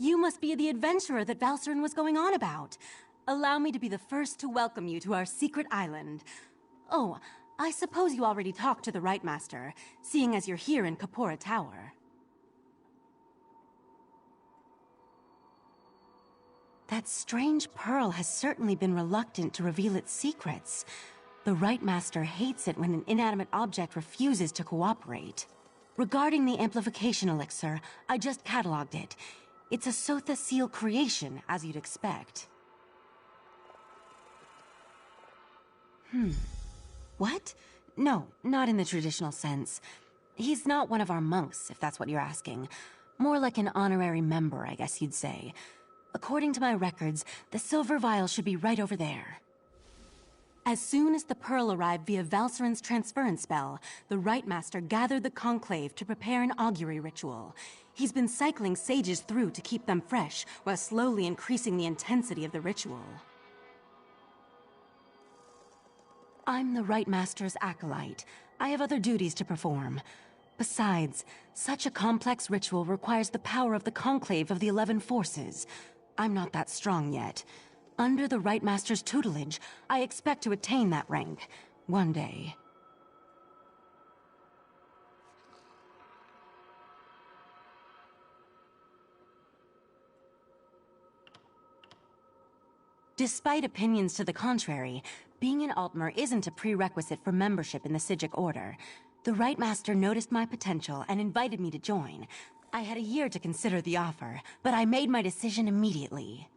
You must be the adventurer that Valcerin was going on about. Allow me to be the first to welcome you to our secret island. Oh, I suppose you already talked to the Right Master, seeing as you're here in Kapora Tower. That strange pearl has certainly been reluctant to reveal its secrets. The Right Master hates it when an inanimate object refuses to cooperate. Regarding the amplification elixir, I just cataloged it. It's a Sotha Seal creation, as you'd expect. What? No, not in the traditional sense. He's not one of our monks, if that's what you're asking. More like an honorary member, I guess you'd say. According to my records, the silver vial should be right over there. As soon as the pearl arrived via Valcerin's transference spell, the Right Master gathered the conclave to prepare an augury ritual. He's been cycling sages through to keep them fresh, while slowly increasing the intensity of the ritual. I'm the Right Master's acolyte. I have other duties to perform. Besides, such a complex ritual requires the power of the conclave of the 11 forces. I'm not that strong yet. Under the Right Master's tutelage, I expect to attain that rank. One day. Despite opinions to the contrary, being an Altmer isn't a prerequisite for membership in the Psijic Order. The Right Master noticed my potential and invited me to join. I had a year to consider the offer, but I made my decision immediately.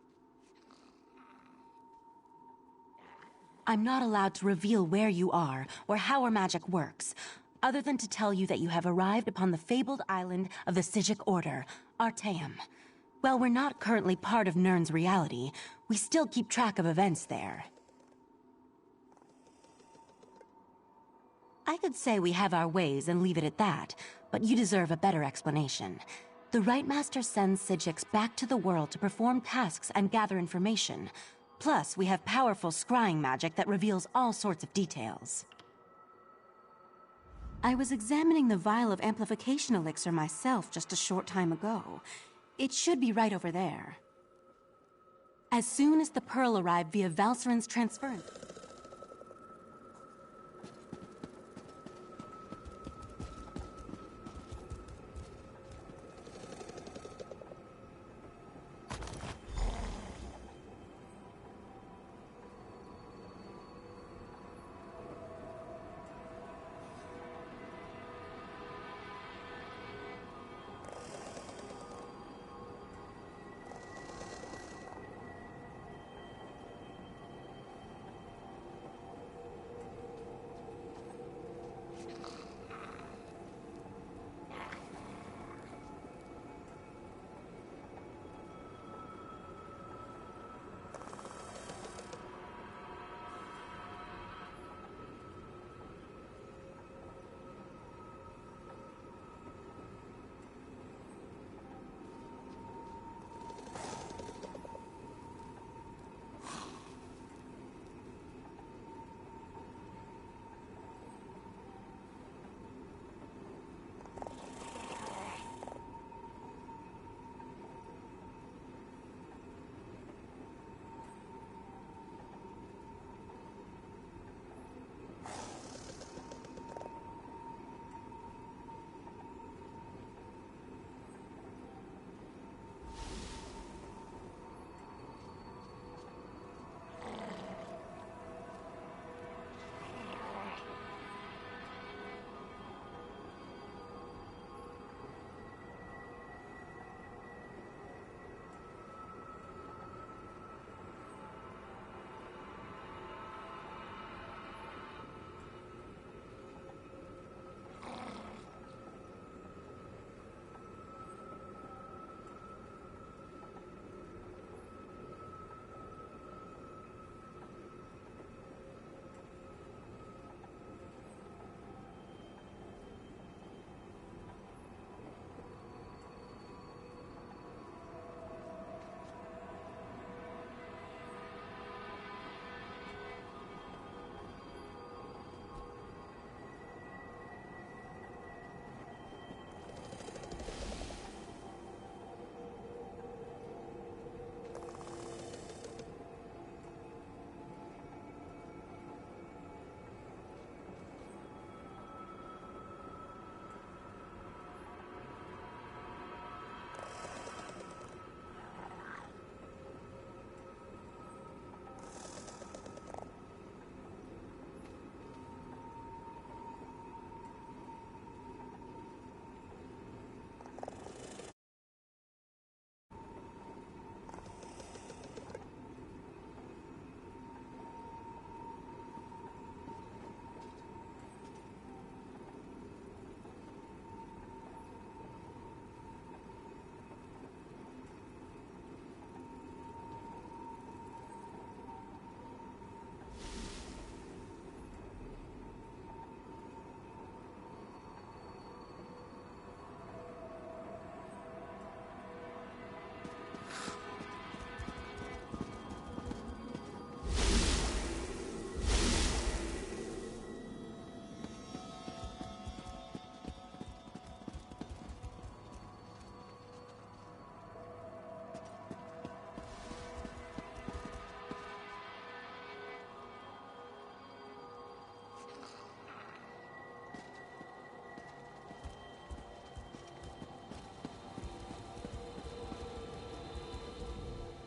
I'm not allowed to reveal where you are or how our magic works, other than to tell you that you have arrived upon the fabled island of the Psijic Order, Artaeum. While we're not currently part of Nirn's reality, we still keep track of events there. I could say we have our ways and leave it at that, but you deserve a better explanation. The Right Master sends Psijics back to the world to perform tasks and gather information. Plus, we have powerful scrying magic that reveals all sorts of details. I was examining the vial of amplification elixir myself just a short time ago. It should be right over there. As soon as the pearl arrived via Valcerin's transference...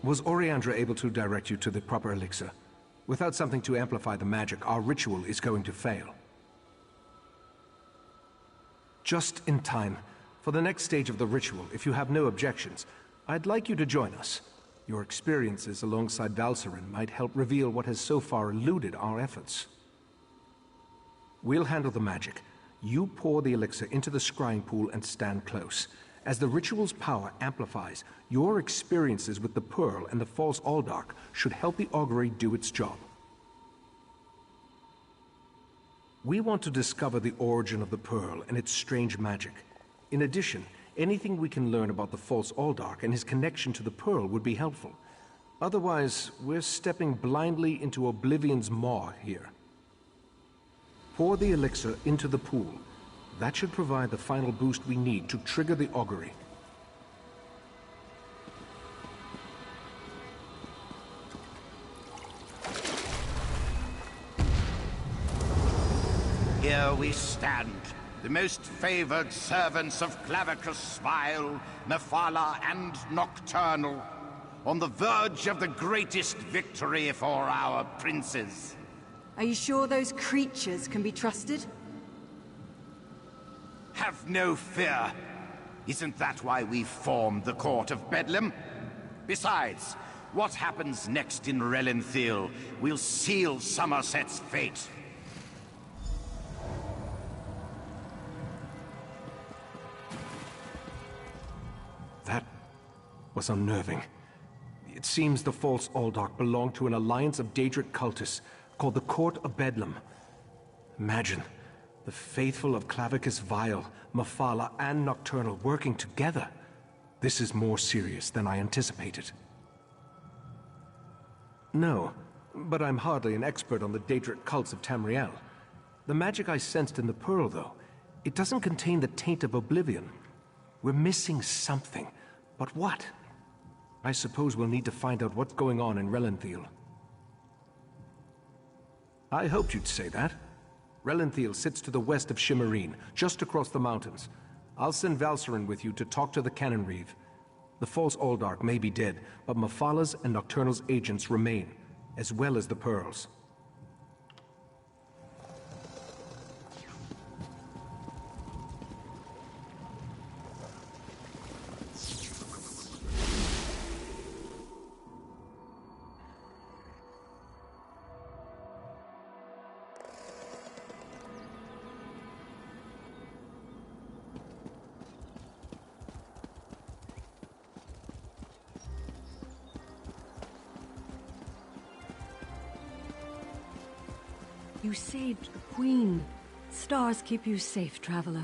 Was Oriandra able to direct you to the proper elixir? Without something to amplify the magic, our ritual is going to fail. Just in time. For the next stage of the ritual, if you have no objections, I'd like you to join us. Your experiences alongside Valcerin might help reveal what has so far eluded our efforts. We'll handle the magic. You pour the elixir into the scrying pool and stand close. As the ritual's power amplifies, your experiences with the Pearl and the false Aldark should help the augury do its job. We want to discover the origin of the Pearl and its strange magic. In addition, anything we can learn about the false Aldark and his connection to the Pearl would be helpful. Otherwise, we're stepping blindly into Oblivion's maw here. Pour the elixir into the pool. That should provide the final boost we need to trigger the augury. Here we stand, the most favored servants of Clavicus Vile, Mephala, and Nocturnal, on the verge of the greatest victory for our princes. Are you sure those creatures can be trusted? Have no fear. Isn't that why we formed the Court of Bedlam? Besides, what happens next in Relenthiel will seal Somerset's fate. That was unnerving. It seems the false Aldark belonged to an alliance of Daedric cultists called the Court of Bedlam. Imagine the faithful of Clavicus Vile, Mephala, and Nocturnal working together. This is more serious than I anticipated. No, but I'm hardly an expert on the Daedric cults of Tamriel. The magic I sensed in the Pearl, though, it doesn't contain the taint of Oblivion. We're missing something. But what? I suppose we'll need to find out what's going on in Relenthiel. I hoped you'd say that. Relenthiel sits to the west of Shimmerine, just across the mountains. I'll send Valcerin with you to talk to the Cannon Reeve. The false Aldark may be dead, but Mephala's and Nocturnal's agents remain, as well as the Pearls. You saved the Queen. Stars keep you safe, traveler.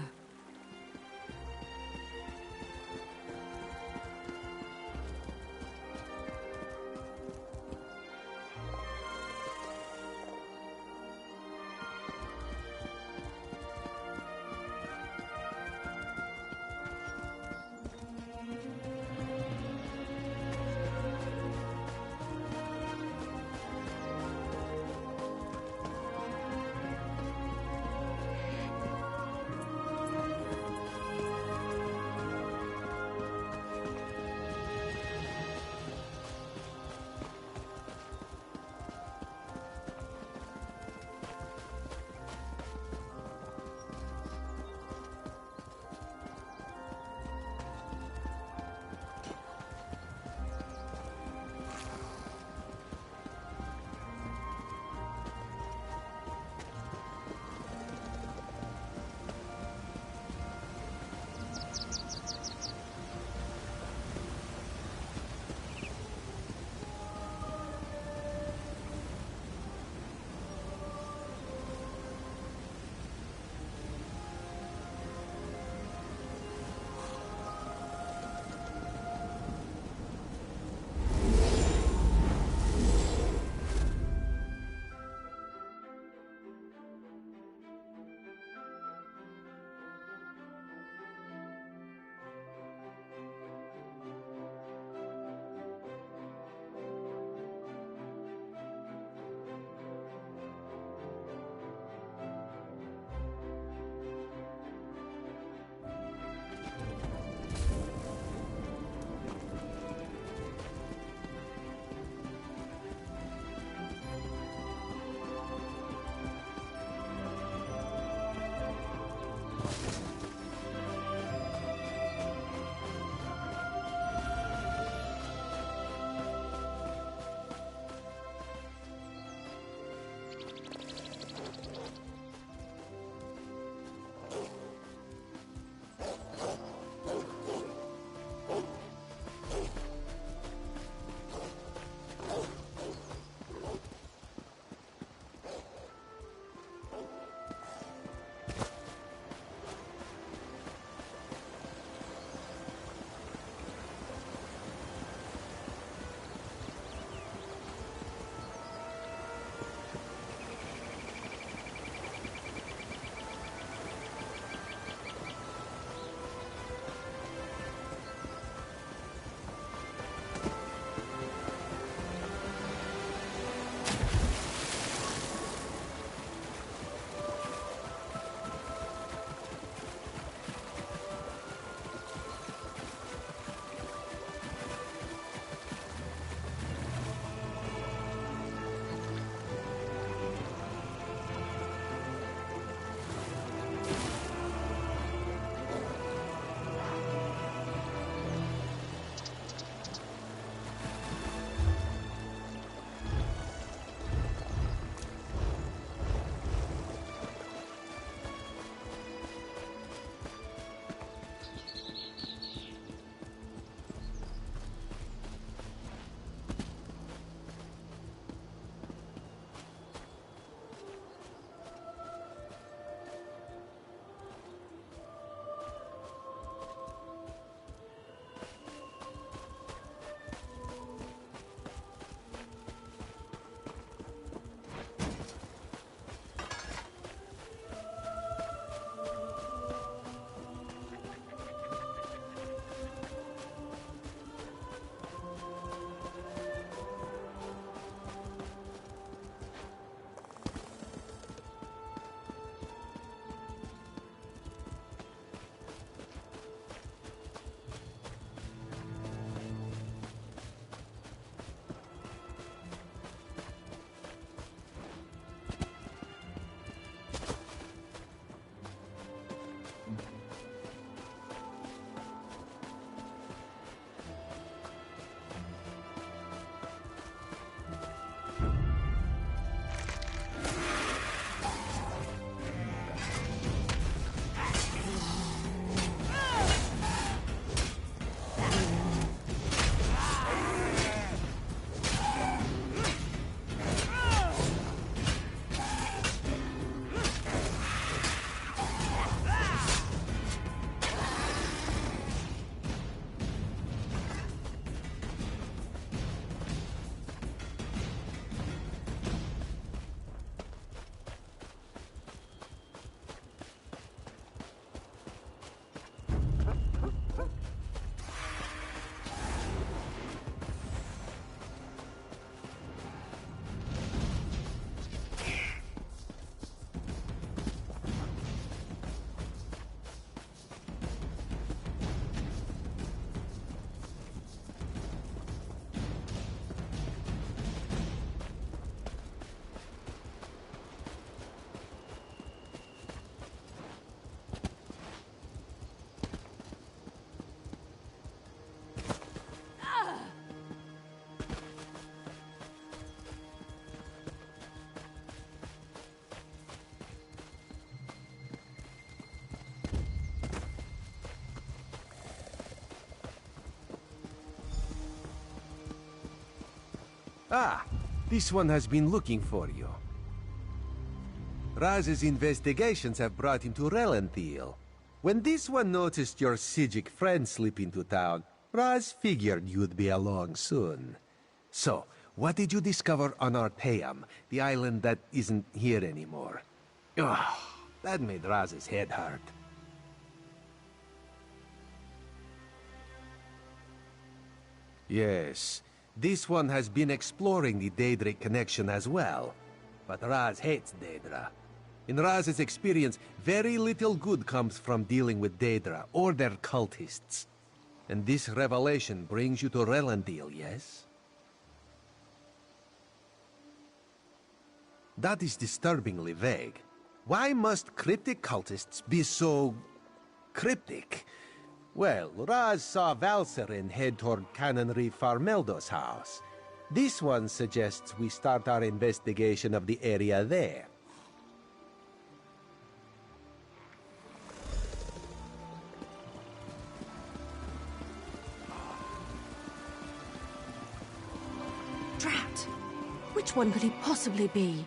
Ah, this one has been looking for you. Raz's investigations have brought him to Relenthiel. When this one noticed your Sijic friend slip into town, Raz figured you'd be along soon. So, what did you discover on Arteum, the island that isn't here anymore? Ugh, that made Raz's head hurt. Yes, this one has been exploring the Daedric connection as well. But Raz hates Daedra. In Raz's experience, very little good comes from dealing with Daedra or their cultists. And this revelation brings you to Relenthiel, yes? That is disturbingly vague. Why must cryptic cultists be so... cryptic? Well, Raz saw Valserin head toward Canonry Farmeldo's house. This one suggests we start our investigation of the area there. Drat! Which one could he possibly be?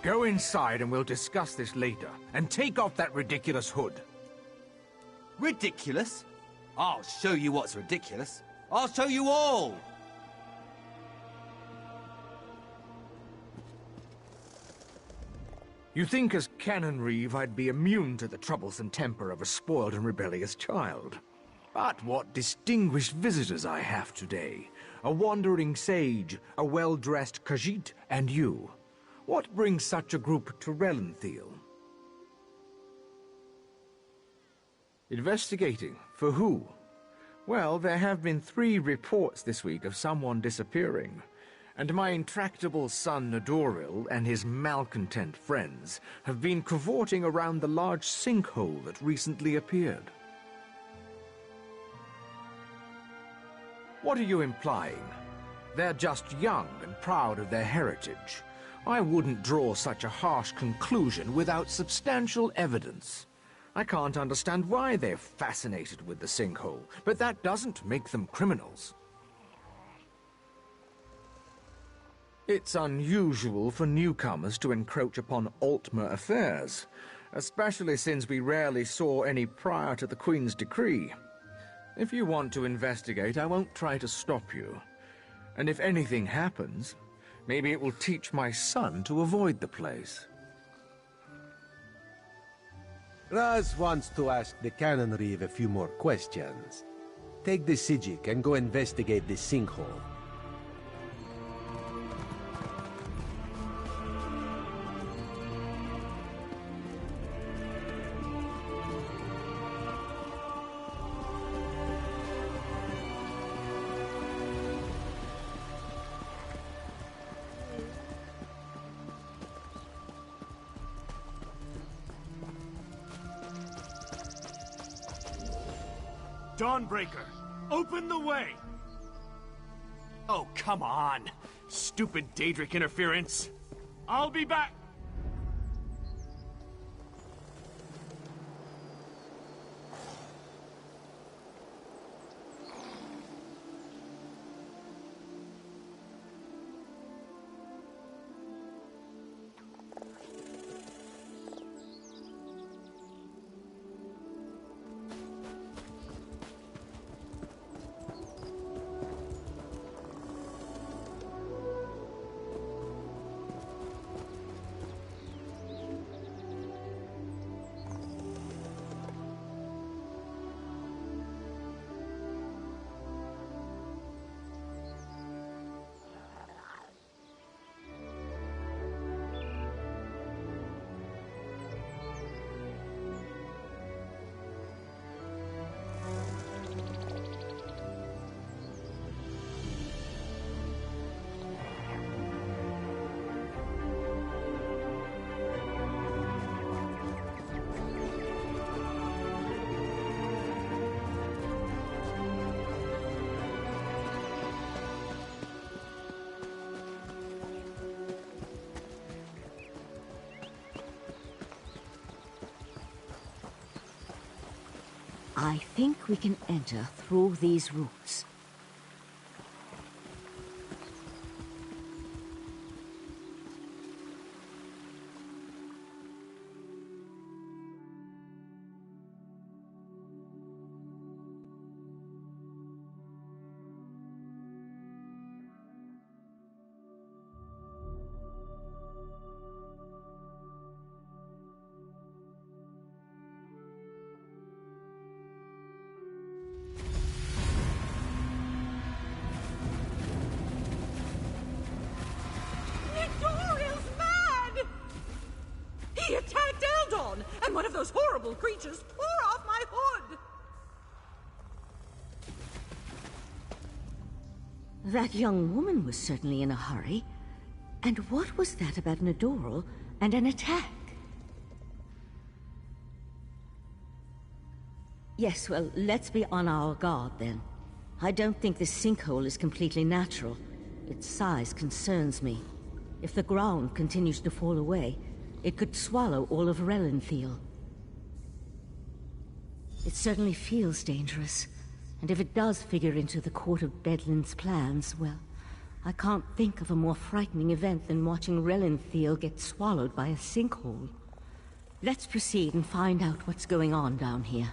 Go inside and we'll discuss this later. And take off that ridiculous hood. Ridiculous? I'll show you what's ridiculous. I'll show you all! You think as Canon Reeve I'd be immune to the troublesome temper of a spoiled and rebellious child. But what distinguished visitors I have today. A wandering sage, a well-dressed Khajiit, and you. What brings such a group to Relenthiel? Investigating. For who? Well, there have been 3 reports this week of someone disappearing. And my intractable son Nadoril and his malcontent friends have been cavorting around the large sinkhole that recently appeared. What are you implying? They're just young and proud of their heritage. I wouldn't draw such a harsh conclusion without substantial evidence. I can't understand why they're fascinated with the sinkhole, but that doesn't make them criminals. It's unusual for newcomers to encroach upon Altmer affairs, especially since we rarely saw any prior to the Queen's decree. If you want to investigate, I won't try to stop you. And if anything happens, maybe it will teach my son to avoid the place. Raz wants to ask the Canon Reeve a few more questions. Take the Sijic and go investigate the sinkhole. Dawnbreaker, open the way! Oh, come on! Stupid Daedric interference! I'll be back! I think we can enter through these roots. He attacked Eldon, and one of those horrible creatures tore off my hood! That young woman was certainly in a hurry. And what was that about Nadoral and an attack? Yes, well, let's be on our guard then. I don't think this sinkhole is completely natural. Its size concerns me. If the ground continues to fall away, it could swallow all of Relenthal. It certainly feels dangerous. And if it does figure into the Court of Bedlam's plans, well, I can't think of a more frightening event than watching Relenthal get swallowed by a sinkhole. Let's proceed and find out what's going on down here.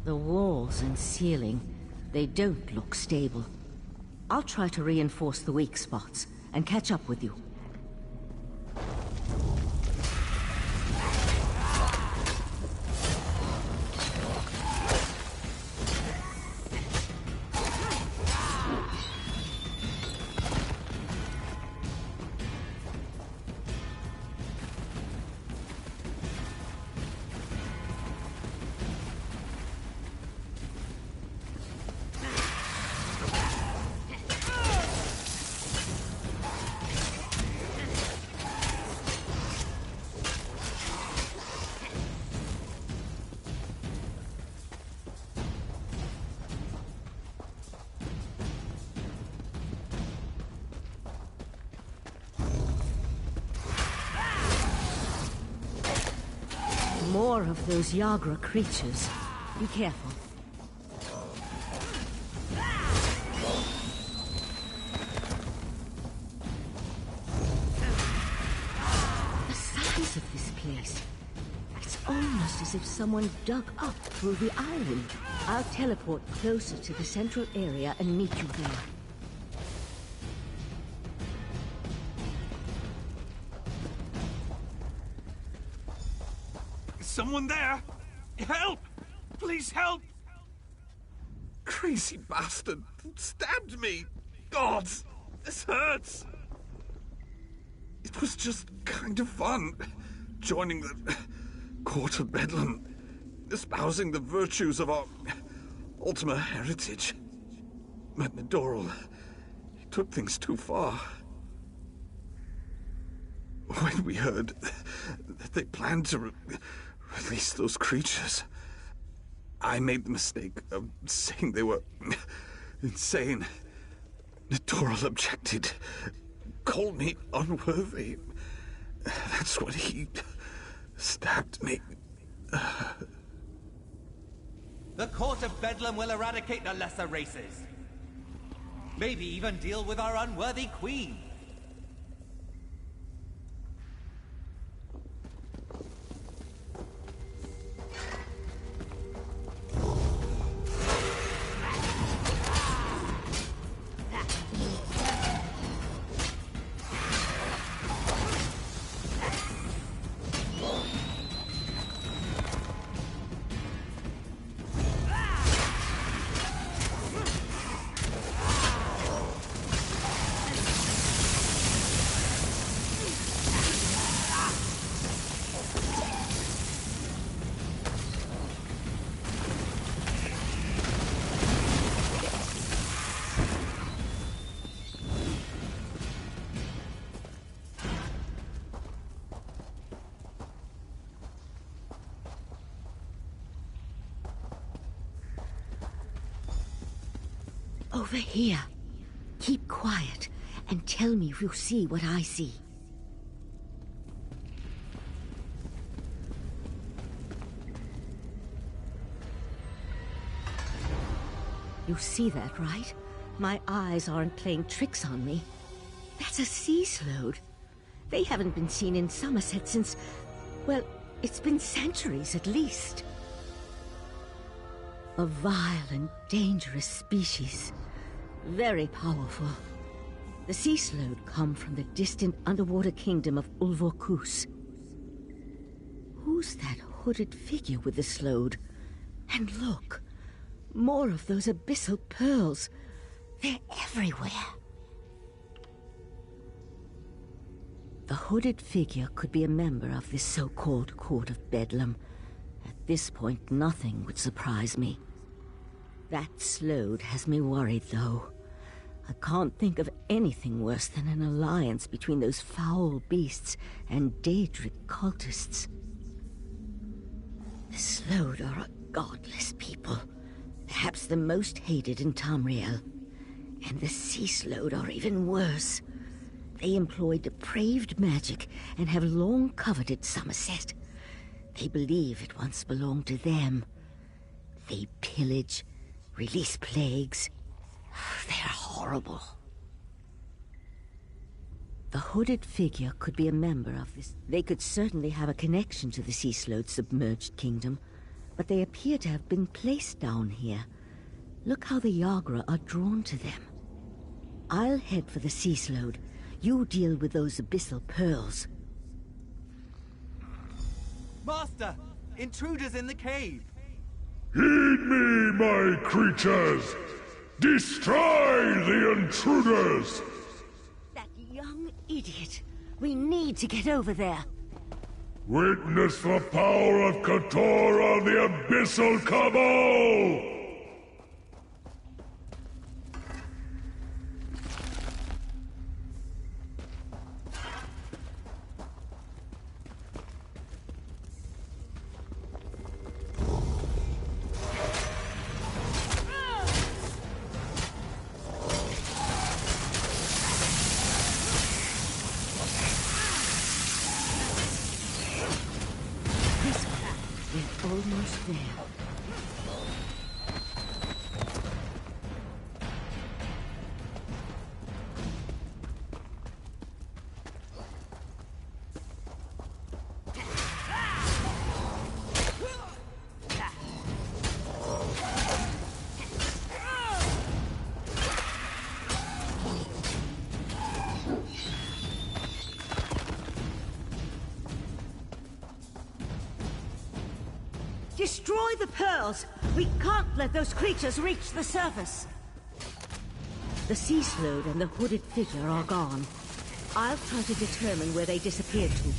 The walls and ceiling, they don't look stable. I'll try to reinforce the weak spots and catch up with you. More of those Yagra creatures. Be careful. The size of this place. It's almost as if someone dug up through the island. I'll teleport closer to the central area and meet you there. Someone there! Help! Please help! Crazy bastard stabbed me! God, this hurts! It was just kind of fun, joining the Court of Bedlam, espousing the virtues of our Ultima heritage. But Nadoral, he took things too far. When we heard that they planned to release those creatures, I made the mistake of saying they were insane. Nadoral objected, called me unworthy. That's when he stabbed me. The Court of Bedlam will eradicate the lesser races. Maybe even deal with our unworthy queen. Over here. Keep quiet and tell me if you see what I see. You see that, right? My eyes aren't playing tricks on me. That's a sea slode. They haven't been seen in Somerset since... well, it's been centuries at least. A vile and dangerous species. Very powerful. The sea slode come from the distant underwater kingdom of Ulvorkus. Who's that hooded figure with the slode? And look, more of those abyssal pearls. They're everywhere. The hooded figure could be a member of this so-called Court of Bedlam. At this point, nothing would surprise me. That slode has me worried, though. I can't think of anything worse than an alliance between those foul beasts and Daedric cultists. The slode are a godless people, perhaps the most hated in Tamriel. And the sea slode are even worse. They employ depraved magic and have long coveted Somerset. They believe it once belonged to them. They pillage, release plagues. They're horrible. The hooded figure could be a member of this. They could certainly have a connection to the sea slode's submerged kingdom, but they appear to have been placed down here. Look how the Yagra are drawn to them. I'll head for the sea slode. You deal with those abyssal pearls. Master! Intruders in the cave! Heed me, my creatures! Destroy the intruders! That young idiot! We need to get over there. Witness the power of Katora, the Abyssal Cabal! Almost there. Destroy the pearls! We can't let those creatures reach the surface! The sea slode and the hooded figure are gone. I'll try to determine where they disappeared to.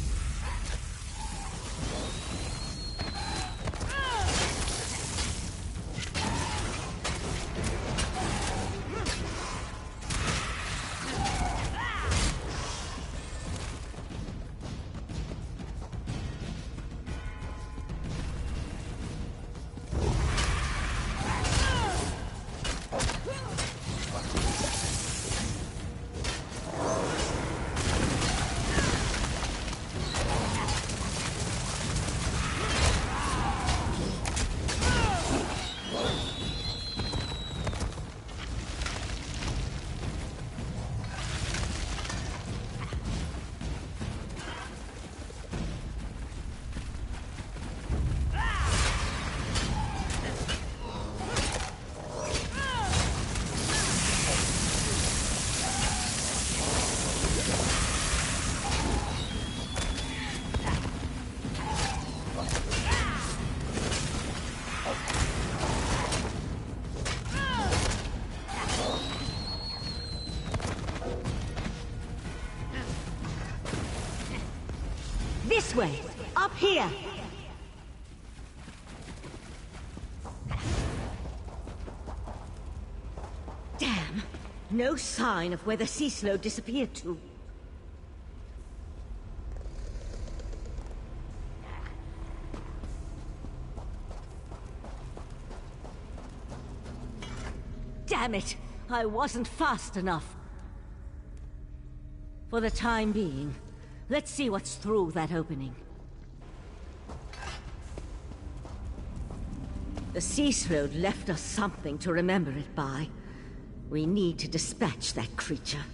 This way! Up here! Damn! No sign of where the sea slode disappeared to. Damn it! I wasn't fast enough. For the time being, let's see what's through that opening. The sea slode left us something to remember it by. We need to dispatch that creature.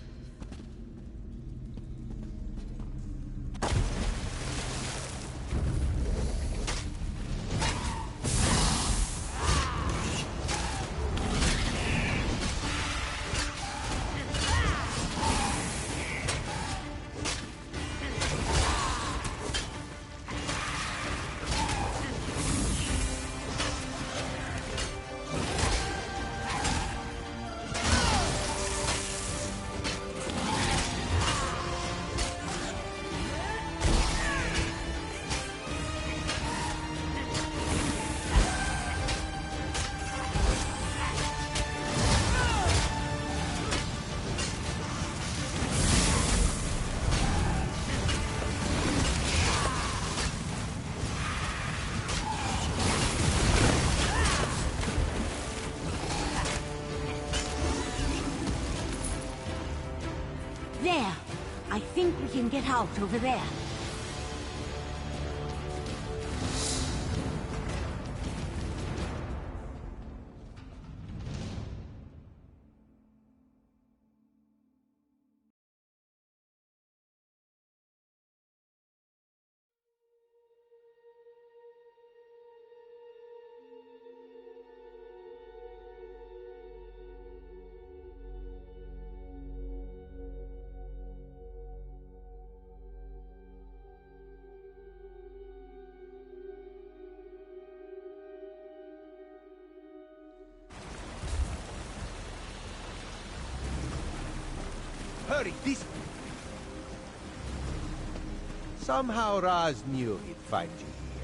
There! I think we can get out over there. Hurry, this... Somehow Raz knew he'd find you here.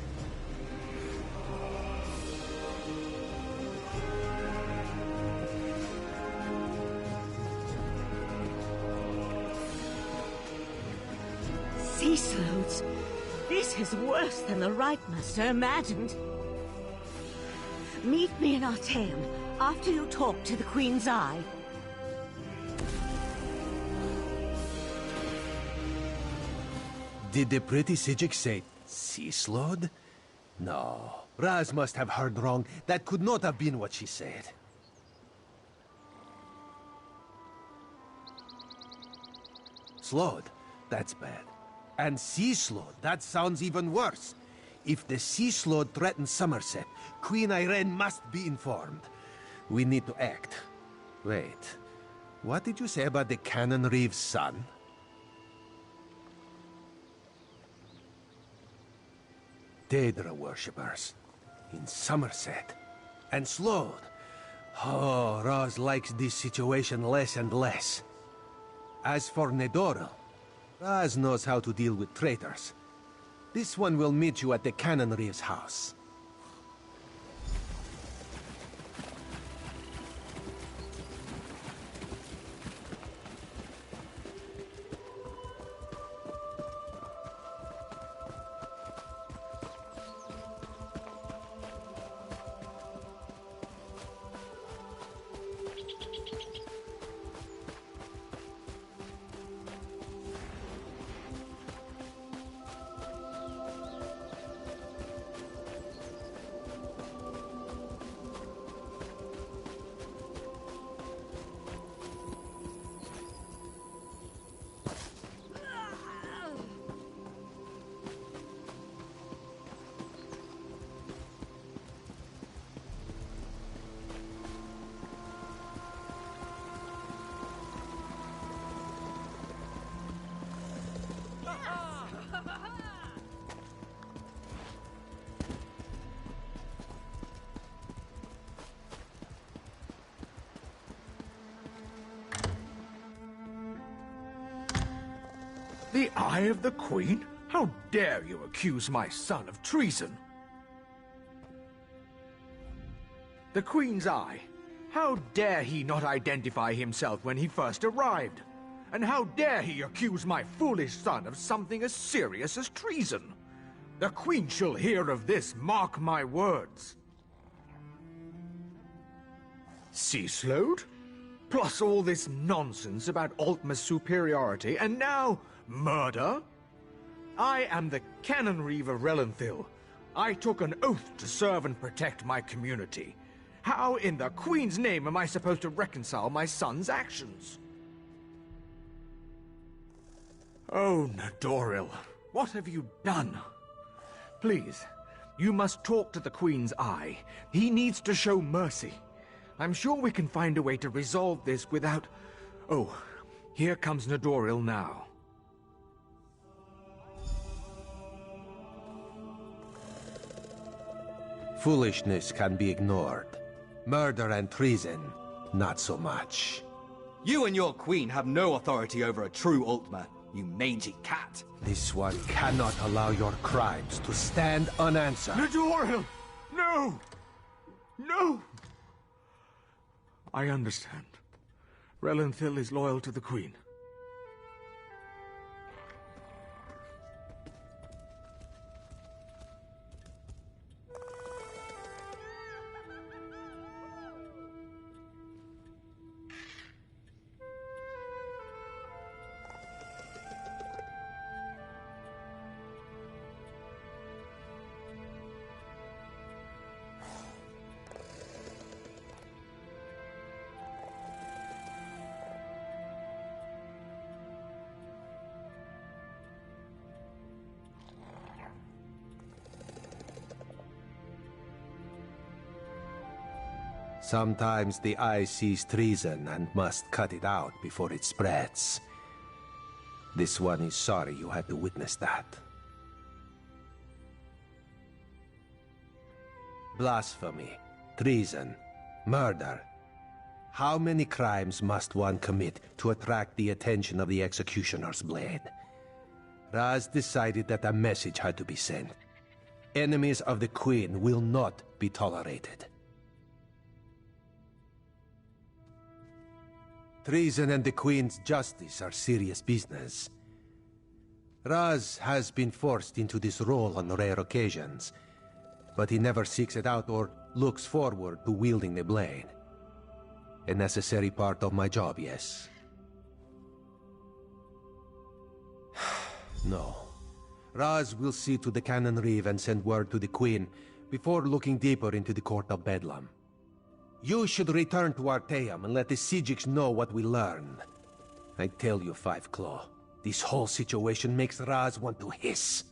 Sea slodes? This is worse than the Right Master imagined. Meet me in Artaeum after you talk to the Queen's Eye. Did the pretty Sijik say sea slode? No. Raz must have heard wrong. That could not have been what she said. Slode? That's bad. And sea slode? That sounds even worse. If the sea slode threatens Somerset, Queen Irene must be informed. We need to act. Wait. What did you say about the Cannon Reeve's son? Daedra worshippers in Somerset. And Slode. Oh, Raz likes this situation less and less. As for Nedoril, Raz knows how to deal with traitors. This one will meet you at the Cannon Reeve's house. The Eye of the Queen? How dare you accuse my son of treason? The Queen's Eye? How dare he not identify himself when he first arrived? And how dare he accuse my foolish son of something as serious as treason? The Queen shall hear of this, mark my words. Sea Slode? Plus all this nonsense about Altma's superiority, and now murder? I am the Canon Reeve of Relenthil. I took an oath to serve and protect my community. How in the Queen's name am I supposed to reconcile my son's actions? Oh, Nadoril, what have you done? Please, you must talk to the Queen's Eye. He needs to show mercy. I'm sure we can find a way to resolve this without... Oh, here comes Nadoril now. Foolishness can be ignored. Murder and treason, not so much. You and your queen have no authority over a true Ultima, you mangy cat. This one cannot allow your crimes to stand unanswered. Nadoril! No! No! I understand. Relenthil is loyal to the Queen. Sometimes the eye sees treason and must cut it out before it spreads. This one is sorry you had to witness that. Blasphemy, treason, murder. How many crimes must one commit to attract the attention of the executioner's blade? Raz decided that a message had to be sent. Enemies of the Queen will not be tolerated. Treason and the Queen's justice are serious business. Raz has been forced into this role on rare occasions, but he never seeks it out or looks forward to wielding the blade. A necessary part of my job, yes. No. Raz will see to the Canon Reeve and send word to the Queen before looking deeper into the Court of Bedlam. You should return to Arteum and let the Sijiks know what we learned. I tell you, Five Claw, this whole situation makes Raz want to hiss.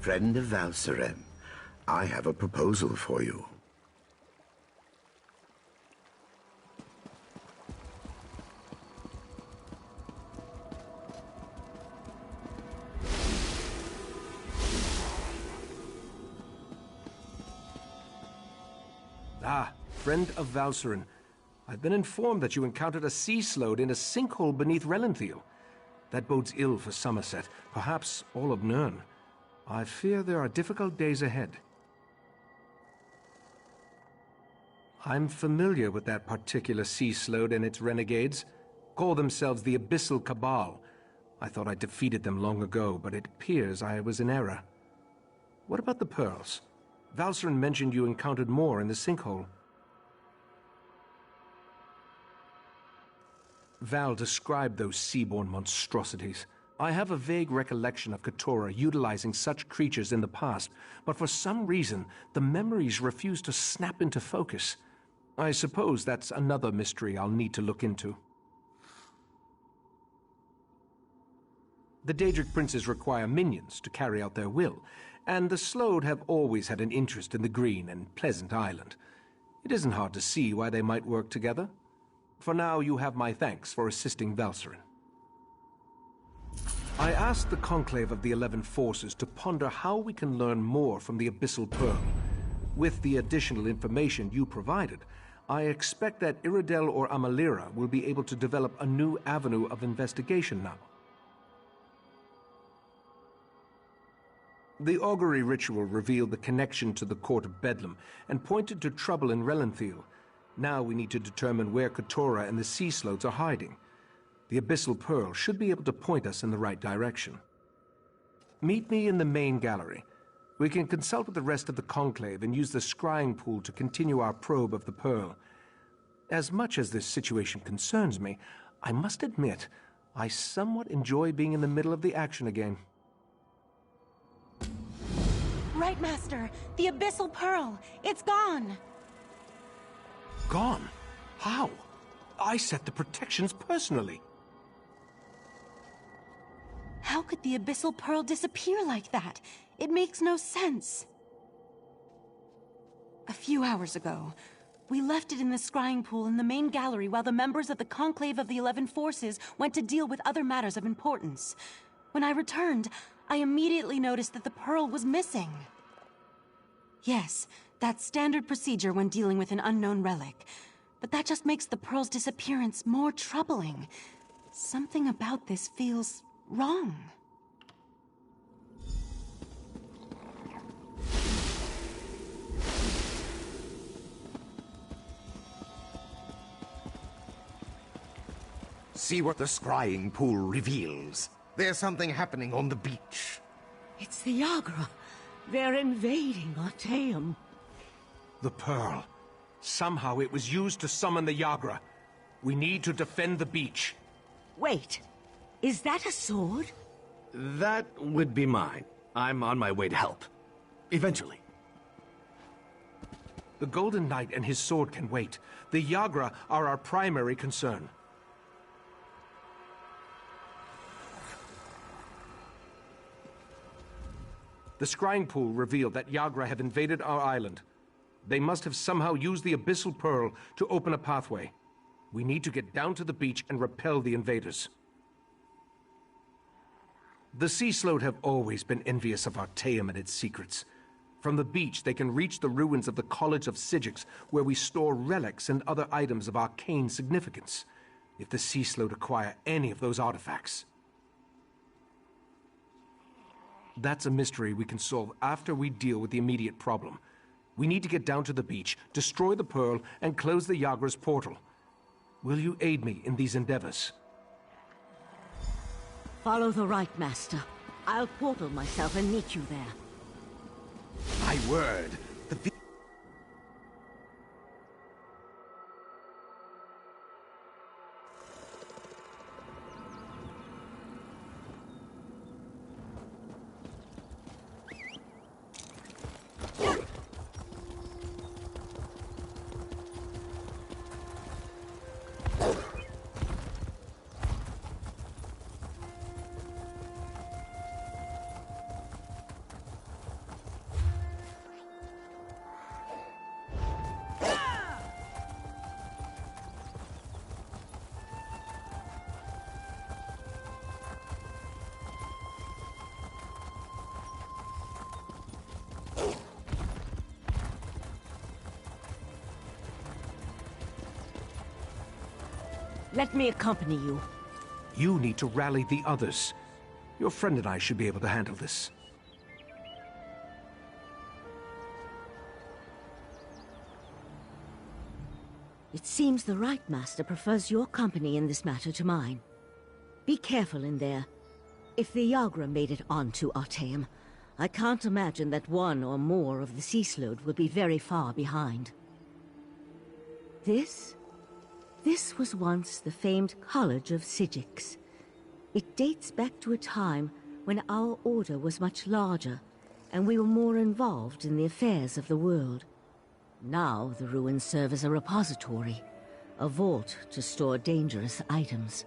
Friend of Valseren, I have a proposal for you. Ah, friend of Valseren. I've been informed that you encountered a sea slode in a sinkhole beneath Relenthiel. That bodes ill for Somerset, perhaps all of Nirn. I fear there are difficult days ahead. I'm familiar with that particular sea slode and its renegades. Call themselves the Abyssal Cabal. I thought I defeated them long ago, but it appears I was in error. What about the pearls? Valseren mentioned you encountered more in the sinkhole. Val described those seaborne monstrosities. I have a vague recollection of Keturah utilizing such creatures in the past, but for some reason, the memories refuse to snap into focus. I suppose that's another mystery I'll need to look into. The Daedric princes require minions to carry out their will, and the Slode have always had an interest in the green and pleasant island. It isn't hard to see why they might work together. For now, you have my thanks for assisting Valseren. I asked the Conclave of the 11 Forces to ponder how we can learn more from the Abyssal Pearl. With the additional information you provided, I expect that Iridel or Amalira will be able to develop a new avenue of investigation now. The augury ritual revealed the connection to the Court of Bedlam and pointed to trouble in Relenthiel. Now we need to determine where Keturah and the Sea Slodes are hiding. The Abyssal Pearl should be able to point us in the right direction. Meet me in the main gallery. We can consult with the rest of the Conclave and use the scrying pool to continue our probe of the Pearl. As much as this situation concerns me, I must admit, I somewhat enjoy being in the middle of the action again. Right, Master. The Abyssal Pearl. It's gone. Gone? How? I set the protections personally. How could the Abyssal Pearl disappear like that? It makes no sense. A few hours ago, we left it in the scrying pool in the main gallery while the members of the Conclave of the 11 Forces went to deal with other matters of importance. When I returned, I immediately noticed that the pearl was missing. Yes, that's standard procedure when dealing with an unknown relic. But that just makes the pearl's disappearance more troubling. Something about this feels wrong. See what the scrying pool reveals. There's something happening on the beach. It's the Yagra. They're invading Artaeum. The Pearl. Somehow it was used to summon the Yagra. We need to defend the beach. Wait, is that a sword? That would be mine. I'm on my way to help. Eventually. The Golden Knight and his sword can wait. The Yagra are our primary concern. The scrying pool revealed that Yagra have invaded our island. They must have somehow used the Abyssal Pearl to open a pathway. We need to get down to the beach and repel the invaders. The Sea Slode have always been envious of Artaeum and its secrets. From the beach, they can reach the ruins of the College of Sigics, where we store relics and other items of arcane significance. If the Sea Slode acquire any of those artifacts, that's a mystery we can solve after we deal with the immediate problem. We need to get down to the beach, destroy the Pearl, and close the Yagra's portal. Will you aid me in these endeavors? Follow the right, Master. I'll portal myself and meet you there. My word! Let me accompany you. You need to rally the others. Your friend and I should be able to handle this. It seems the Right Master prefers your company in this matter to mine. Be careful in there. If the Yagra made it onto Artaeum, I can't imagine that one or more of the Sea Slode will be very far behind. This was once the famed College of Psijics. It dates back to a time when our order was much larger, and we were more involved in the affairs of the world. Now the ruins serve as a repository, a vault to store dangerous items.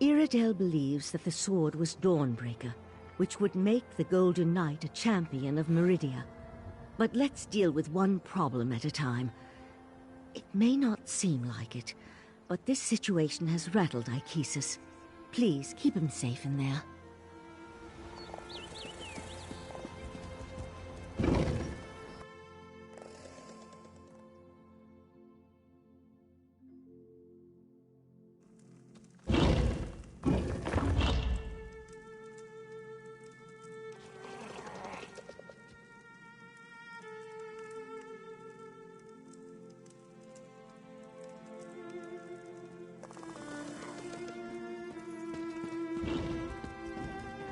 Iredale believes that the sword was Dawnbreaker, which would make the Golden Knight a champion of Meridia. But let's deal with one problem at a time. It may not seem like it, but this situation has rattled Ichesis. Please, keep him safe in there.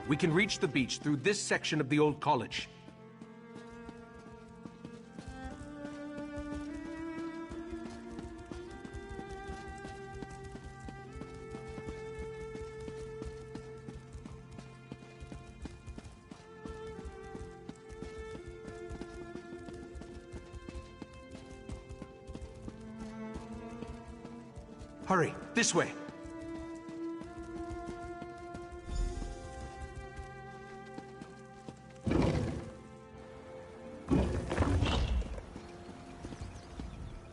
We can reach the beach through this section of the old college. Hurry, this way.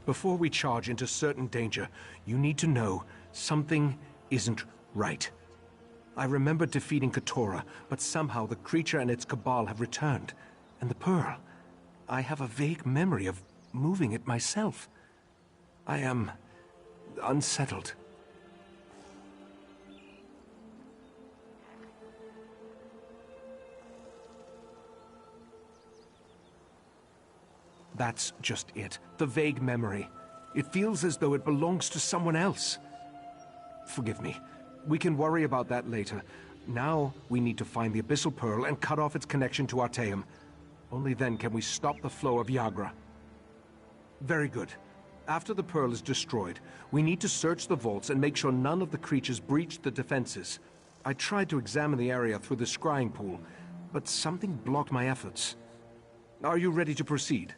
Before we charge into certain danger, you need to know something isn't right. I remember defeating Katora, but somehow the creature and its cabal have returned. And the pearl, I have a vague memory of moving it myself. I am unsettled. That's just it. The vague memory. It feels as though it belongs to someone else. Forgive me. We can worry about that later. Now, we need to find the Abyssal Pearl and cut off its connection to Artaeum. Only then can we stop the flow of Yagra. Very good. After the Pearl is destroyed, we need to search the vaults and make sure none of the creatures breached the defenses. I tried to examine the area through the scrying pool, but something blocked my efforts. Are you ready to proceed?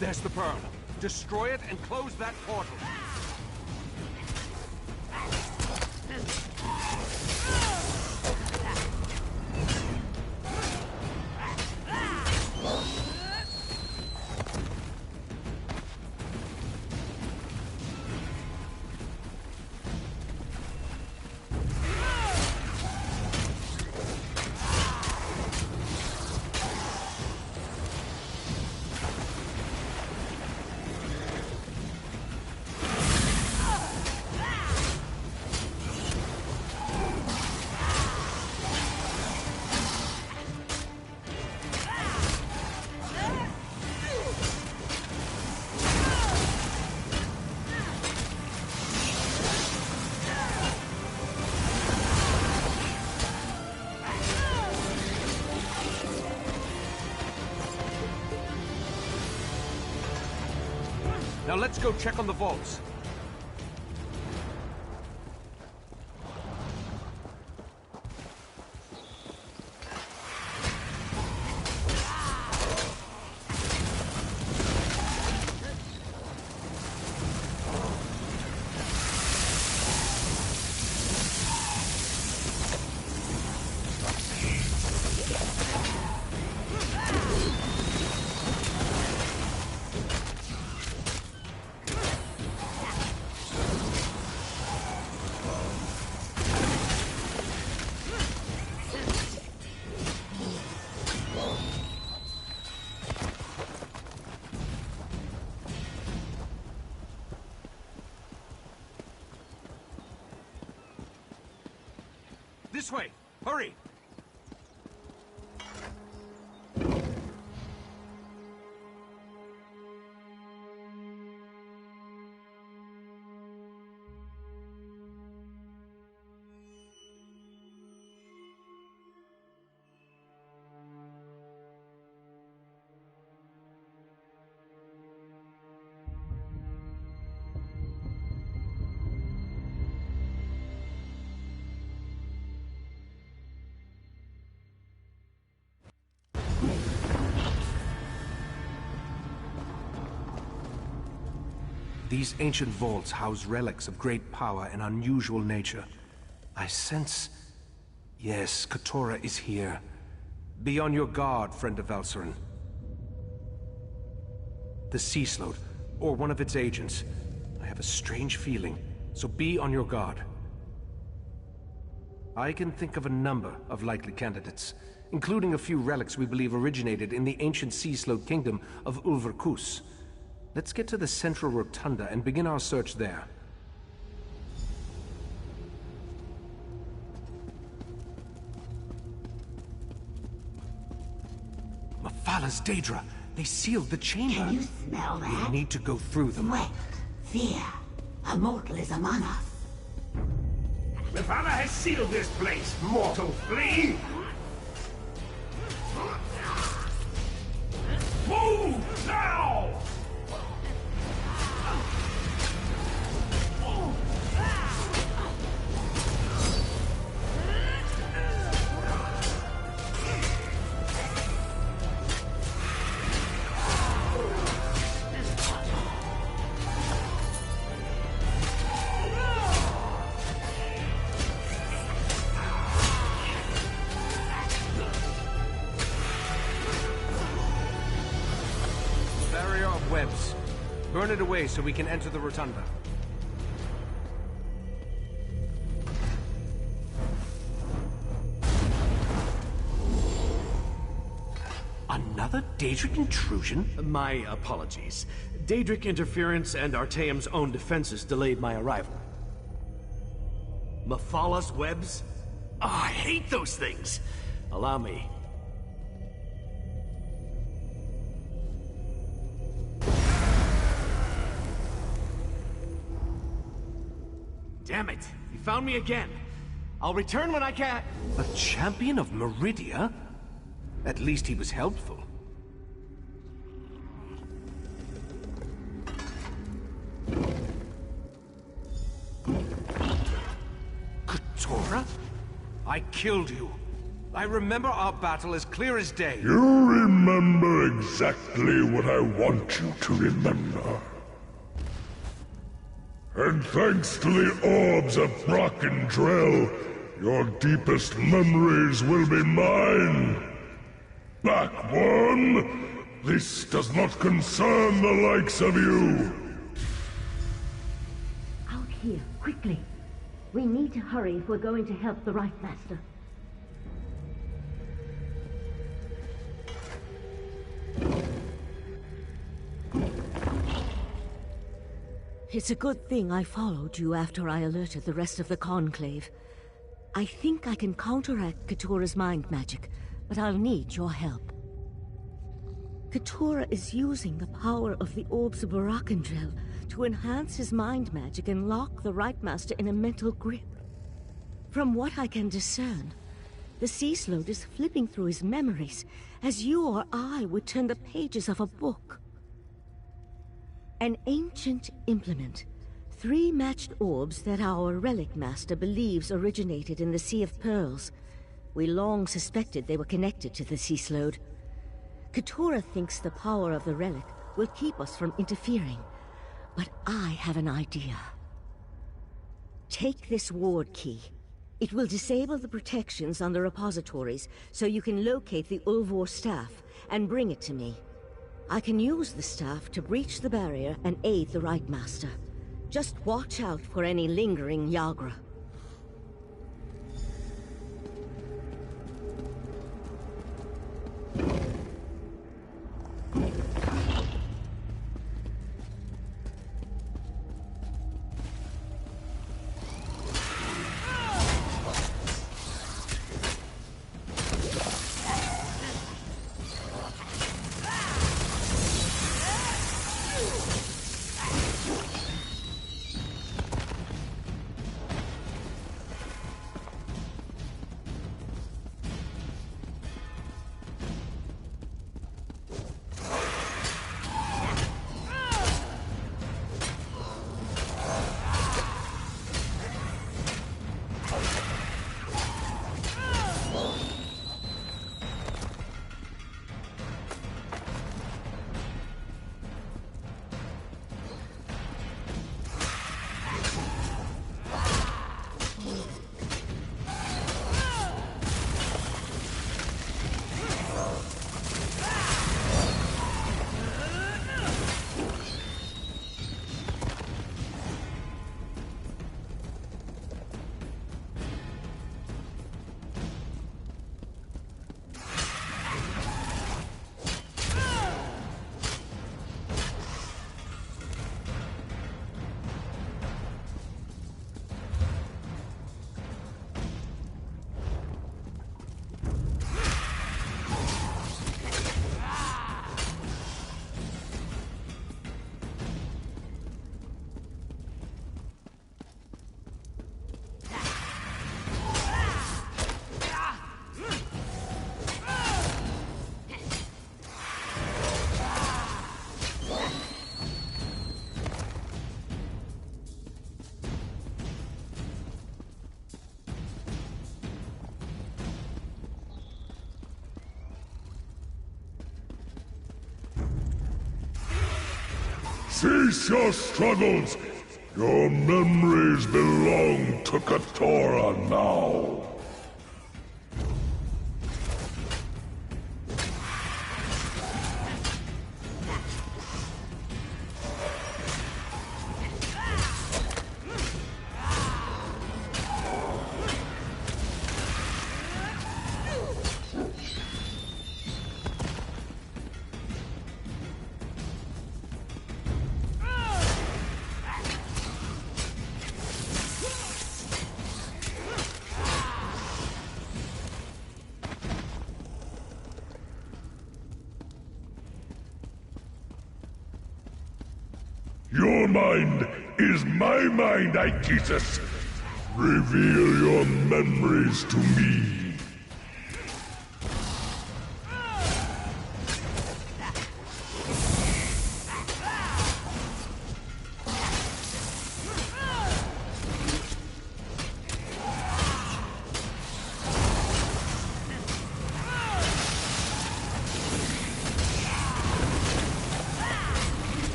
There's the Pearl. Destroy it and close that portal. Now let's go check on the vaults. This way! Hurry! These ancient vaults house relics of great power and unusual nature. I sense... Yes, Katora is here. Be on your guard, friend of Valsarin. The Sea Slode, or one of its agents. I have a strange feeling, so be on your guard. I can think of a number of likely candidates, including a few relics we believe originated in the ancient Sea Slode kingdom of Ulverkus. Let's get to the central rotunda and begin our search there. Mephalah's Daedra! They sealed the chamber! Can you smell that? We need to go through them. Sweat, fear. A mortal is among us. Mephalah has sealed this place, mortal flea! Move now! Webs. Burn it away so we can enter the rotunda. Another Daedric intrusion? My apologies. Daedric interference and Artaeum's own defenses delayed my arrival. Mephalah's webs? Oh, I hate those things! Allow me. Damn it! You found me again! I'll return when I can! A champion of Meridia? At least he was helpful. Katora? I killed you. I remember our battle as clear as day. You remember exactly what I want you to remember. And thanks to the orbs of Brock and Drell, your deepest memories will be mine. Backworm, this does not concern the likes of you. Out here, quickly. We need to hurry if we're going to help the Right Master. It's a good thing I followed you after I alerted the rest of the Conclave. I think I can counteract Katora's mind magic, but I'll need your help. Katora is using the power of the orbs of Barakandrel to enhance his mind magic and lock the Right Master in a mental grip. From what I can discern, the Sea Slode is flipping through his memories, as you or I would turn the pages of a book. An ancient implement. 3 matched orbs that our Relic Master believes originated in the Sea of Pearls. We long suspected they were connected to the Sea Slode. Katora thinks the power of the relic will keep us from interfering, but I have an idea. Take this ward key. It will disable the protections on the repositories so you can locate the Ulvor staff and bring it to me. I can use the staff to breach the barrier and aid the Right Master. Just watch out for any lingering Yagra. Cease your struggles! Your memories belong to Katora now. Your mind is my mind, Aegetus. Reveal your memories to me.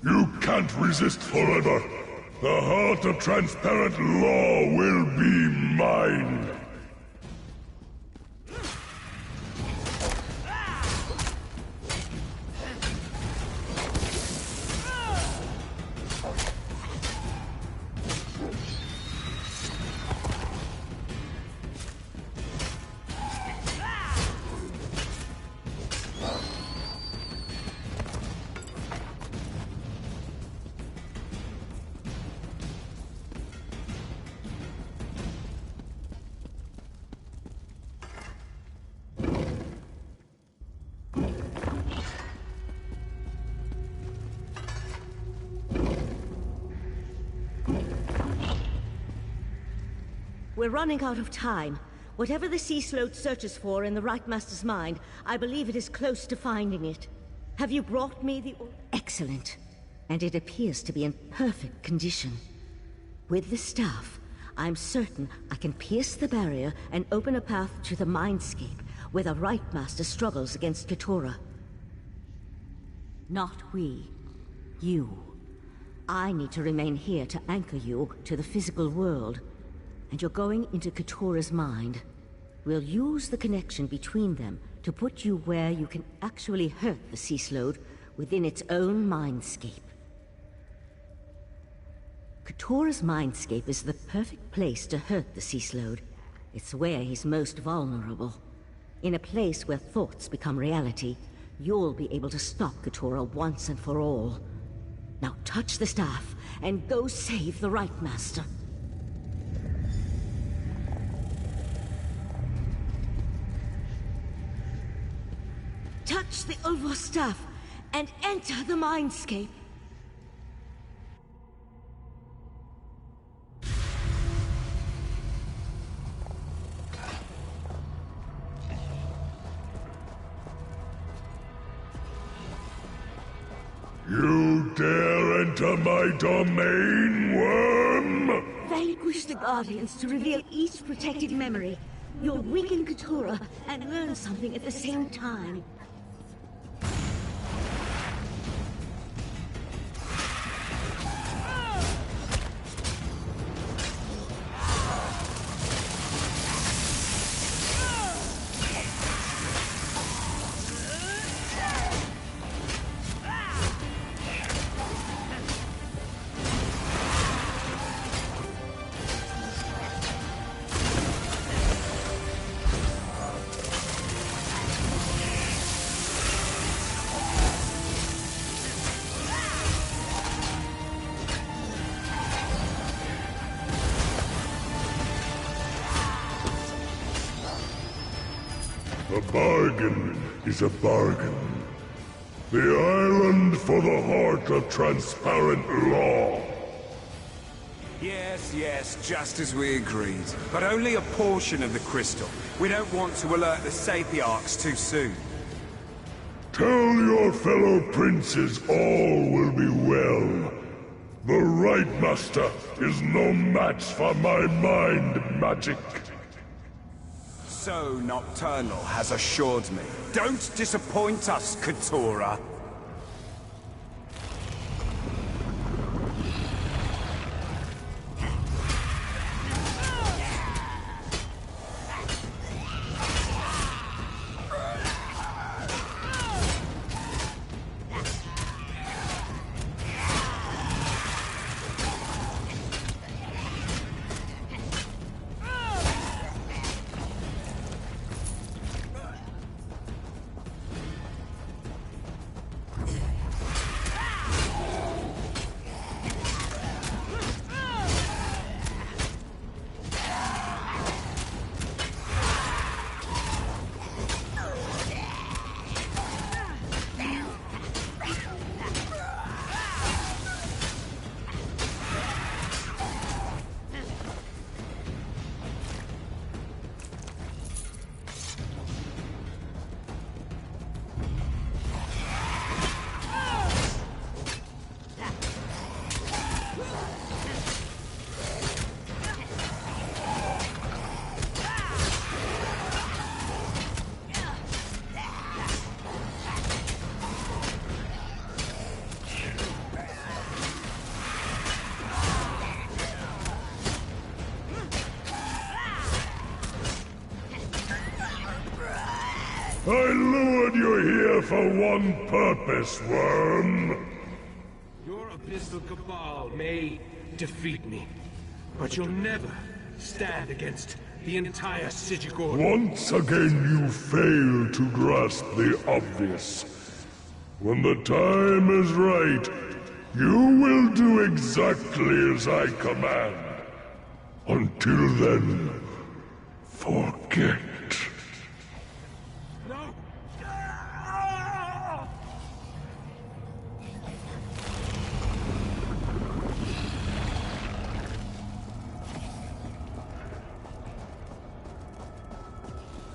You can't resist forever. The heart of transparent law will be mine. We're running out of time. Whatever the Sea Sloth searches for in the Right Master's mind, I believe it is close to finding it. Have you brought me the... Excellent. And it appears to be in perfect condition. With the staff, I'm certain I can pierce the barrier and open a path to the Mindscape, where the Right Master struggles against Katora. Not we. You. I need to remain here to anchor you to the physical world. And you're going into Katora's mind. We'll use the connection between them to put you where you can actually hurt the Sea Sloth within its own mindscape. Katora's mindscape is the perfect place to hurt the Sea Sloth. It's where he's most vulnerable. In a place where thoughts become reality, you'll be able to stop Katora once and for all. Now touch the staff and go save the Right Master. Touch the Ulvor staff and enter the Mindscape. You dare enter my domain, worm? Vanquish the Guardians to reveal each protected memory. You'll weaken Katora and learn something at the same time. A bargain is a bargain. The island for the heart of transparent law. Yes, yes, just as we agreed. But only a portion of the crystal. We don't want to alert the Sapiarchs too soon. Tell your fellow princes all will be well. The right master is no match for my mind magic. So Nocturnal has assured me. Don't disappoint us, Keturah. I lured you here for one purpose, worm. Your abyssal cabal may defeat me, but you'll never stand against the entire Psijic Order. Once again you fail to grasp the obvious. When the time is right, you will do exactly as I command. Until then, forget.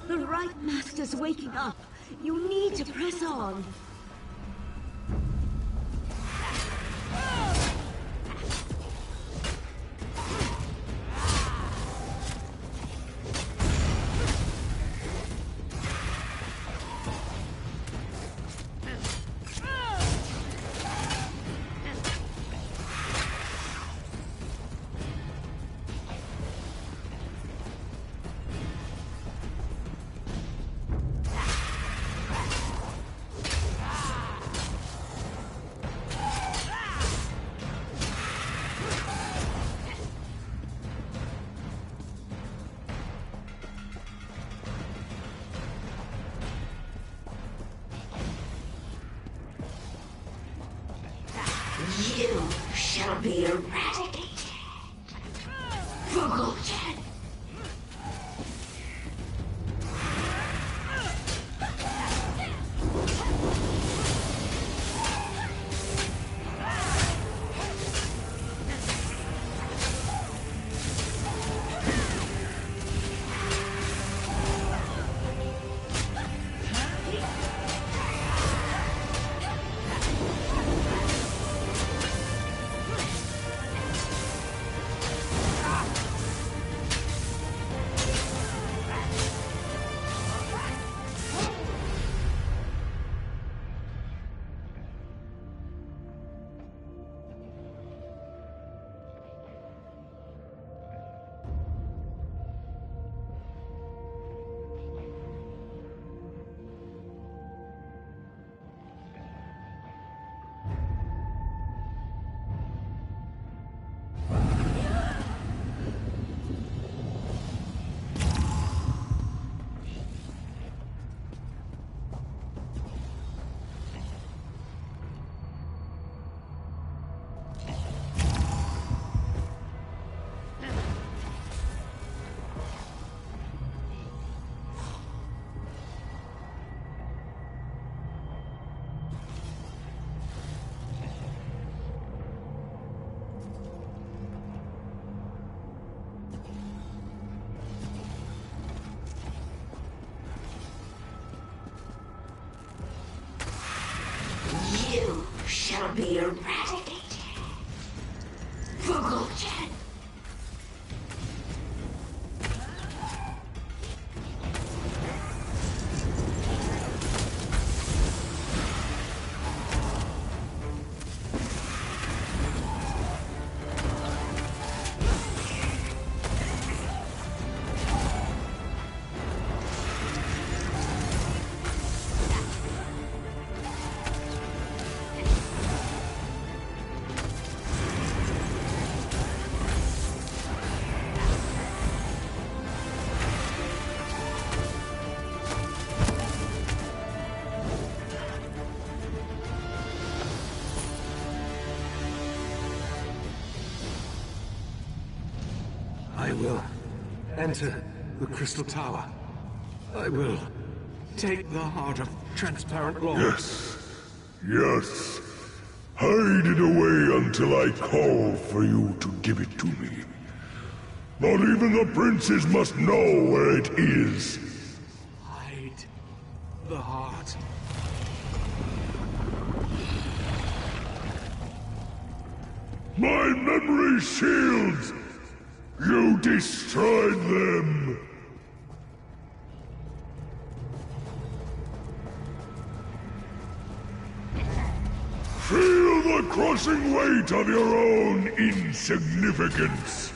The right master's waking up. You need to press on. You shall be eradicated. Forgotten. shall be eradicated. For Gulchen. I will enter the Crystal Tower. I will take the heart of transparent law. Yes. Yes. Hide it away until I call for you to give it to me. Not even the princes must know where it is. Hide the heart. My memory shields! You destroyed them! Feel the crushing weight of your own insignificance!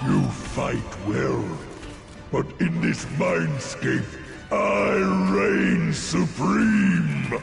You fight well, but in this mindscape, I reign supreme!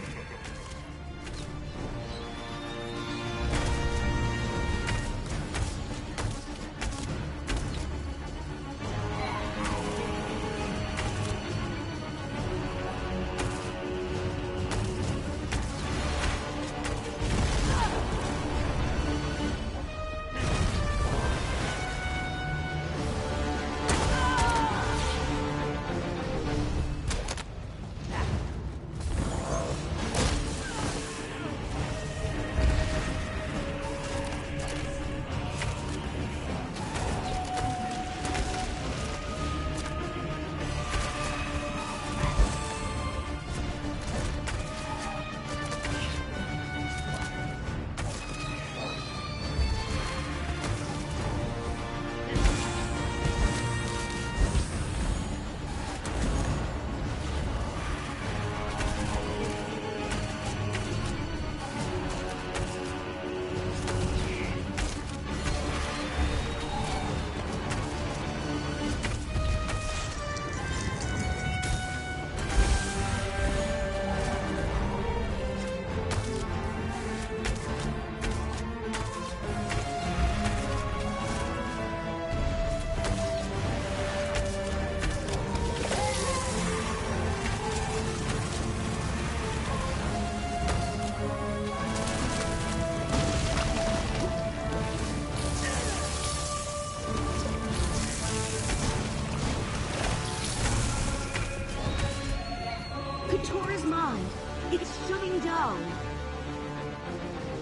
Katora's mind. It's shutting down.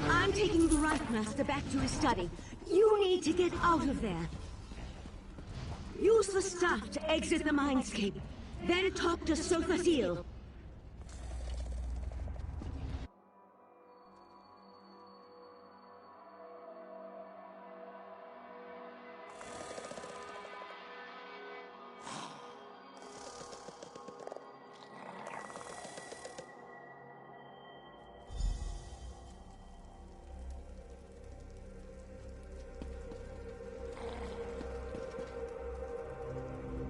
I'm taking the Right Master back to his study. You need to get out of there. Use the staff to exit the mindscape. Then talk to Sothasil.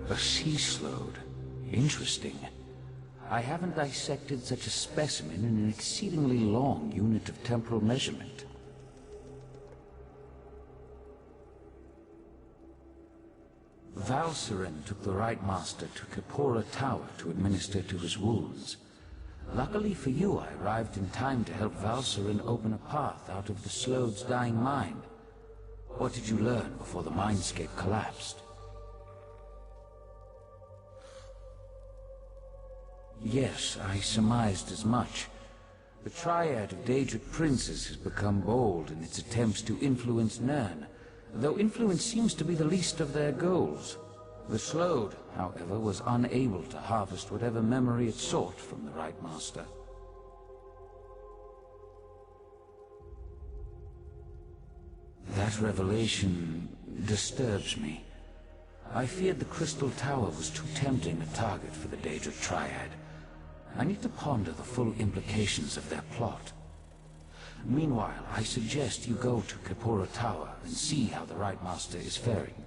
A sea slode. Interesting. I haven't dissected such a specimen in an exceedingly long unit of temporal measurement. Valcerin took the Right Master to Capora Tower to administer to his wounds. Luckily for you, I arrived in time to help Valcerin open a path out of the Slode's dying mind. What did you learn before the mindscape collapsed? Yes, I surmised as much. The triad of Daedric princes has become bold in its attempts to influence Nirn, though influence seems to be the least of their goals. The Slode, however, was unable to harvest whatever memory it sought from the Right Master. That revelation disturbs me. I feared the Crystal Tower was too tempting a target for the Daedric Triad. I need to ponder the full implications of their plot. Meanwhile, I suggest you go to Capora Tower and see how the Right Master is faring.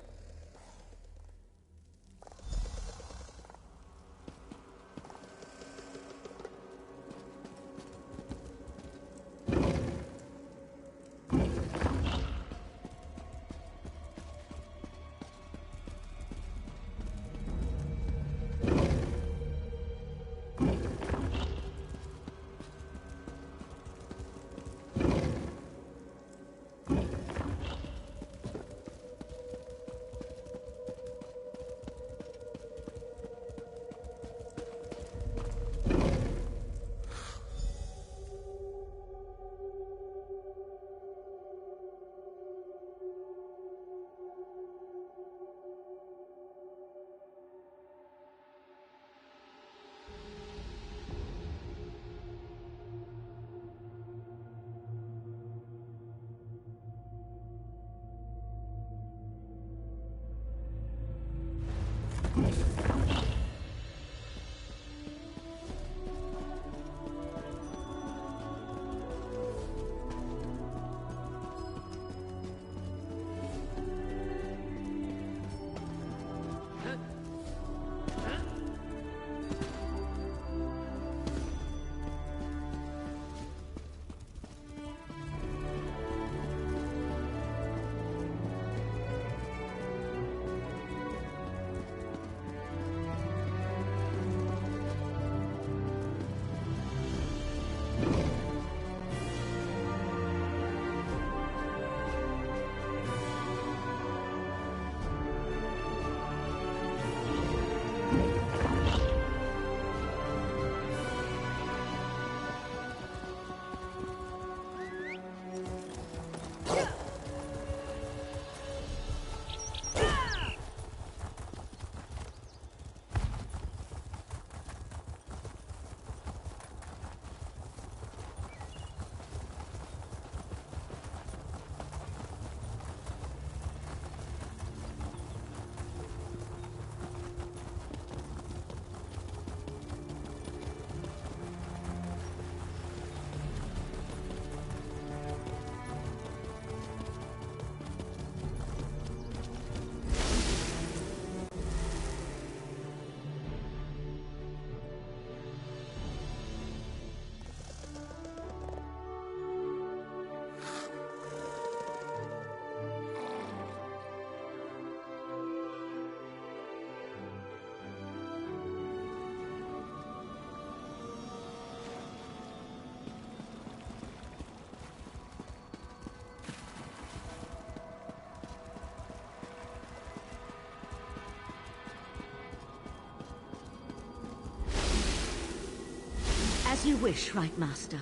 As you wish, Right Master.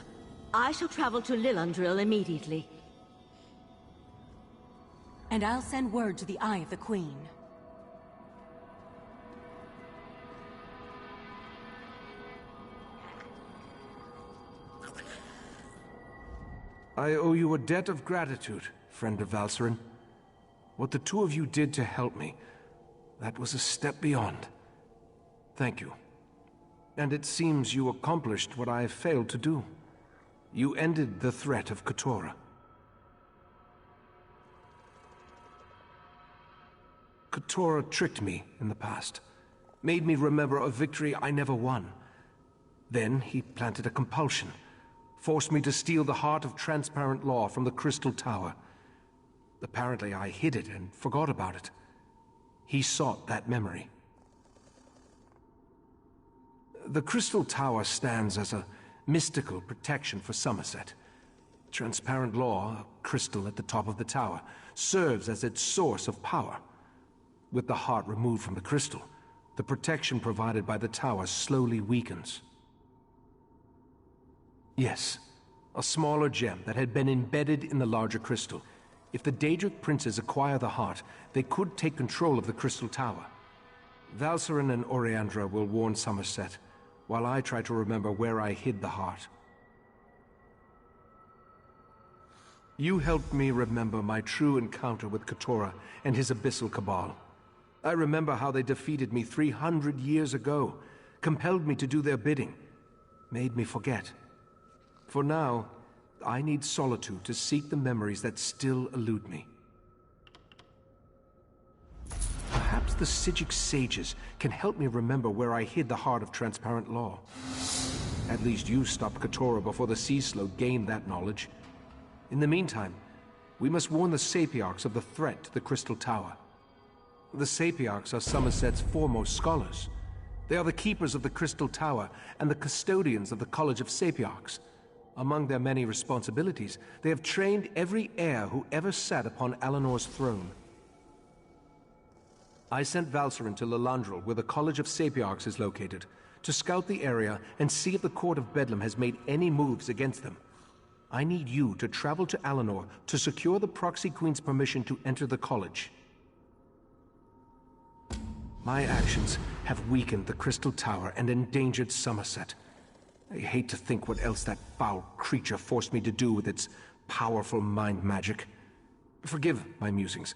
I shall travel to Lilundril immediately. And I'll send word to the Eye of the Queen. I owe you a debt of gratitude, friend of Valserin. What the two of you did to help me, that was a step beyond. Thank you. And it seems you accomplished what I have failed to do. You ended the threat of Keturah. Keturah tricked me in the past, made me remember a victory I never won. Then he planted a compulsion, forced me to steal the heart of transparent law from the Crystal Tower. Apparently I hid it and forgot about it. He sought that memory. The Crystal Tower stands as a mystical protection for Somerset. Transparent law, a crystal at the top of the tower, serves as its source of power. With the heart removed from the crystal, the protection provided by the tower slowly weakens. Yes, a smaller gem that had been embedded in the larger crystal. If the Daedric princes acquire the heart, they could take control of the Crystal Tower. Valserin and Oriandra will warn Somerset, while I try to remember where I hid the heart. You helped me remember my true encounter with Keturah and his Abyssal Cabal. I remember how they defeated me 300 years ago, compelled me to do their bidding, made me forget. For now, I need solitude to seek the memories that still elude me. Perhaps the Psijic sages can help me remember where I hid the heart of transparent law. At least you stopped Keturah before the Sea Slow gained that knowledge. In the meantime, we must warn the Sapiarchs of the threat to the Crystal Tower. The Sapiarchs are Somerset's foremost scholars. They are the keepers of the Crystal Tower and the custodians of the College of Sapiarchs. Among their many responsibilities, they have trained every heir who ever sat upon Alinor's throne. I sent Valserin to Lilandril, where the College of Sapiarchs is located, to scout the area and see if the Court of Bedlam has made any moves against them. I need you to travel to Alianor to secure the Proxy Queen's permission to enter the college. My actions have weakened the Crystal Tower and endangered Somerset. I hate to think what else that foul creature forced me to do with its powerful mind magic. Forgive my musings.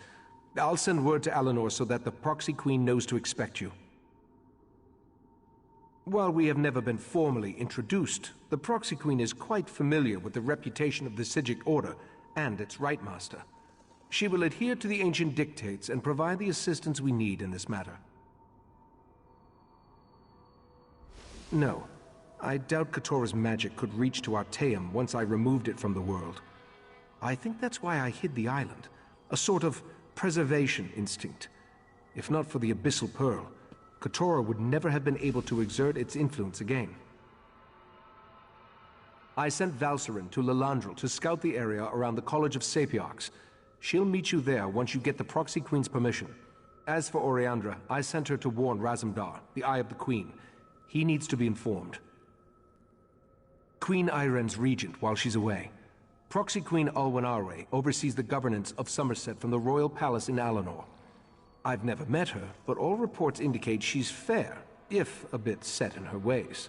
I'll send word to Alianor so that the Proxy Queen knows to expect you. While we have never been formally introduced, the Proxy Queen is quite familiar with the reputation of the Psijic Order and its Rite Master. She will adhere to the ancient dictates and provide the assistance we need in this matter. No, I doubt Keturah's magic could reach to Artaeum once I removed it from the world. I think that's why I hid the island, a sort of preservation instinct. If not for the Abyssal Pearl, Keturah would never have been able to exert its influence again. I sent Valserin to Lilandril to scout the area around the College of Sapiarchs. She'll meet you there once you get the Proxy Queen's permission. As for Oriandra, I sent her to warn Razumdar, the Eye of the Queen. He needs to be informed. Queen Iren's regent while she's away. Proxy Queen Alwyn Arwe oversees the governance of Somerset from the royal palace in Alianor. I've never met her, but all reports indicate she's fair, if a bit set in her ways.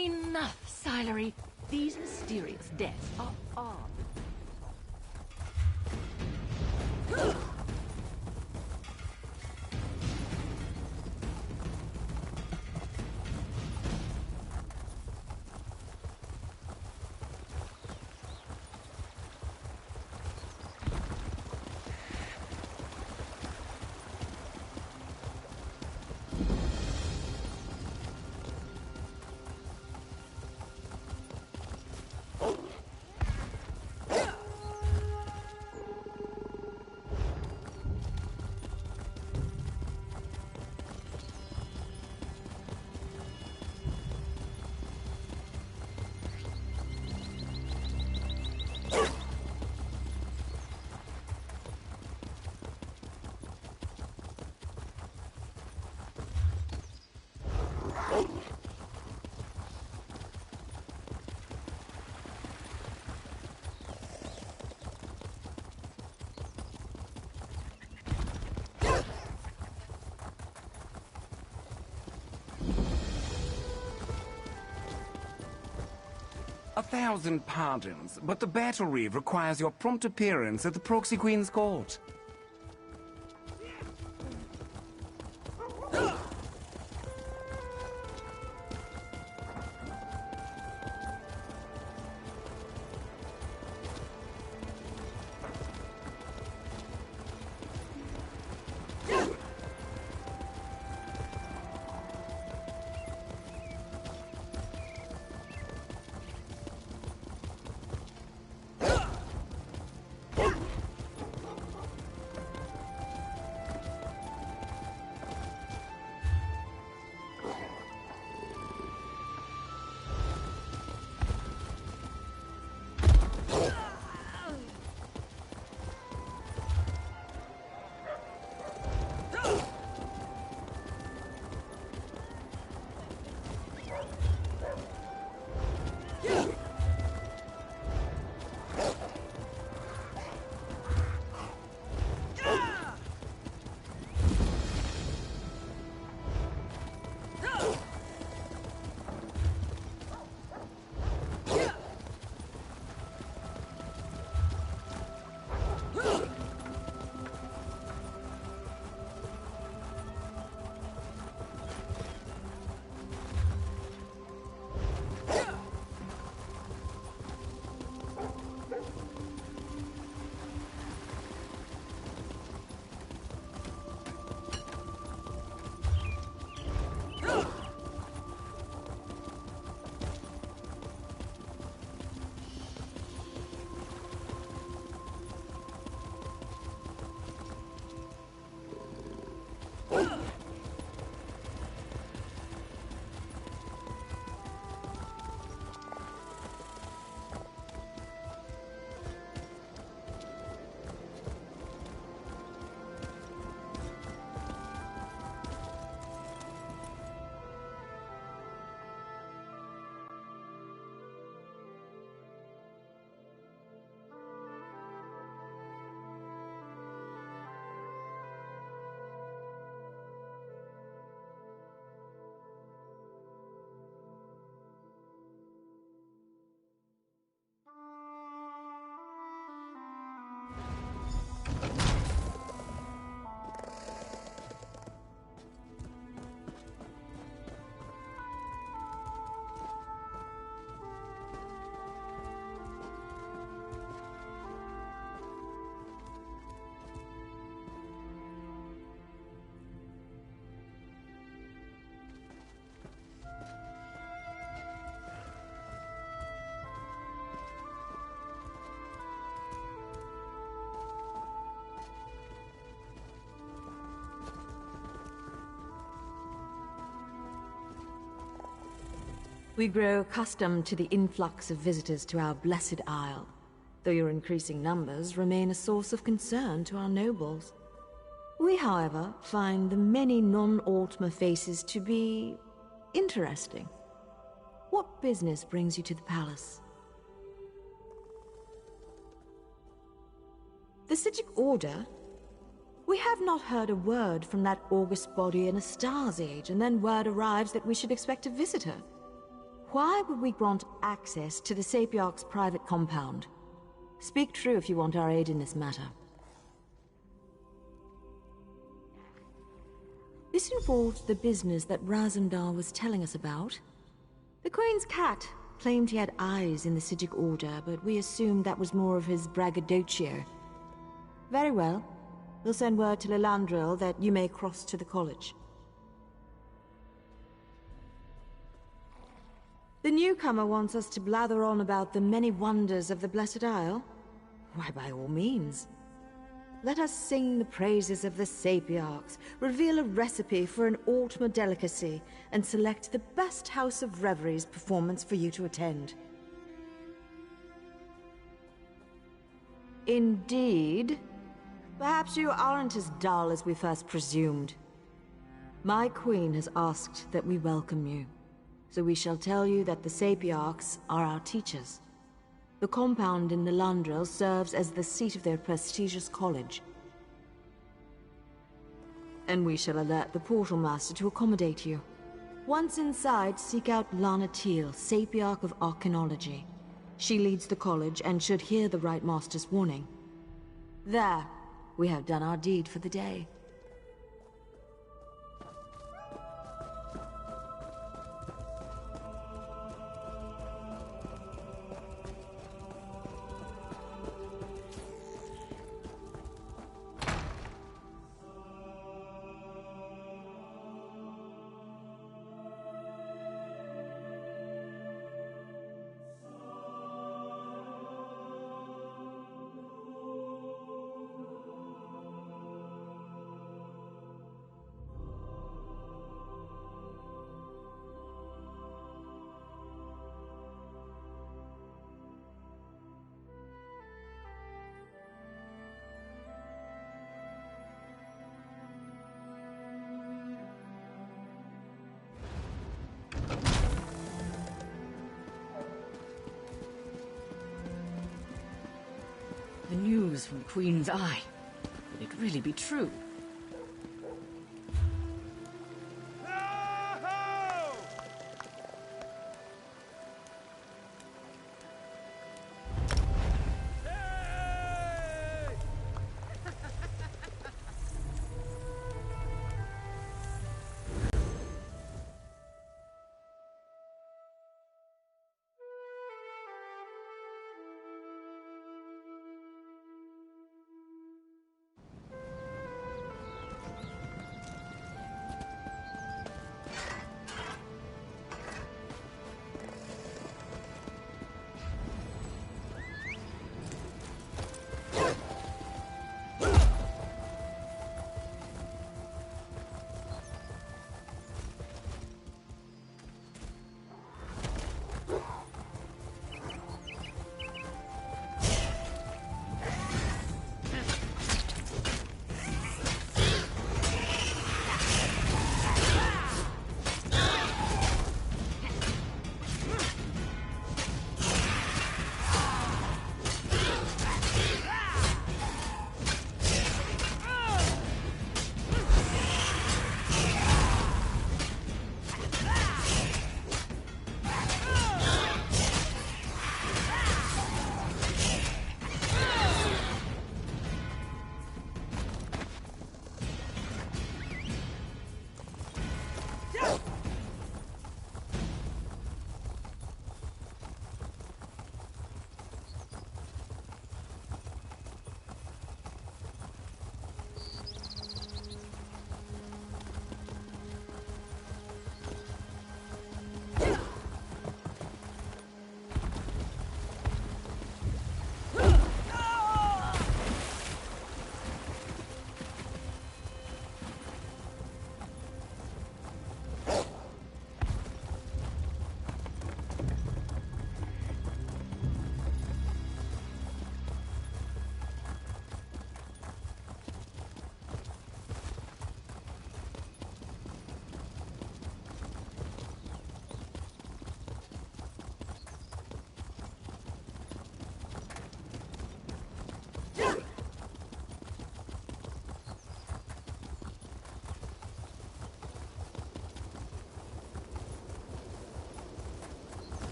Enough, Silery. These mysterious deaths are odd. A thousand pardons, but the battle reeve requires your prompt appearance at the Proxy Queen's court. We grow accustomed to the influx of visitors to our blessed isle, though your increasing numbers remain a source of concern to our nobles. We, however, find the many non-Altmer faces to be interesting. What business brings you to the palace? The Sijic Order? We have not heard a word from that august body in a star's age, and then word arrives that we should expect to visit her. Why would we grant access to the Sapiarch's private compound? Speak true if you want our aid in this matter. This involved the business that Razumdar was telling us about. The Queen's cat claimed he had eyes in the Psijic Order, but we assumed that was more of his braggadocio. Very well. We'll send word to Lilandril that you may cross to the college. The newcomer wants us to blather on about the many wonders of the Blessed Isle? Why, by all means. Let us sing the praises of the Sapiarchs, reveal a recipe for an Altmer delicacy, and select the best House of Reveries performance for you to attend. Indeed. Perhaps you aren't as dull as we first presumed. My queen has asked that we welcome you, so we shall tell you that the Sapiarchs are our teachers. The compound in the Lilandril serves as the seat of their prestigious college. And we shall alert the Portal Master to accommodate you. Once inside, seek out Lana Teal, Sapiarch of Arcanology. She leads the college and should hear the Right Master's warning. There, we have done our deed for the day. The news from Queen's Eye. Could it really be true?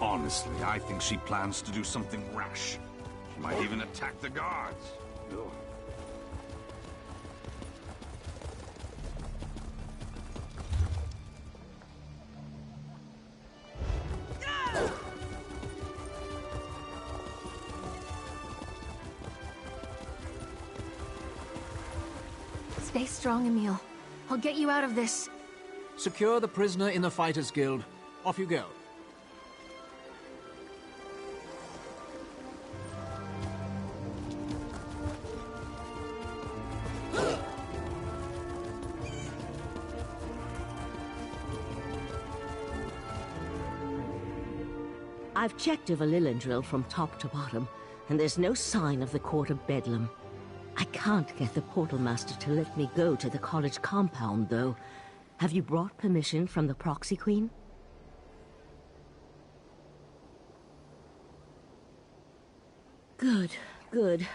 Honestly, I think she plans to do something rash. She might even attack the guards. Ugh. Stay strong, Emil. I'll get you out of this. Secure the prisoner in the Fighters Guild. Off you go. I've checked over Lilendrill from top to bottom, and there's no sign of the Court of Bedlam. I can't get the Portal Master to let me go to the college compound, though. Have you brought permission from the Proxy Queen? Good, good.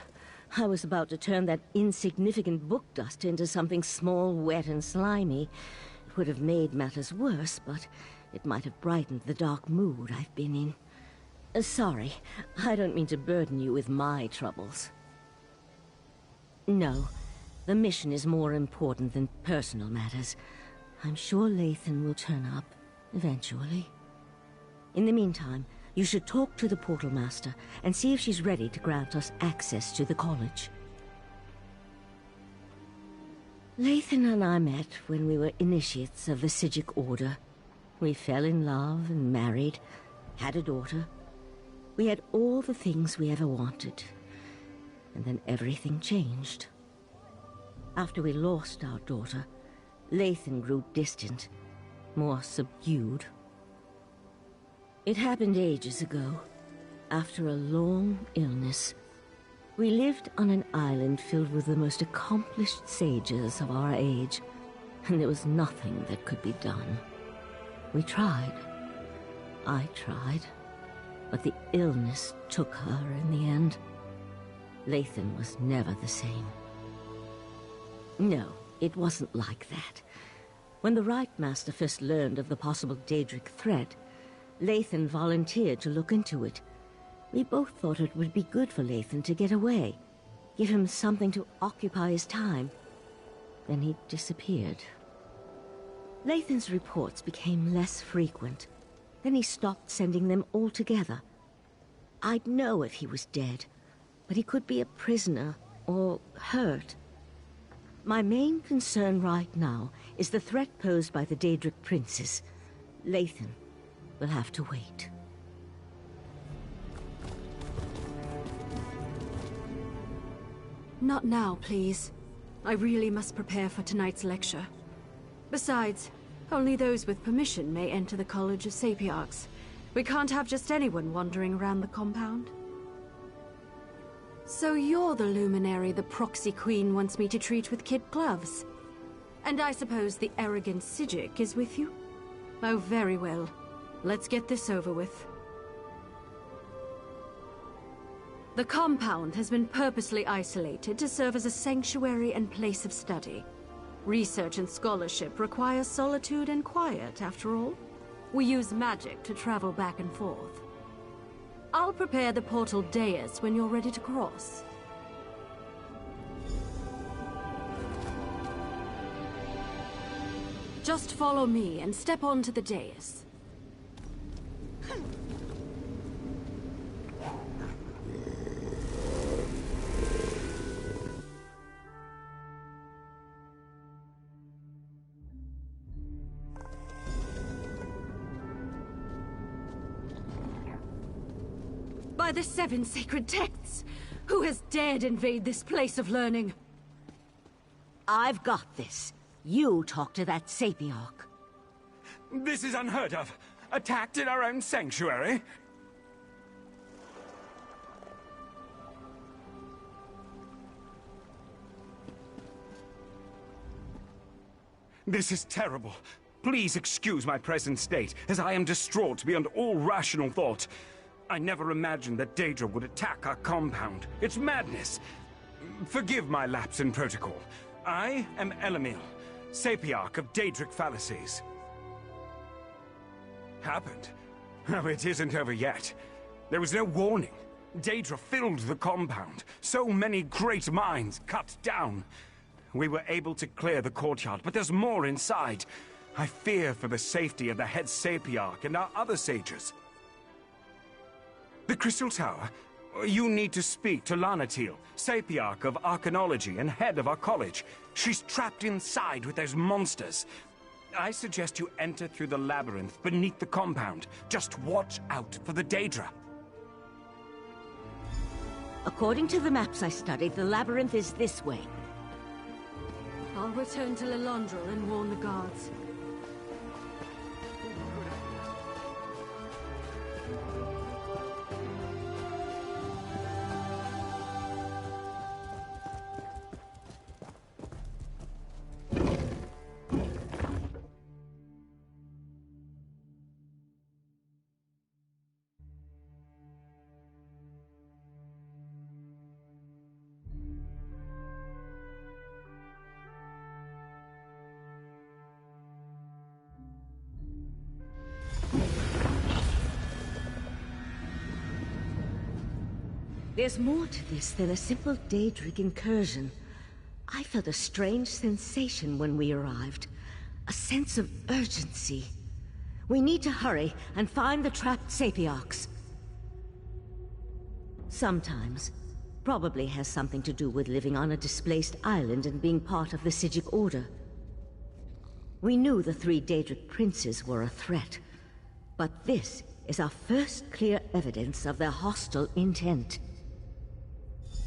I was about to turn that insignificant book dust into something small, wet, and slimy. It would have made matters worse, but it might have brightened the dark mood I've been in. Sorry, I don't mean to burden you with my troubles. No, the mission is more important than personal matters. I'm sure Lathan will turn up, eventually. In the meantime, you should talk to the Portal Master and see if she's ready to grant us access to the college. Lathan and I met when we were initiates of the Psijic Order. We fell in love and married, had a daughter. We had all the things we ever wanted. And then everything changed. After we lost our daughter, Lathan grew distant, more subdued. It happened ages ago, after a long illness. We lived on an island filled with the most accomplished sages of our age, and there was nothing that could be done. We tried. I tried. But the illness took her in the end. Lathan was never the same. No, it wasn't like that. When the Rite Master first learned of the possible Daedric threat, Lathan volunteered to look into it. We both thought it would be good for Lathan to get away, give him something to occupy his time. Then he disappeared. Lathan's reports became less frequent. Then he stopped sending them altogether. I'd know if he was dead, but he could be a prisoner or hurt. My main concern right now is the threat posed by the Daedric princes. Lathan will have to wait. Not now, please. I really must prepare for tonight's lecture. Besides, only those with permission may enter the College of Sapiarchs. We can't have just anyone wandering around the compound. So you're the luminary the Proxy Queen wants me to treat with kid gloves. And I suppose the arrogant Psijic is with you? Oh, very well. Let's get this over with. The compound has been purposely isolated to serve as a sanctuary and place of study. Research and scholarship require solitude and quiet, after all. We use magic to travel back and forth. I'll prepare the portal dais when you're ready to cross. Just follow me and step onto the dais. By the 7 sacred texts! Who has dared invade this place of learning? I've got this. You talk to that Sapiarch. This is unheard of. Attacked in our own sanctuary? This is terrible. Please excuse my present state, as I am distraught beyond all rational thought. I never imagined that Daedra would attack our compound. It's madness. Forgive my lapse in protocol. I am Elamil, Sapiarch of Daedric Fallacies. Happened? Oh, it isn't over yet. There was no warning. Daedra filled the compound. So many great minds cut down. We were able to clear the courtyard, but there's more inside. I fear for the safety of the head Sapiarch and our other sages. The Crystal Tower? You need to speak to Lanatil, Sapiarch of Arcanology and head of our college. She's trapped inside with those monsters. I suggest you enter through the labyrinth beneath the compound. Just watch out for the Daedra. According to the maps I studied, the labyrinth is this way. I'll return to Lilondrel and warn the guards. There's more to this than a simple Daedric incursion. I felt a strange sensation when we arrived. A sense of urgency. We need to hurry and find the trapped Sapiarchs. Sometimes. Probably has something to do with living on a displaced island and being part of the Psijic Order. We knew the 3 Daedric princes were a threat. But this is our first clear evidence of their hostile intent.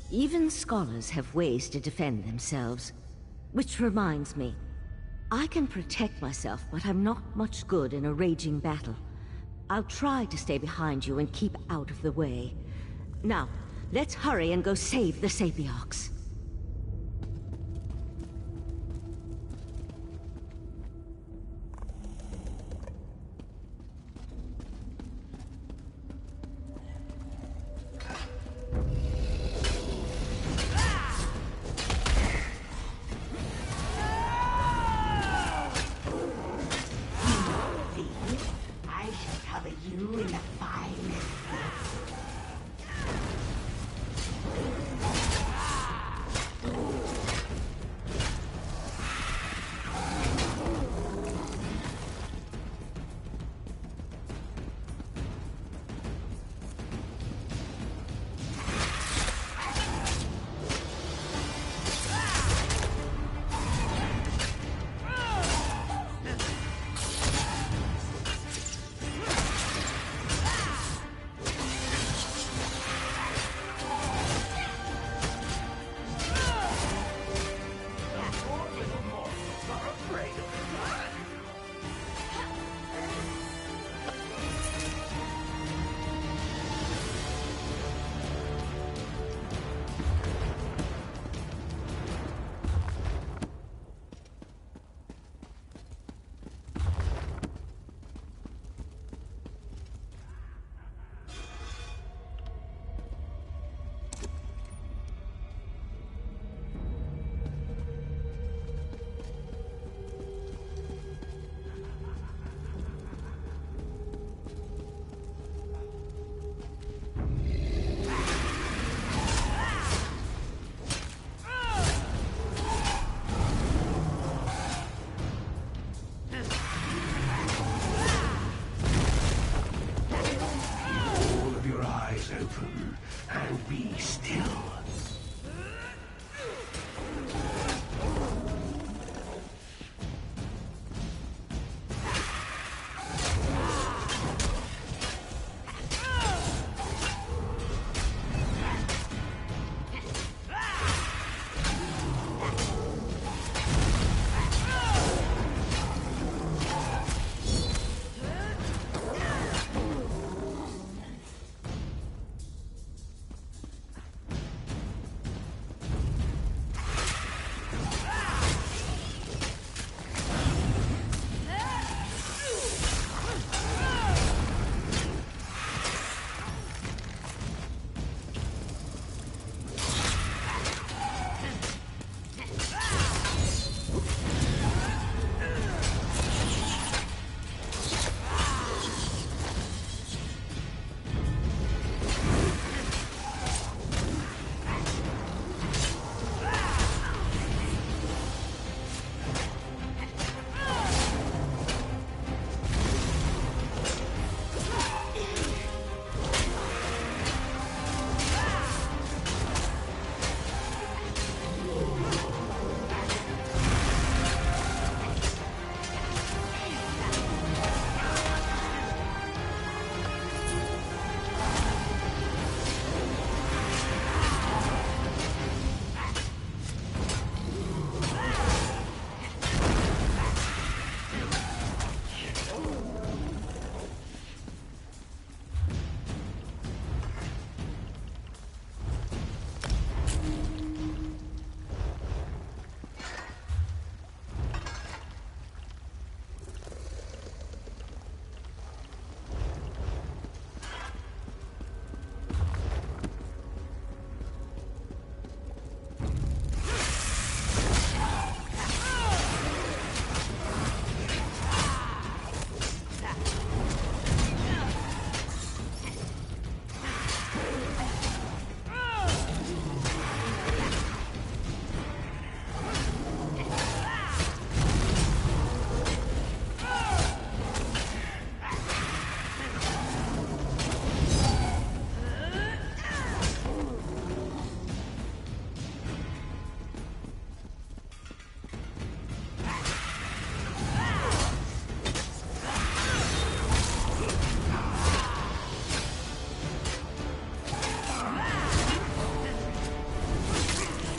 Even scholars have ways to defend themselves. Which reminds me, I can protect myself, but I'm not much good in a raging battle. I'll try to stay behind you and keep out of the way. Now, let's hurry and go save the Sapiarchs.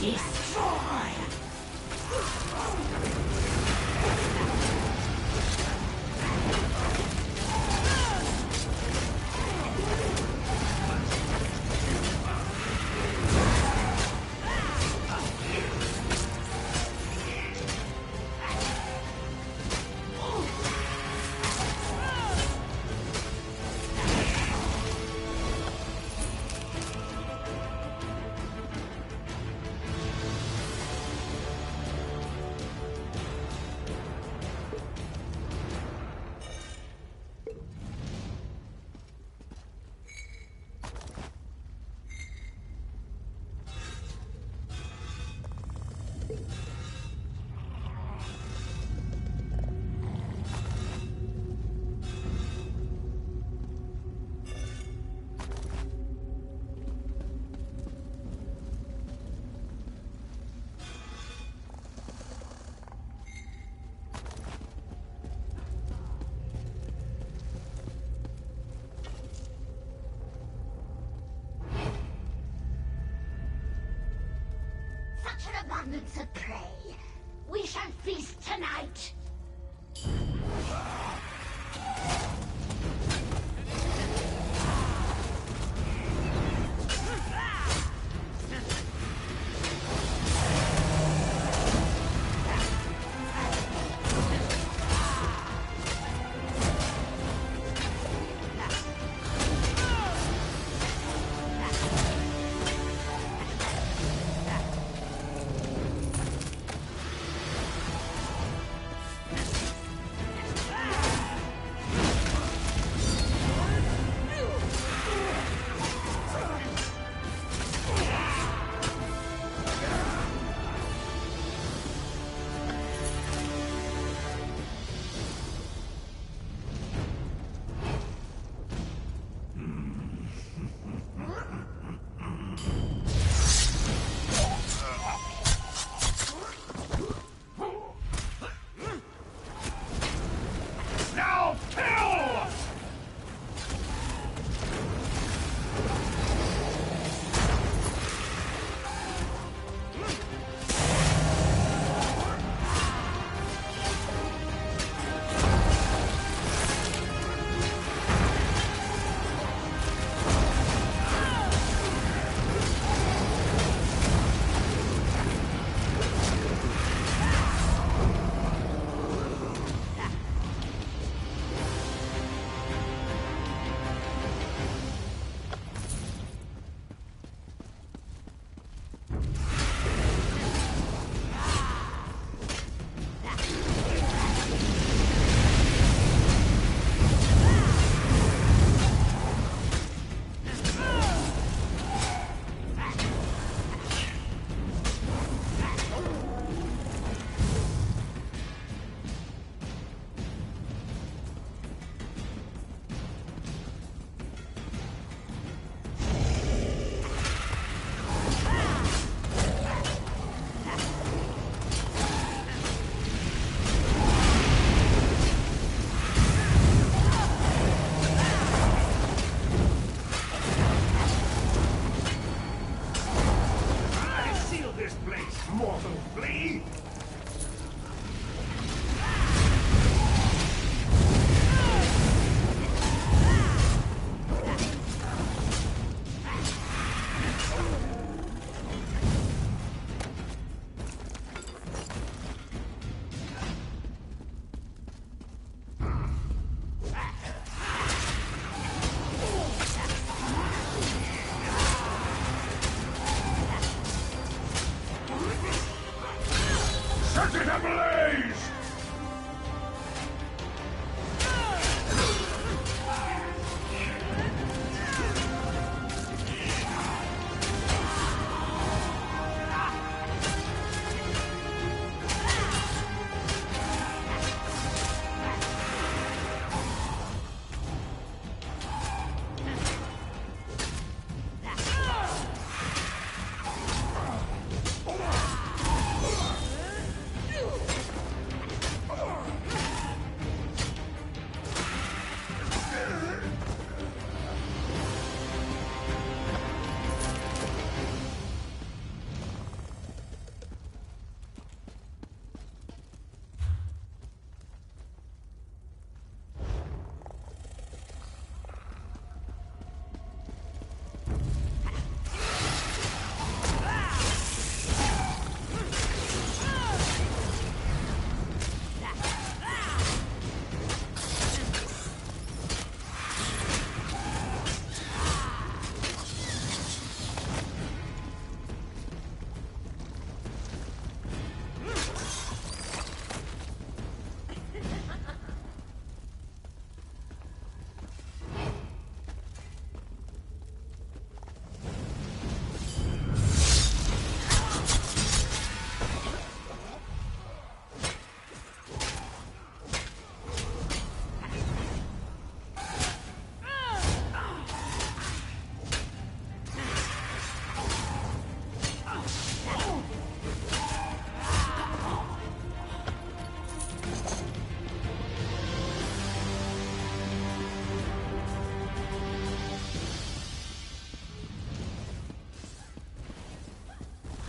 Destroy! Such an abundance of prey. We shall feast tonight.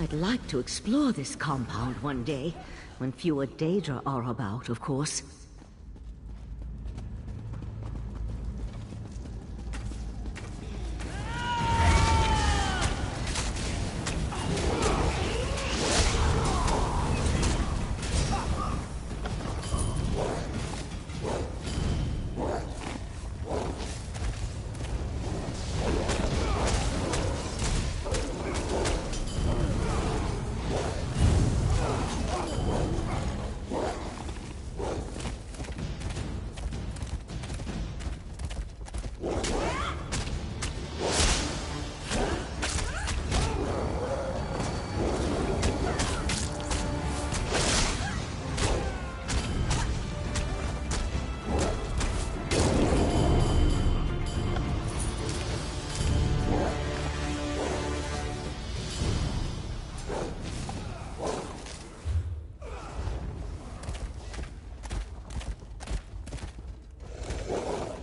I'd like to explore this compound one day, when fewer Daedra are about, of course.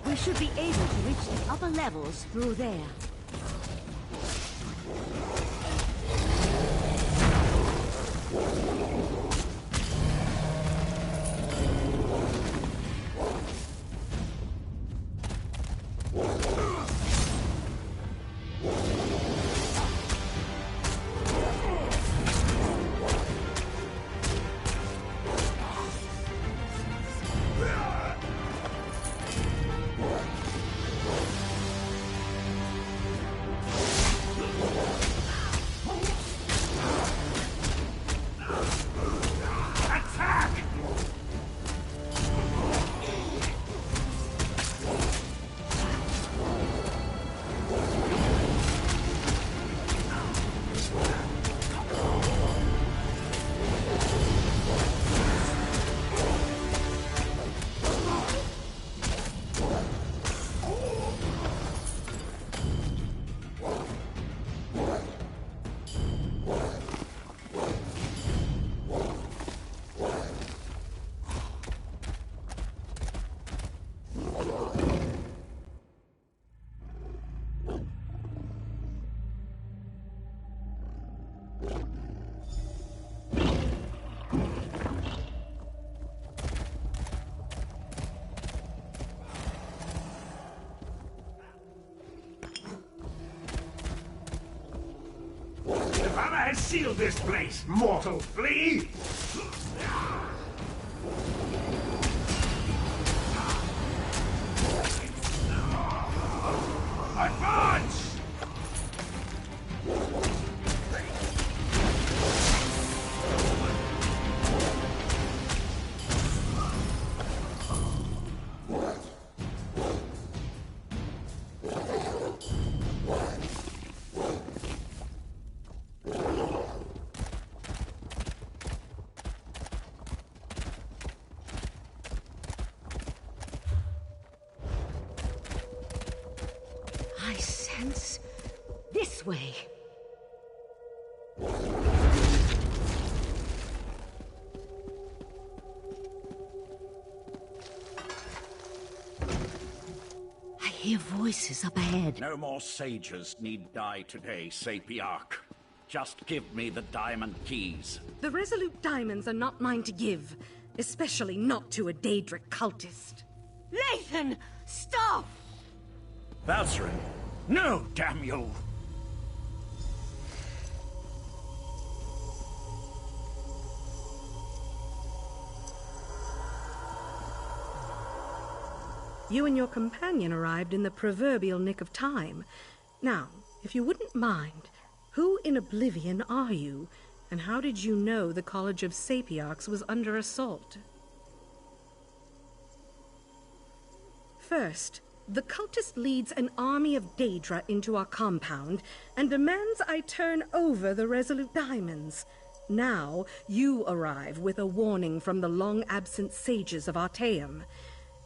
We should be able to reach the upper levels through there. Seal this place, mortal flea! Advance! I sense this way. I hear voices up ahead. No more sages need die today, Sapiarch. Just give me the diamond keys. The Resolute Diamonds are not mine to give, especially not to a Daedric cultist. Lathan, stop! Valcerin, no, damn you! You and your companion arrived in the proverbial nick of time. Now, if you wouldn't mind, who in Oblivion are you, and how did you know the College of Sapiarchs was under assault? First, the cultist leads an army of Daedra into our compound and demands I turn over the Resolute Diamonds. Now, you arrive with a warning from the long-absent sages of Artaeum.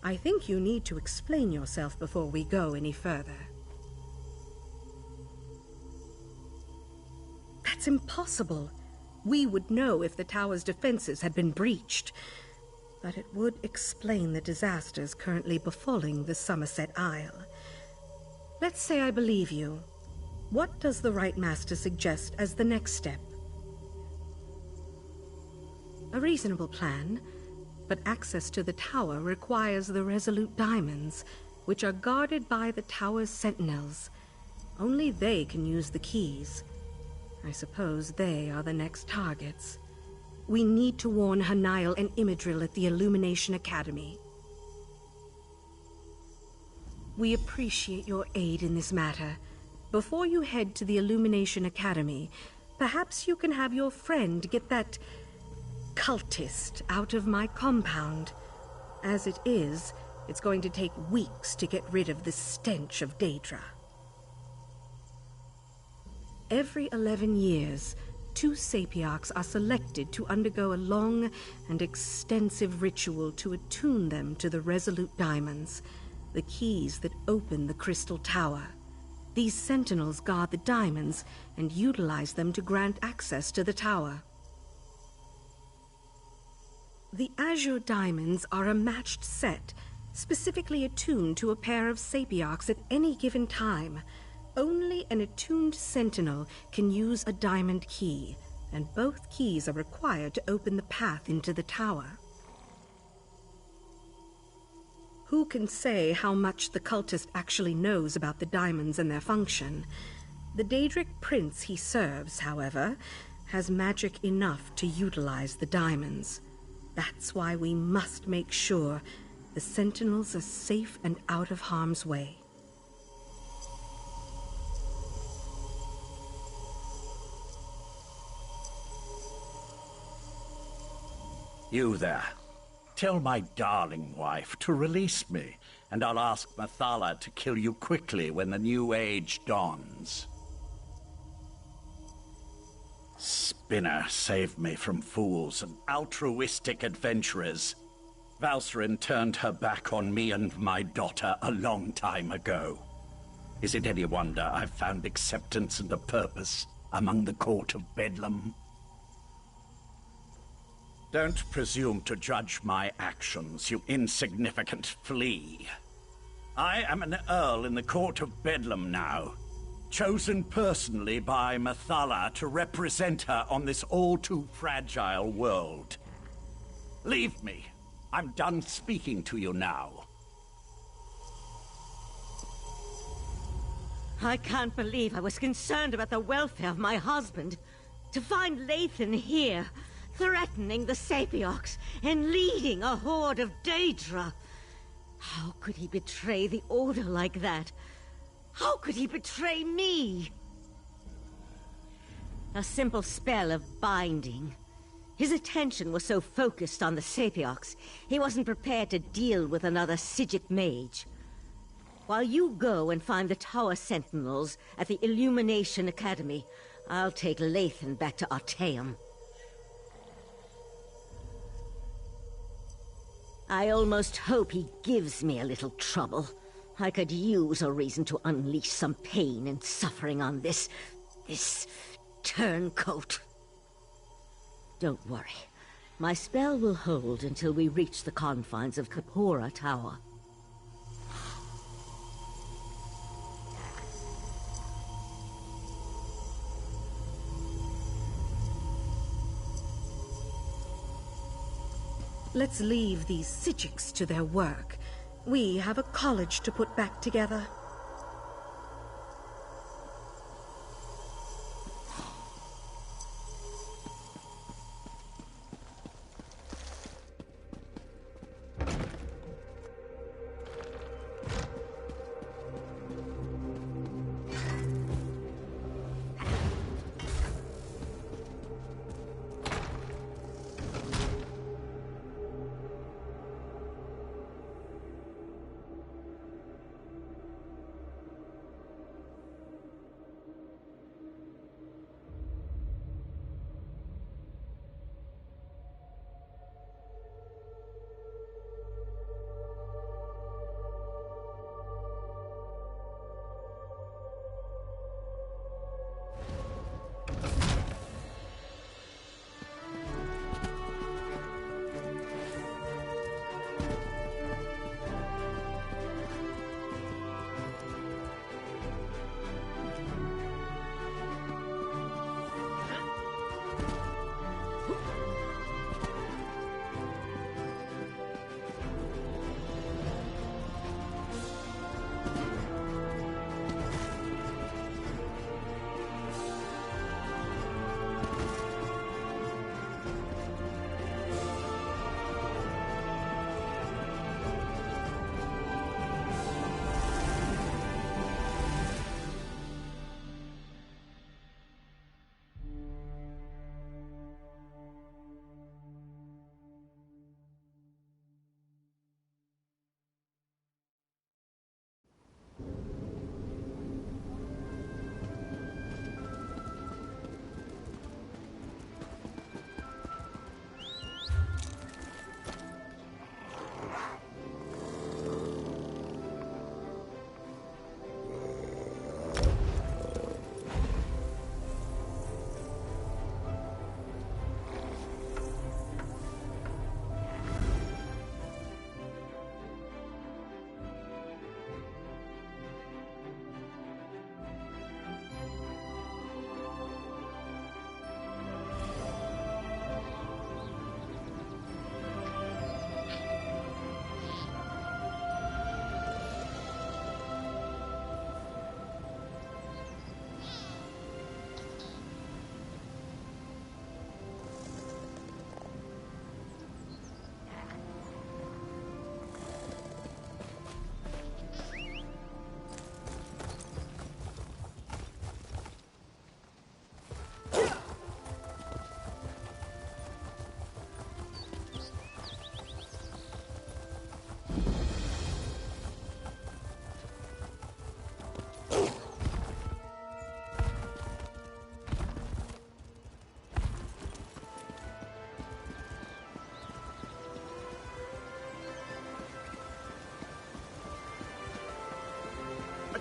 I think you need to explain yourself before we go any further. That's impossible. We would know if the tower's defenses had been breached. But it would explain the disasters currently befalling the Somerset Isle. Let's say I believe you. What does the Right Master suggest as the next step? A reasonable plan, but access to the tower requires the Resolute Diamonds, which are guarded by the tower's sentinels. Only they can use the keys. I suppose they are the next targets. We need to warn Hanail and Imidril at the Illumination Academy. We appreciate your aid in this matter. Before you head to the Illumination Academy, perhaps you can have your friend get that cultist out of my compound. As it is, it's going to take weeks to get rid of the stench of Daedra. Every 11 years, 2 sapiarchs are selected to undergo a long and extensive ritual to attune them to the Resolute Diamonds, the keys that open the Crystal Tower. These sentinels guard the diamonds and utilize them to grant access to the tower. The Azure Diamonds are a matched set, specifically attuned to a pair of sapiarchs at any given time. Only an attuned sentinel can use a diamond key, and both keys are required to open the path into the tower. Who can say how much the cultist actually knows about the diamonds and their function? The Daedric prince he serves, however, has magic enough to utilize the diamonds. That's why we must make sure the sentinels are safe and out of harm's way. You there. Tell my darling wife to release me, and I'll ask Mathala to kill you quickly when the new age dawns. Spinner saved me from fools and altruistic adventurers. Valsarin turned her back on me and my daughter a long time ago. Is it any wonder I've found acceptance and a purpose among the court of Bedlam? Don't presume to judge my actions, you insignificant flea. I am an earl in the court of Bedlam now, chosen personally by Mathala to represent her on this all-too-fragile world. Leave me. I'm done speaking to you now. I can't believe I was concerned about the welfare of my husband. To find Lathan here, threatening the sapiarchs and leading a horde of Daedra. How could he betray the Order like that? How could he betray me? A simple spell of binding. His attention was so focused on the sapiarchs, he wasn't prepared to deal with another Psijic mage. While you go and find the tower sentinels at the Illumination Academy, I'll take Lathan back to Artaeum. I almost hope he gives me a little trouble. I could use a reason to unleash some pain and suffering on this turncoat. Don't worry. My spell will hold until we reach the confines of Kapora Tower. Let's leave these Psijics to their work. We have a college to put back together.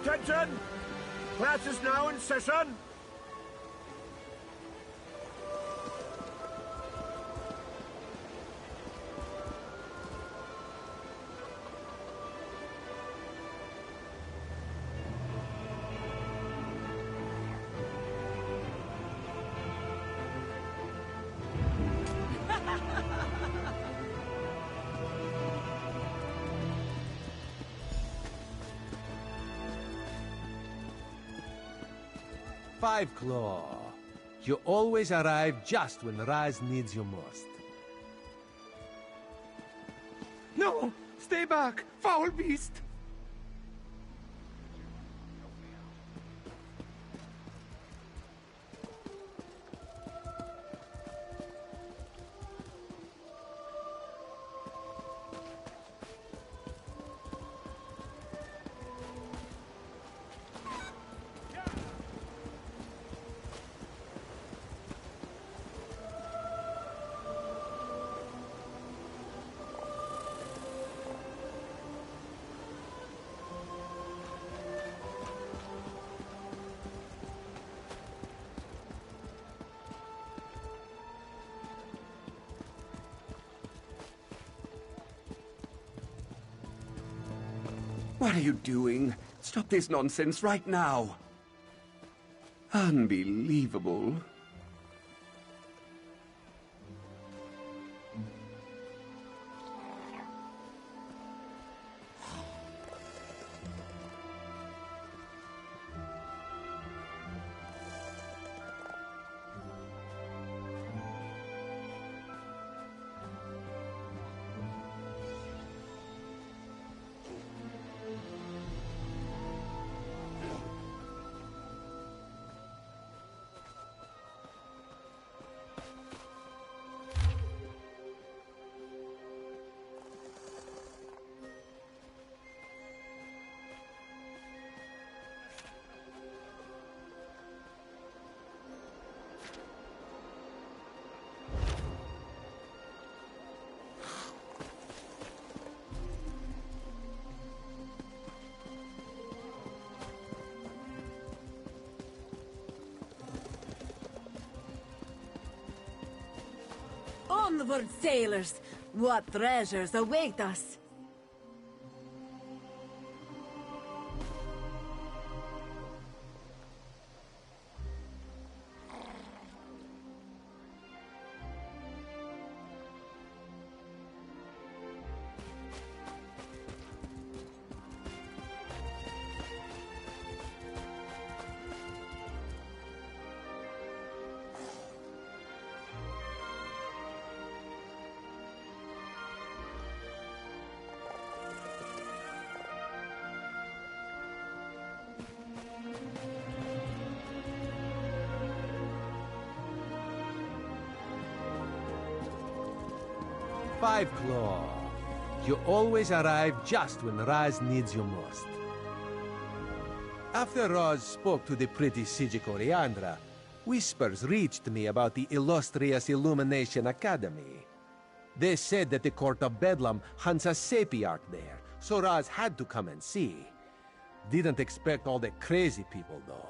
Attention! Class is now in session. Five Claw. You always arrive just when Raz needs you most. No! Stay back! Foul beast! What are you doing? Stop this nonsense right now. Unbelievable. Onward, sailors! What treasures await us? Five Claw. You always arrive just when Raz needs you most. After Raz spoke to the pretty Sijic Oriandra, whispers reached me about the illustrious Illumination Academy. They said that the Court of Bedlam hunts a Sapiarch there, so Raz had to come and see. Didn't expect all the crazy people, though.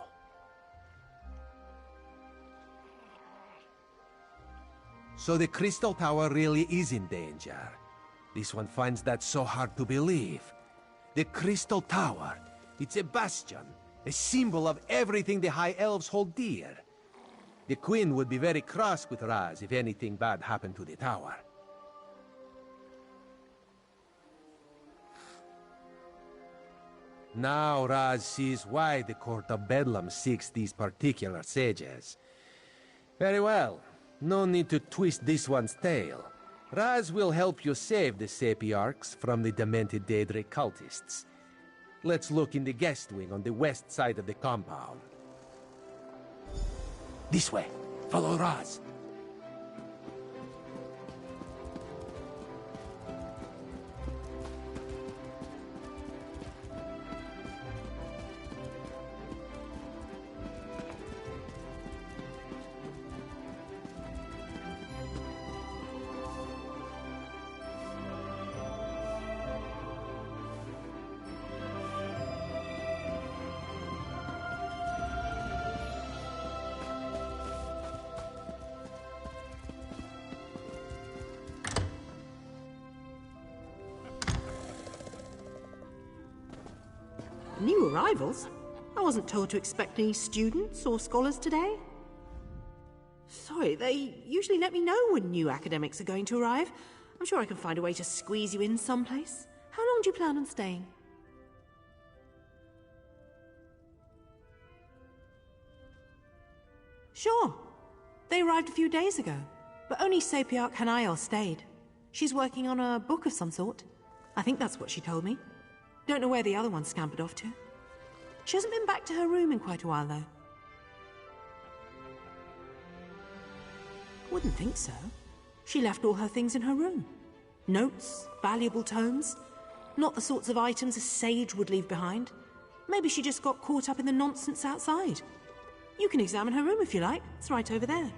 So the Crystal Tower really is in danger. This one finds that so hard to believe. The Crystal Tower, it's a bastion, a symbol of everything the High Elves hold dear. The Queen would be very cross with Raz if anything bad happened to the tower. Now Raz sees why the Court of Bedlam seeks these particular sages. Very well. No need to twist this one's tail. Raz will help you save the Sapiarchs from the demented Daedric cultists. Let's look in the guest wing on the west side of the compound. This way. Follow Raz. arrivals? I wasn't told to expect any students or scholars today. Sorry, they usually let me know when new academics are going to arrive. I'm sure I can find a way to squeeze you in someplace. How long do you plan on staying? Sure. They arrived a few days ago, but only Sapiarch Hanael stayed. She's working on a book of some sort. I think that's what she told me. Don't know where the other one scampered off to. She hasn't been back to her room in quite a while, though. Wouldn't think so. She left all her things in her room. Notes, valuable tomes. Not the sorts of items a sage would leave behind. Maybe she just got caught up in the nonsense outside. You can examine her room if you like. It's right over there.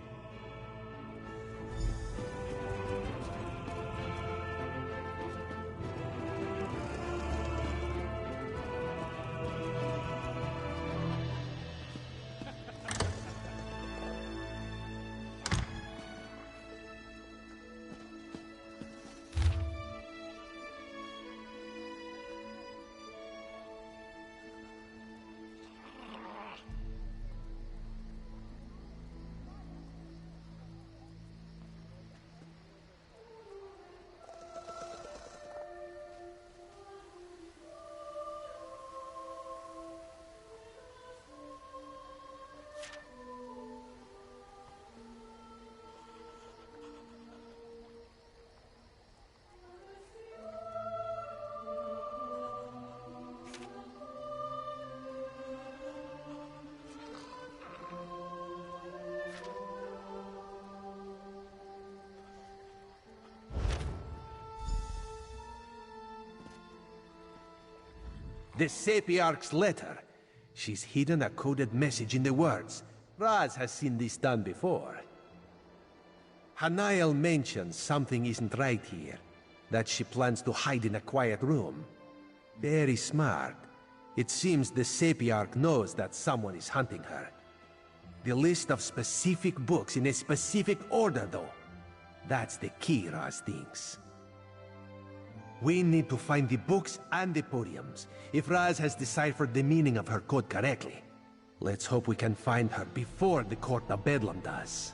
The Sapiarch's letter. She's hidden a coded message in the words. Raz has seen this done before. Hanael mentions something isn't right here. That she plans to hide in a quiet room. Very smart. It seems the Sapiarch knows that someone is hunting her. The list of specific books in a specific order, though. That's the key, Raz thinks. We need to find the books and the podiums, if Raz has deciphered the meaning of her code correctly. Let's hope we can find her before the Court of Bedlam does.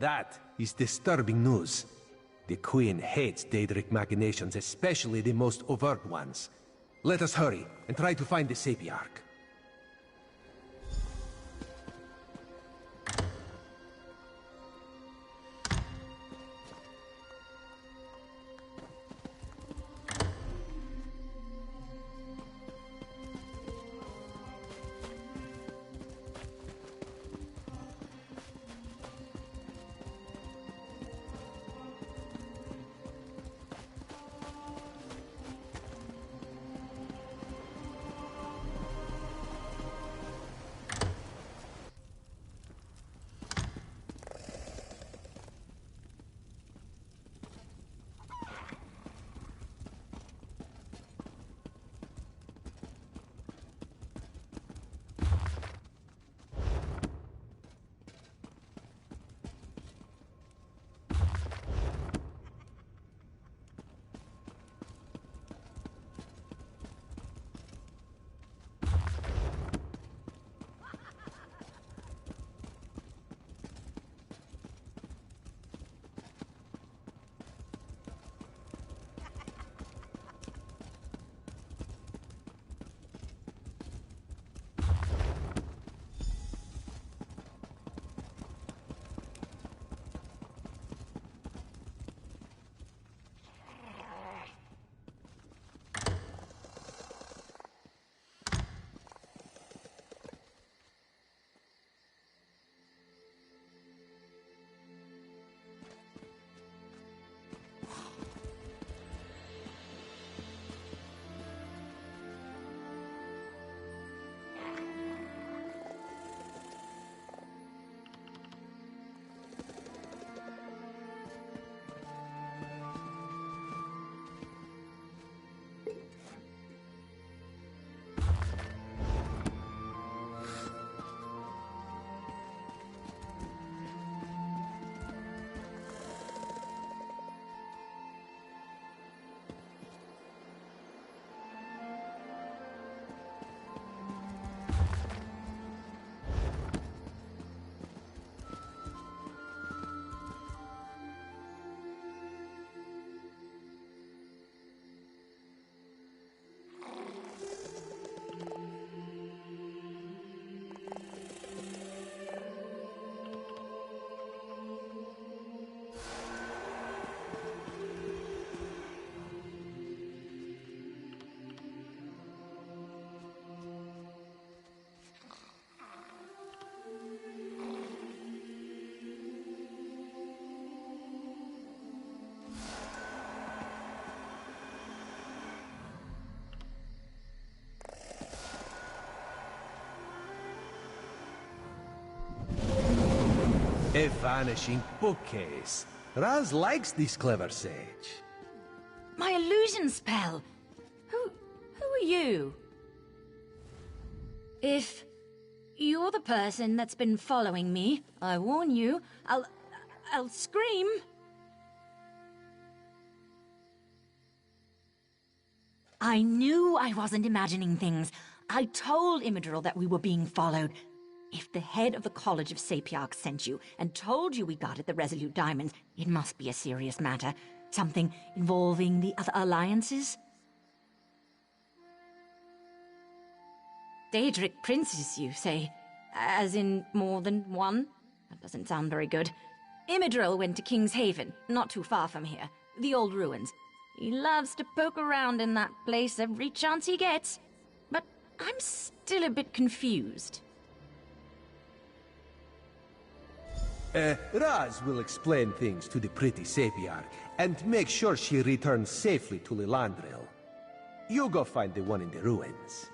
That is disturbing news. The Queen hates Daedric machinations, especially the most overt ones. Let us hurry and try to find the Sapiarch. A vanishing bookcase. Raz likes this clever sage. My illusion spell! Who are you? If you're the person that's been following me, I warn you, I'll scream. I knew I wasn't imagining things. I told Imidril that we were being followed. If the head of the College of Sapiarchs sent you and told you we guarded the Resolute Diamonds, it must be a serious matter. Something involving the other alliances? Daedric princes, you say? As in more than one? That doesn't sound very good. Imidril went to King's Haven, not too far from here. The old ruins. He loves to poke around in that place every chance he gets. But I'm still a bit confused. Raz will explain things to the pretty Sapiarch and make sure she returns safely to Lilandril. You go find the one in the ruins.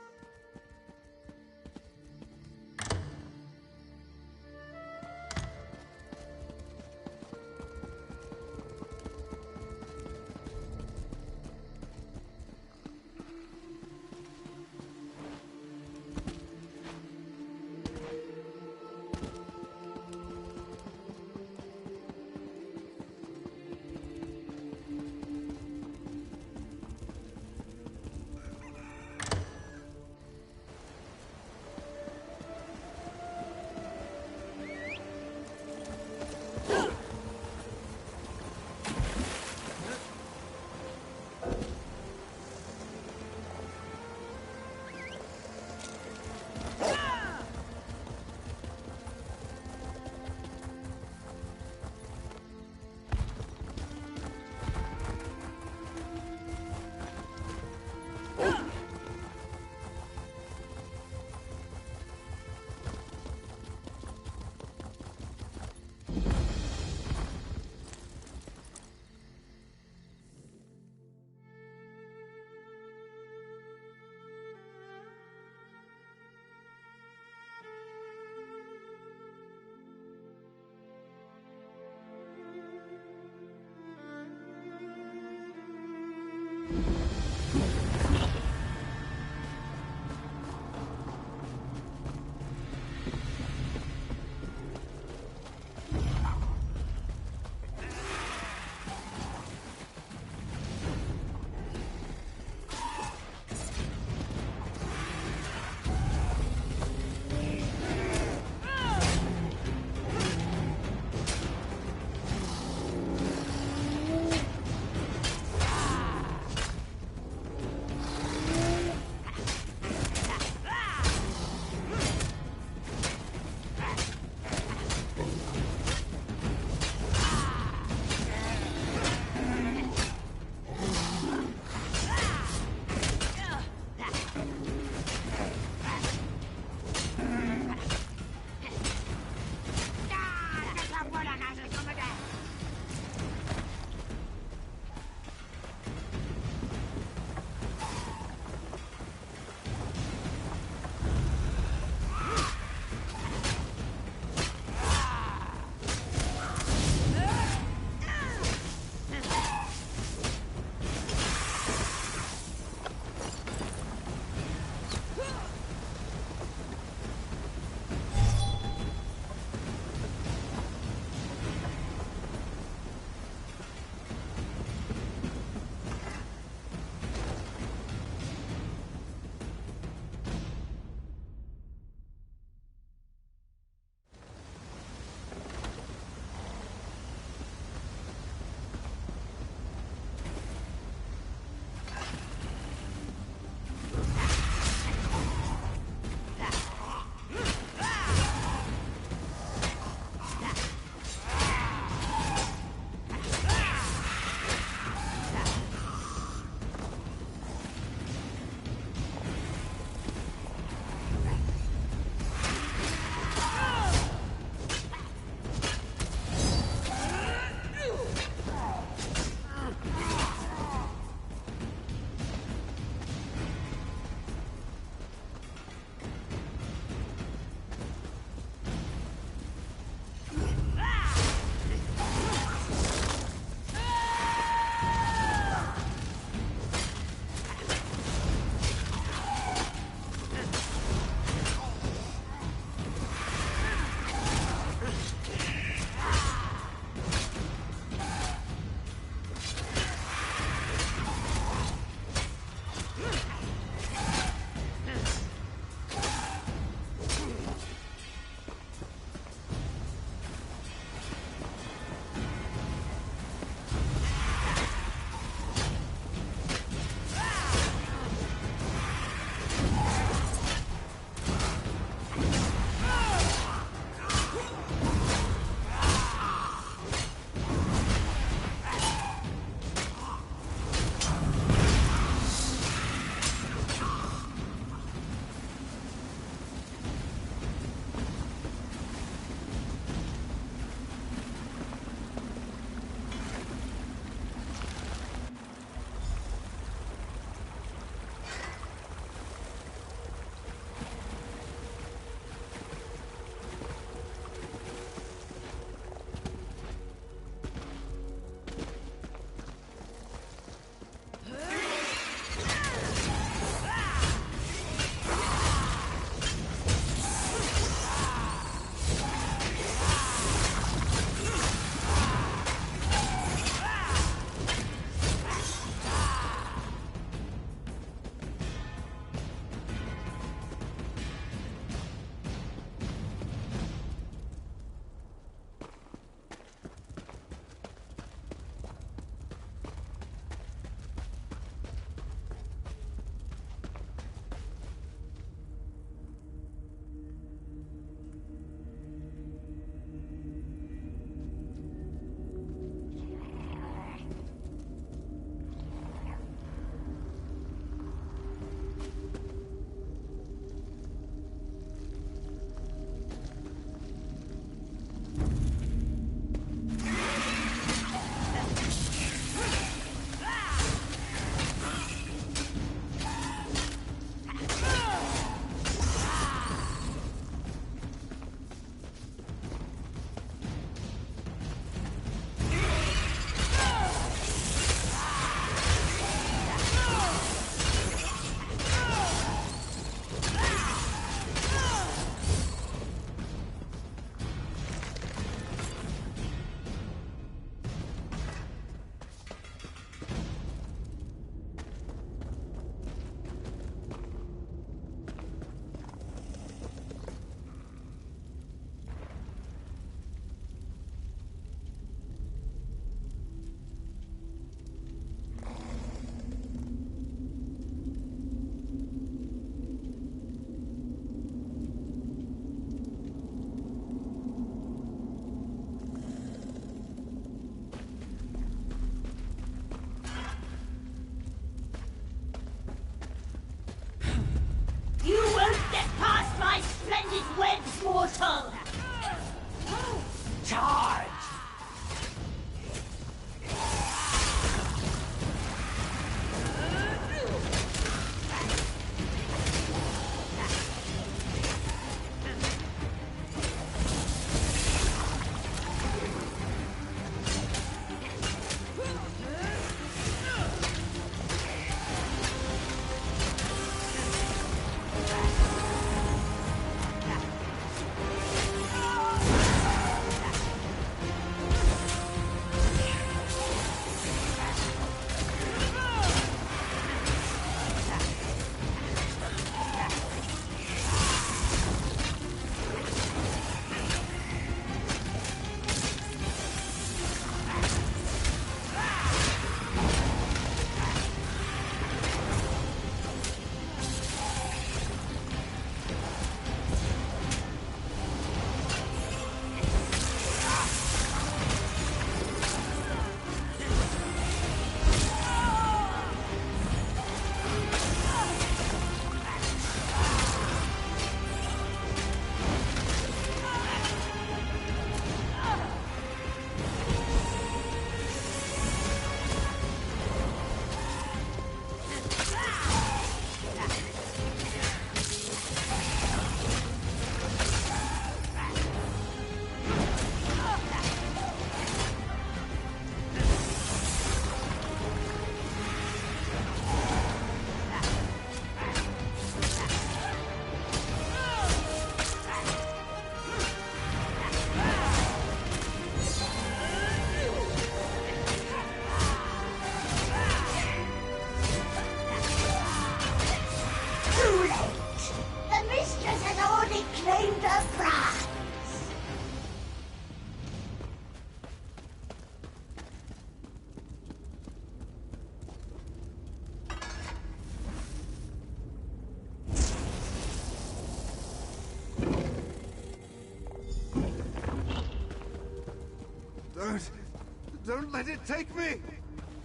Don't let it take me!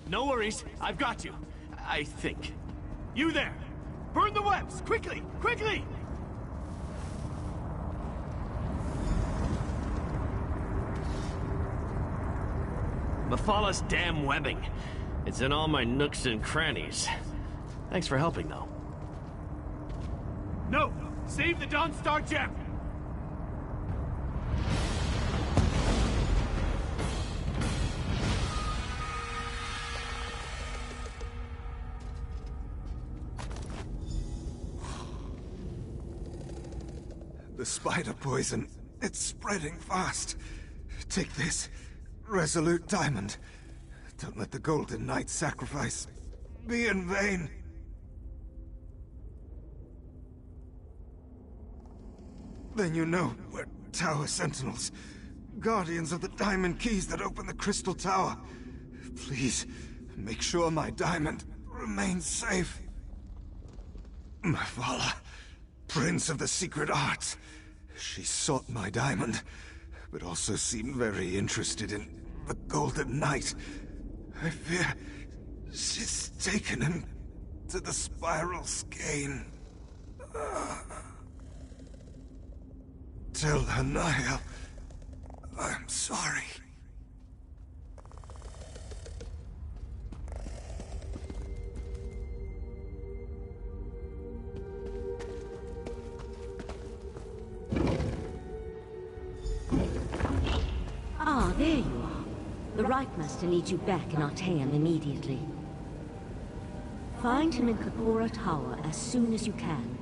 No worries, I've got you. I think. You there! Burn the webs! Quickly! Quickly! Mephalah's damn webbing. It's in all my nooks and crannies. Thanks for helping, though. No! Save the Dawnstar gem! The spider poison, it's spreading fast. Take this. Resolute diamond. Don't let the Golden Knight's sacrifice be in vain. Then you know we're Tower Sentinels. Guardians of the Diamond Keys that open the Crystal Tower. Please, make sure my diamond remains safe. Mephalah, Prince of the Secret Arts. She sought my diamond, but also seemed very interested in the Golden Knight. I fear she's taken him to the Spiral Skein. Tell her, Niall, I'm sorry. Ah, there you are. The Right Master needs you back in Artaeum immediately. Find him in Kapora Tower as soon as you can.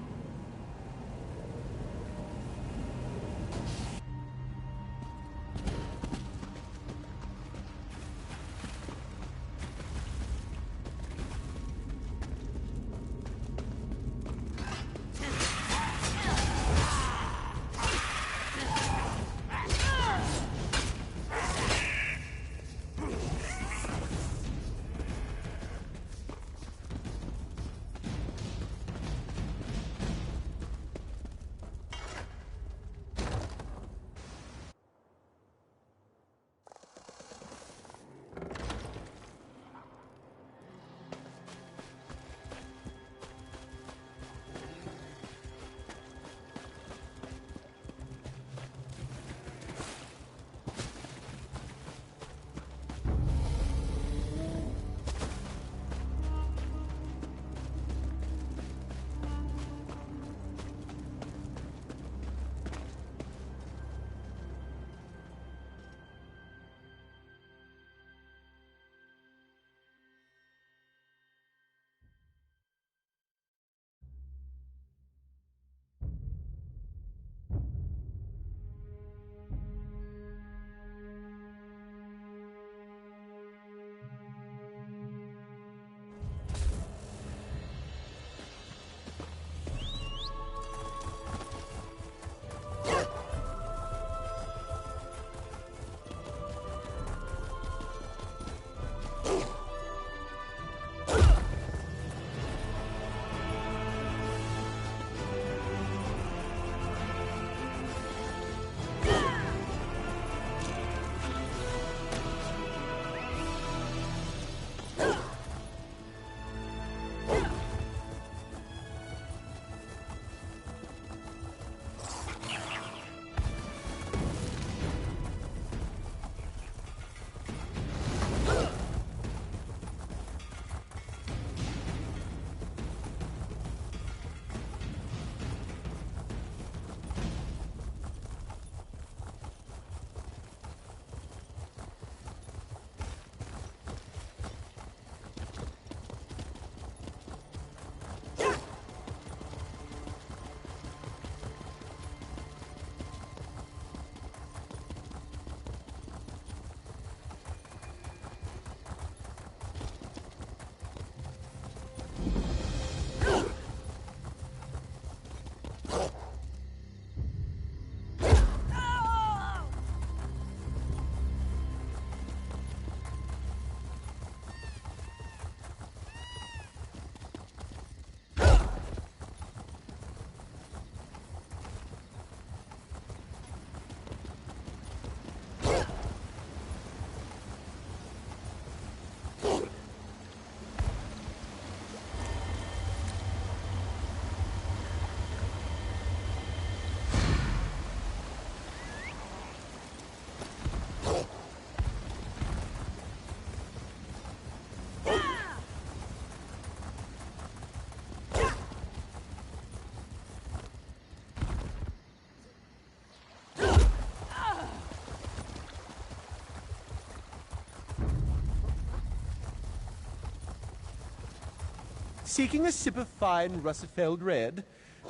Seeking a sip of fine Russifeld red?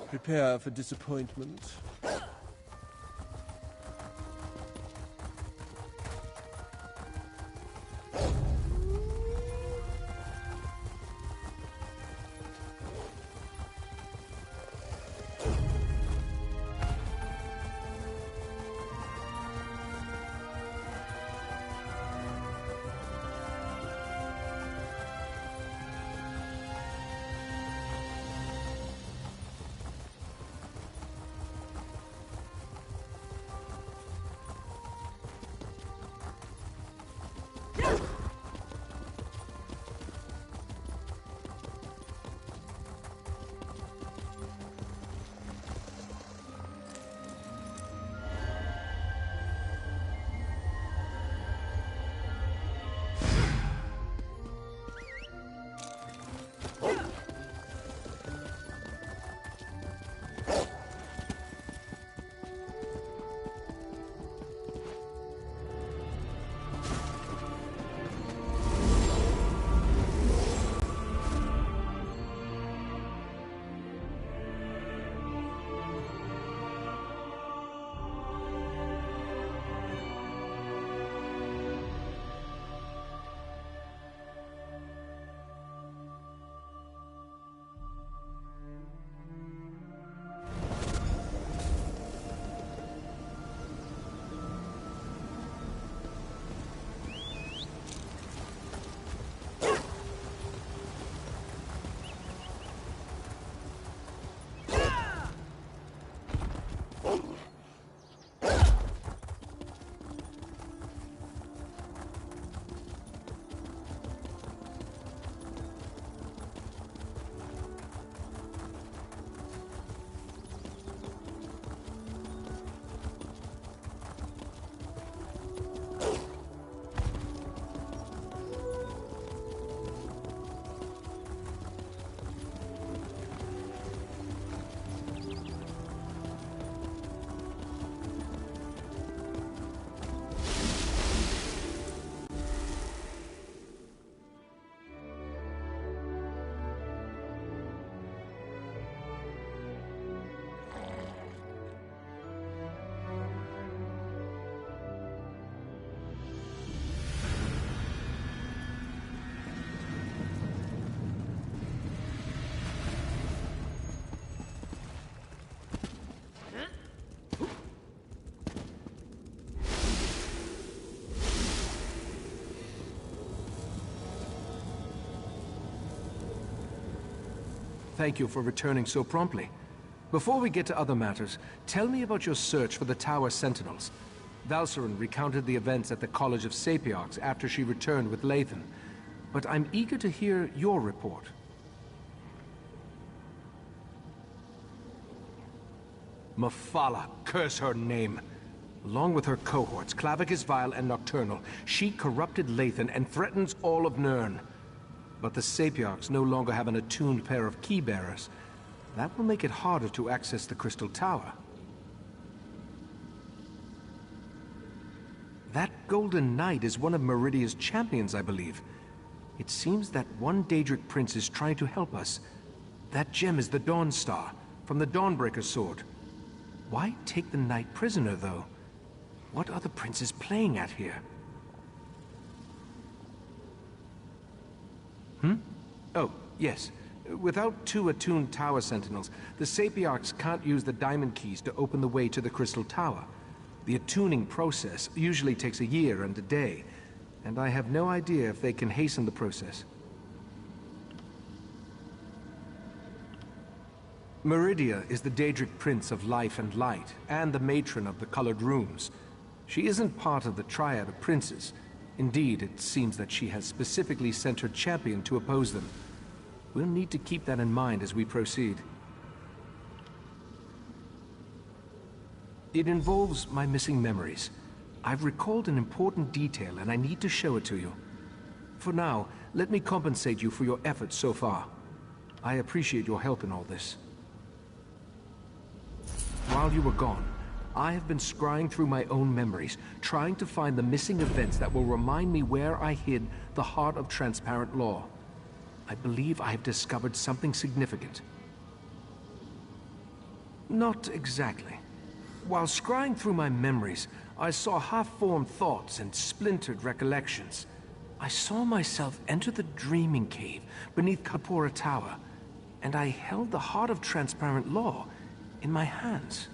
Prepare for disappointment. Thank you for returning so promptly. Before we get to other matters, tell me about your search for the Tower Sentinels. Valcerin recounted the events at the College of Sapiarchs after she returned with Lathan. But I'm eager to hear your report. Mephala, curse her name. Along with her cohorts, Clavicus Vile and Nocturnal, she corrupted Lathan and threatens all of Nirn. But the Sapiarchs no longer have an attuned pair of key-bearers. That will make it harder to access the Crystal Tower. That Golden Knight is one of Meridia's champions, I believe. It seems that one Daedric prince is trying to help us. That gem is the Dawn Star, from the Dawnbreaker's sword. Why take the knight prisoner, though? What are the princes playing at here? Oh, yes. Without 2 attuned tower sentinels, the Sapiarchs can't use the diamond keys to open the way to the Crystal Tower. The attuning process usually takes a year and a day, and I have no idea if they can hasten the process. Meridia is the Daedric Prince of Life and Light, and the matron of the Colored Rooms. She isn't part of the Triad of Princes. Indeed, it seems that she has specifically sent her champion to oppose them. We'll need to keep that in mind as we proceed. It involves my missing memories. I've recalled an important detail, and I need to show it to you. For now, let me compensate you for your efforts so far. I appreciate your help in all this. While you were gone, I have been scrying through my own memories, trying to find the missing events that will remind me where I hid the heart of transparent law. I believe I have discovered something significant. Not exactly. While scrying through my memories, I saw half-formed thoughts and splintered recollections. I saw myself enter the Dreaming Cave beneath Kapora Tower, and I held the Heart of Transparent Law in my hands.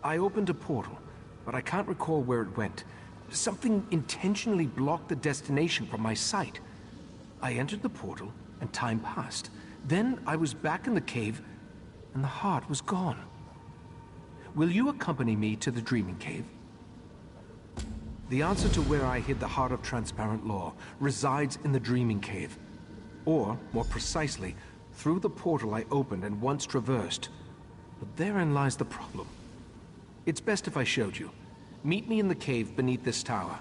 I opened a portal, but I can't recall where it went. Something intentionally blocked the destination from my sight. I entered the portal, and time passed. Then I was back in the cave, and the heart was gone. Will you accompany me to the Dreaming Cave? The answer to where I hid the Heart of Transparent Law resides in the Dreaming Cave. Or, more precisely, through the portal I opened and once traversed. But therein lies the problem. It's best if I showed you. Meet me in the cave beneath this tower.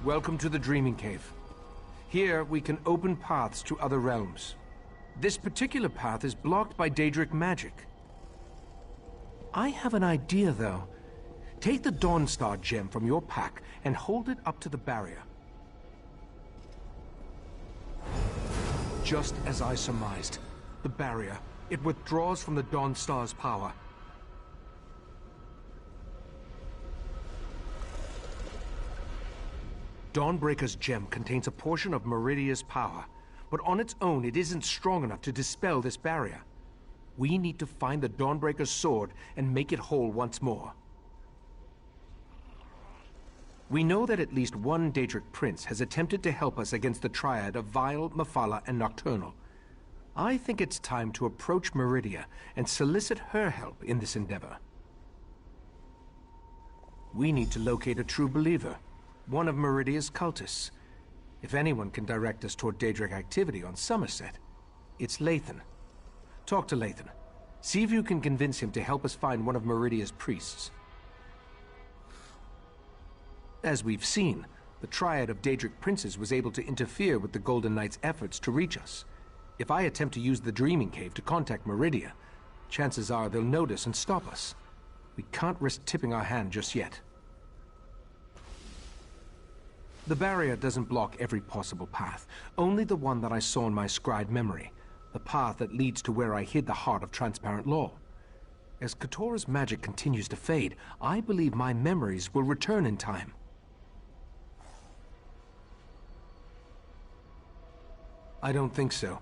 Welcome to the Dreaming Cave. Here, we can open paths to other realms. This particular path is blocked by Daedric magic. I have an idea, though. Take the Dawnstar gem from your pack and hold it up to the barrier. Just as I surmised, the barrier, it withdraws from the Dawnstar's power. Dawnbreaker's gem contains a portion of Meridia's power, but on its own it isn't strong enough to dispel this barrier. We need to find the Dawnbreaker's sword and make it whole once more. We know that at least one Daedric prince has attempted to help us against the triad of Vile, Mephala, and Nocturnal. I think it's time to approach Meridia and solicit her help in this endeavor. We need to locate a true believer, one of Meridia's cultists. If anyone can direct us toward Daedric activity on Somerset, it's Lathan. Talk to Lathan. See if you can convince him to help us find one of Meridia's priests. As we've seen, the Triad of Daedric Princes was able to interfere with the Golden Knight's efforts to reach us. If I attempt to use the Dreaming Cave to contact Meridia, chances are they'll notice and stop us. We can't risk tipping our hand just yet. The barrier doesn't block every possible path, only the one that I saw in my scried memory, the path that leads to where I hid the heart of transparent law. As Katora's magic continues to fade, I believe my memories will return in time. I don't think so.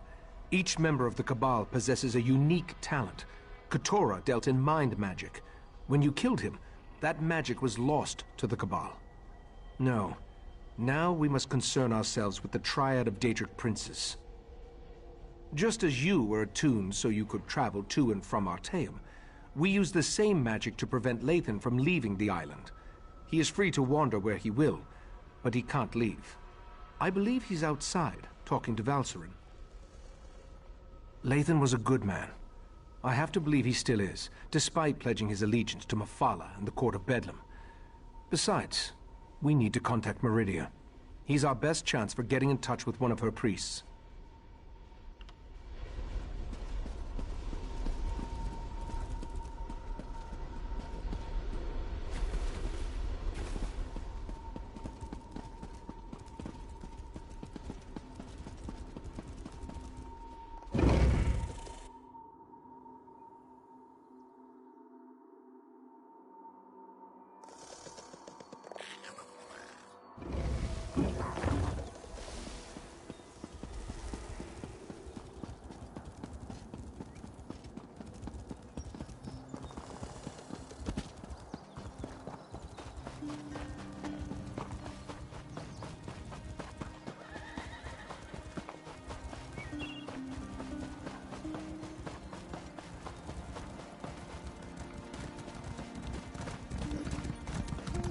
Each member of the Cabal possesses a unique talent. Katora dealt in mind magic. When you killed him, that magic was lost to the Cabal. No. Now we must concern ourselves with the Triad of Daedric Princes. Just as you were attuned so you could travel to and from Artaeum, we use the same magic to prevent Lathan from leaving the island. He is free to wander where he will, but he can't leave. I believe he's outside, talking to Valcerin. Lathan was a good man. I have to believe he still is, despite pledging his allegiance to Mephala and the Court of Bedlam. Besides, we need to contact Meridia. He's our best chance for getting in touch with one of her priests.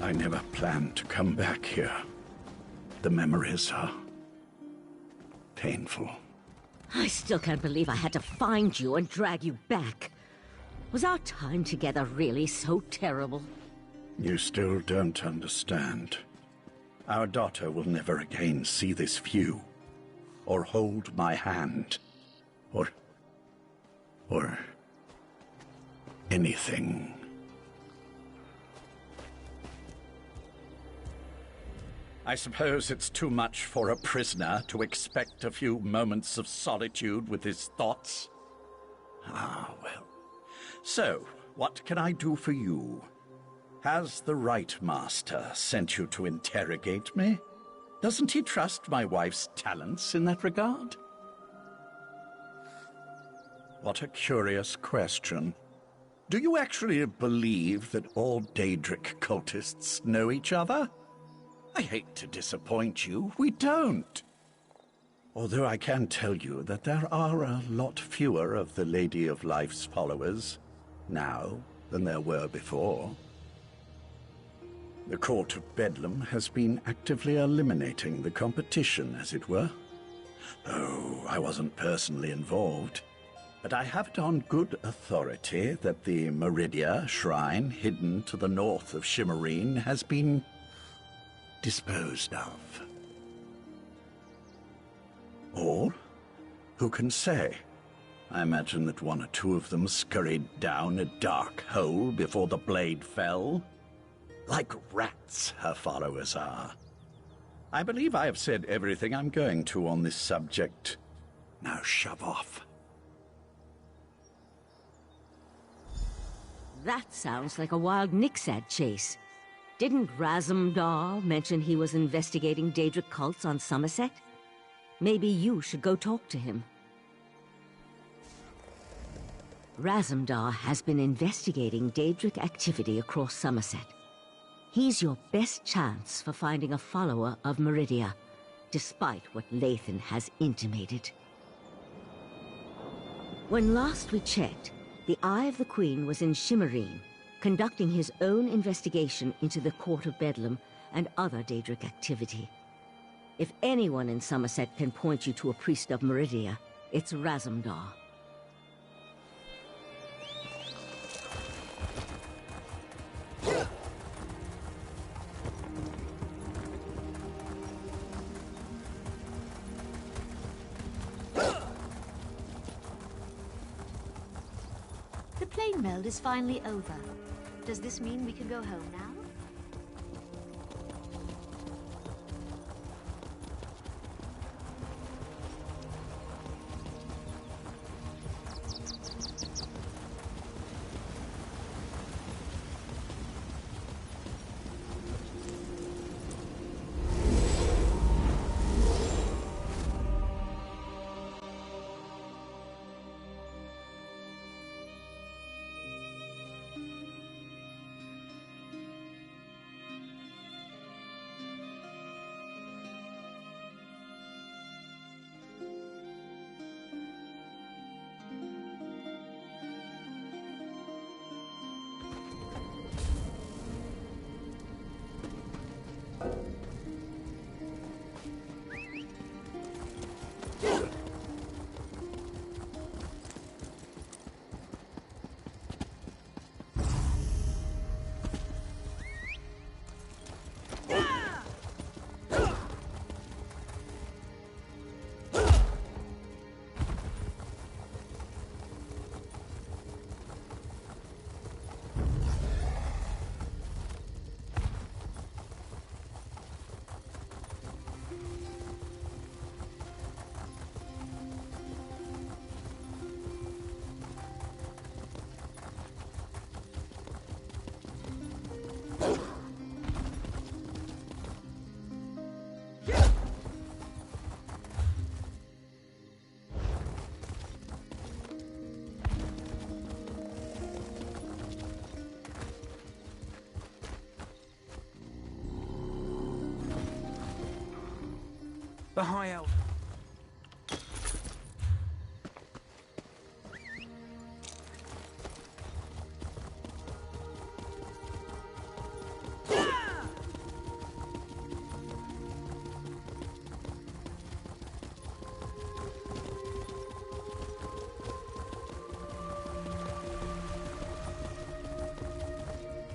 I never planned to come back here. The memories are painful. I still can't believe I had to find you and drag you back. Was our time together really so terrible? You still don't understand. Our daughter will never again see this view, or hold my hand, or anything. I suppose it's too much for a prisoner to expect a few moments of solitude with his thoughts. Ah, well. So, what can I do for you? Has the Right Master sent you to interrogate me? Doesn't he trust my wife's talents in that regard? What a curious question. Do you actually believe that all Daedric cultists know each other? I hate to disappoint you, we don't. Although I can tell you that there are a lot fewer of the Lady of Life's followers now than there were before. The Court of Bedlam has been actively eliminating the competition, as it were. Oh, I wasn't personally involved, but I have it on good authority that the Meridia shrine hidden to the north of Shimmerine has been disposed of. Or, who can say? I imagine that one or two of them scurried down a dark hole before the blade fell. Like rats, her followers are. I believe I have said everything I'm going to on this subject. Now shove off. That sounds like a wild Nixad chase. Didn't Razumdar mention he was investigating Daedric cults on Somerset? Maybe you should go talk to him. Razumdar has been investigating Daedric activity across Somerset. He's your best chance for finding a follower of Meridia, despite what Lathan has intimated. When last we checked, the Eye of the Queen was in Shimmerine, conducting his own investigation into the Court of Bedlam and other Daedric activity. If anyone in Somerset can point you to a priest of Meridia, it's Razumdar. The plane meld is finally over. Does this mean we can go home now? The High Elf.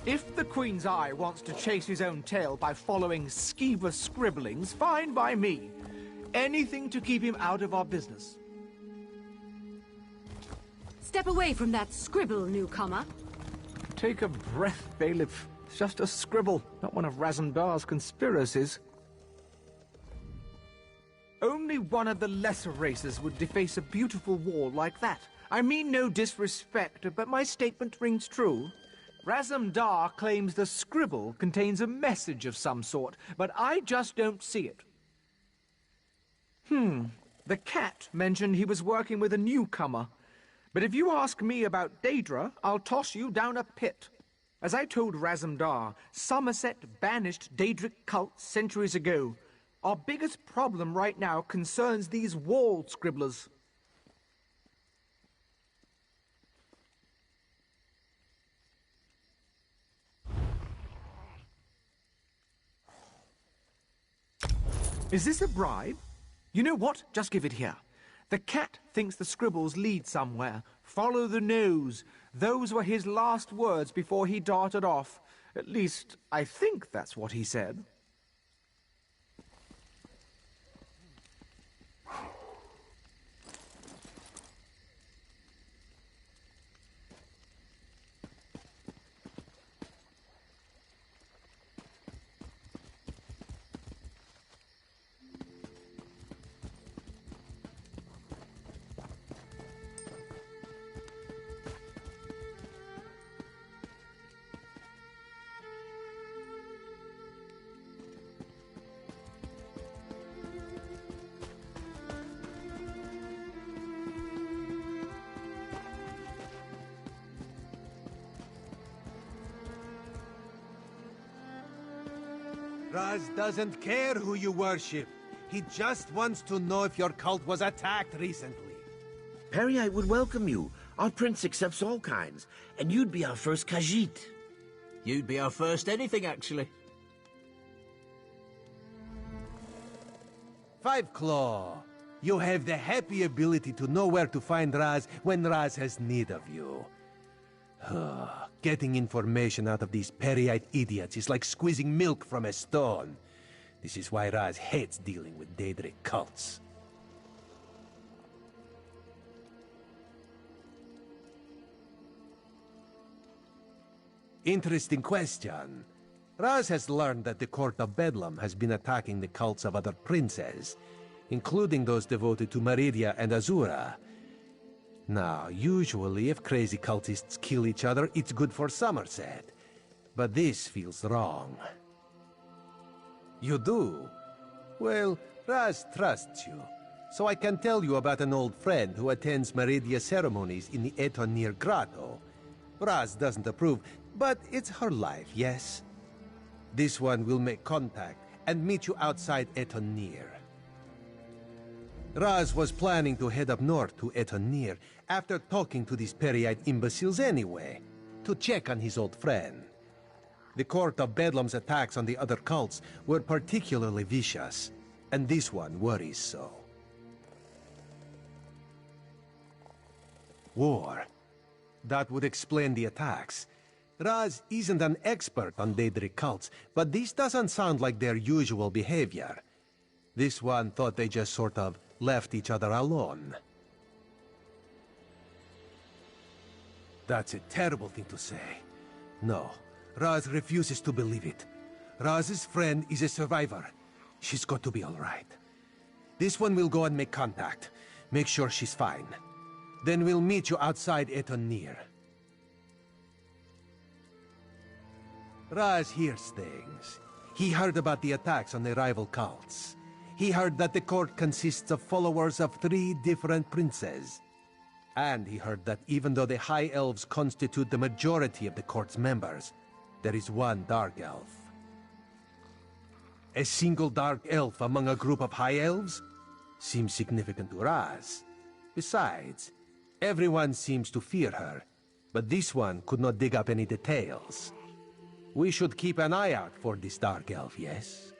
If the Queen's Eye wants to chase his own tail by following skeever scribblings, fine by me. Anything to keep him out of our business. Step away from that scribble, newcomer. Take a breath, bailiff. It's just a scribble, not one of Razumdar's conspiracies. Only one of the lesser races would deface a beautiful wall like that. I mean no disrespect, but my statement rings true. Razumdar claims the scribble contains a message of some sort, but I just don't see it. The cat mentioned he was working with a newcomer. But if you ask me about Daedra, I'll toss you down a pit. As I told Razumdar, Somerset banished Daedric cults centuries ago. Our biggest problem right now concerns these wall scribblers. Is this a bribe? You know what? Just give it here. The cat thinks the scribbles lead somewhere. Follow the nose. Those were his last words before he darted off. At least, I think that's what he said. Raz doesn't care who you worship. He just wants to know if your cult was attacked recently. Perry would welcome you. Our prince accepts all kinds, and you'd be our first Khajiit. You'd be our first anything, actually. Five Claw, you have the happy ability to know where to find Raz when Raz has need of you. Getting information out of these Peryite idiots is like squeezing milk from a stone. This is why Raz hates dealing with Daedric cults. Interesting question. Raz has learned that the Court of Bedlam has been attacking the cults of other princes, including those devoted to Meridia and Azura. Now, usually if crazy cultists kill each other, it's good for Somerset. But this feels wrong. You do? Well, Raz trusts you, so I can tell you about an old friend who attends Meridia ceremonies in the Etonir Grotto. Raz doesn't approve, but it's her life, yes? This one will make contact and meet you outside Etonir. Raz was planning to head up north to Etonir after talking to these Peryite imbeciles anyway, to check on his old friend. The Court of Bedlam's attacks on the other cults were particularly vicious, and this one worries so. War. That would explain the attacks. Raz isn't an expert on Daedric cults, but this doesn't sound like their usual behavior. This one thought they just sort of left each other alone. That's a terrible thing to say. No, Raz refuses to believe it. Raz's friend is a survivor. She's got to be all right. This one will go and make contact. Make sure she's fine. Then we'll meet you outside Etonir. Raz hears things. He heard about the attacks on the rival cults. He heard that the court consists of followers of 3 different princes. And he heard that even though the High Elves constitute the majority of the court's members, there is one Dark Elf. A single Dark Elf among a group of High Elves? Seems significant to Raz. Besides, everyone seems to fear her, but this one could not dig up any details. We should keep an eye out for this Dark Elf, yes?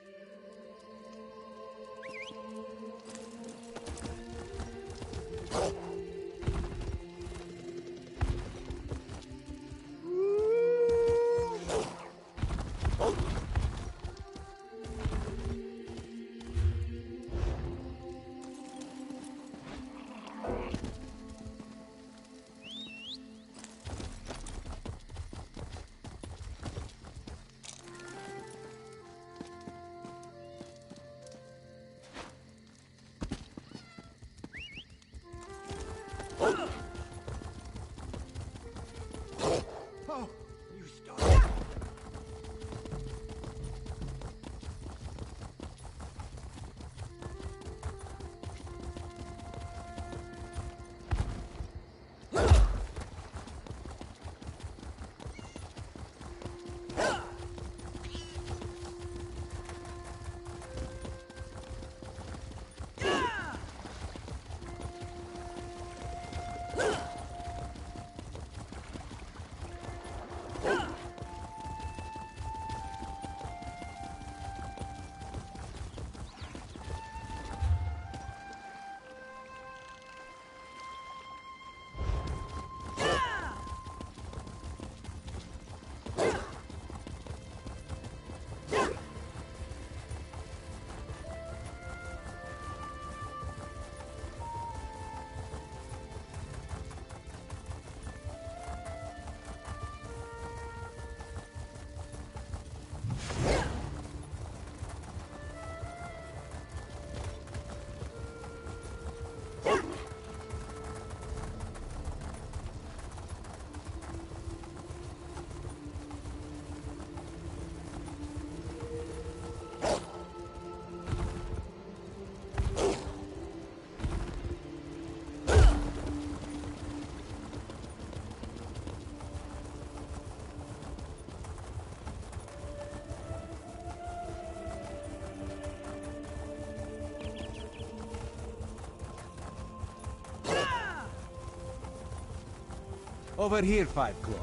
Over here, Five Claw.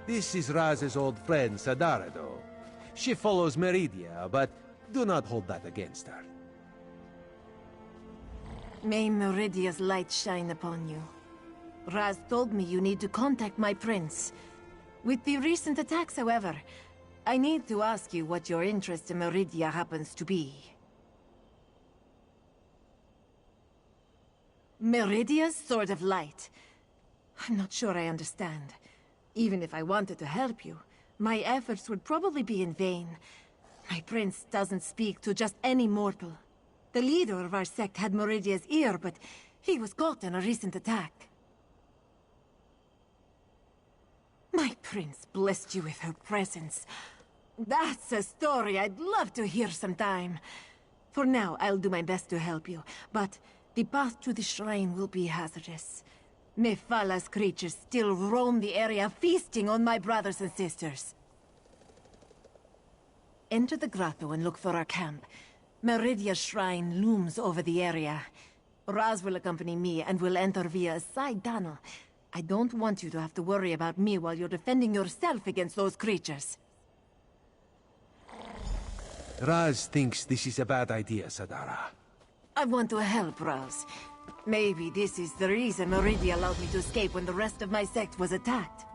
This is Raz's old friend, Sadarado. She follows Meridia, but do not hold that against her. May Meridia's light shine upon you. Raz told me you need to contact my prince. With the recent attacks, however, I need to ask you what your interest in Meridia happens to be. Meridia's Sword of Light. I'm not sure I understand. Even if I wanted to help you, my efforts would probably be in vain. My prince doesn't speak to just any mortal. The leader of our sect had Meridia's ear, but he was caught in a recent attack. My prince blessed you with her presence. That's a story I'd love to hear sometime. For now, I'll do my best to help you, but the path to the shrine will be hazardous. Mephalla's creatures still roam the area, feasting on my brothers and sisters. Enter the grotto and look for our camp. Meridia's shrine looms over the area. Raz will accompany me and will enter via a side tunnel. I don't want you to have to worry about me while you're defending yourself against those creatures. Raz thinks this is a bad idea, Sadara. I want to help Raz. Maybe this is the reason Meridia allowed me to escape when the rest of my sect was attacked.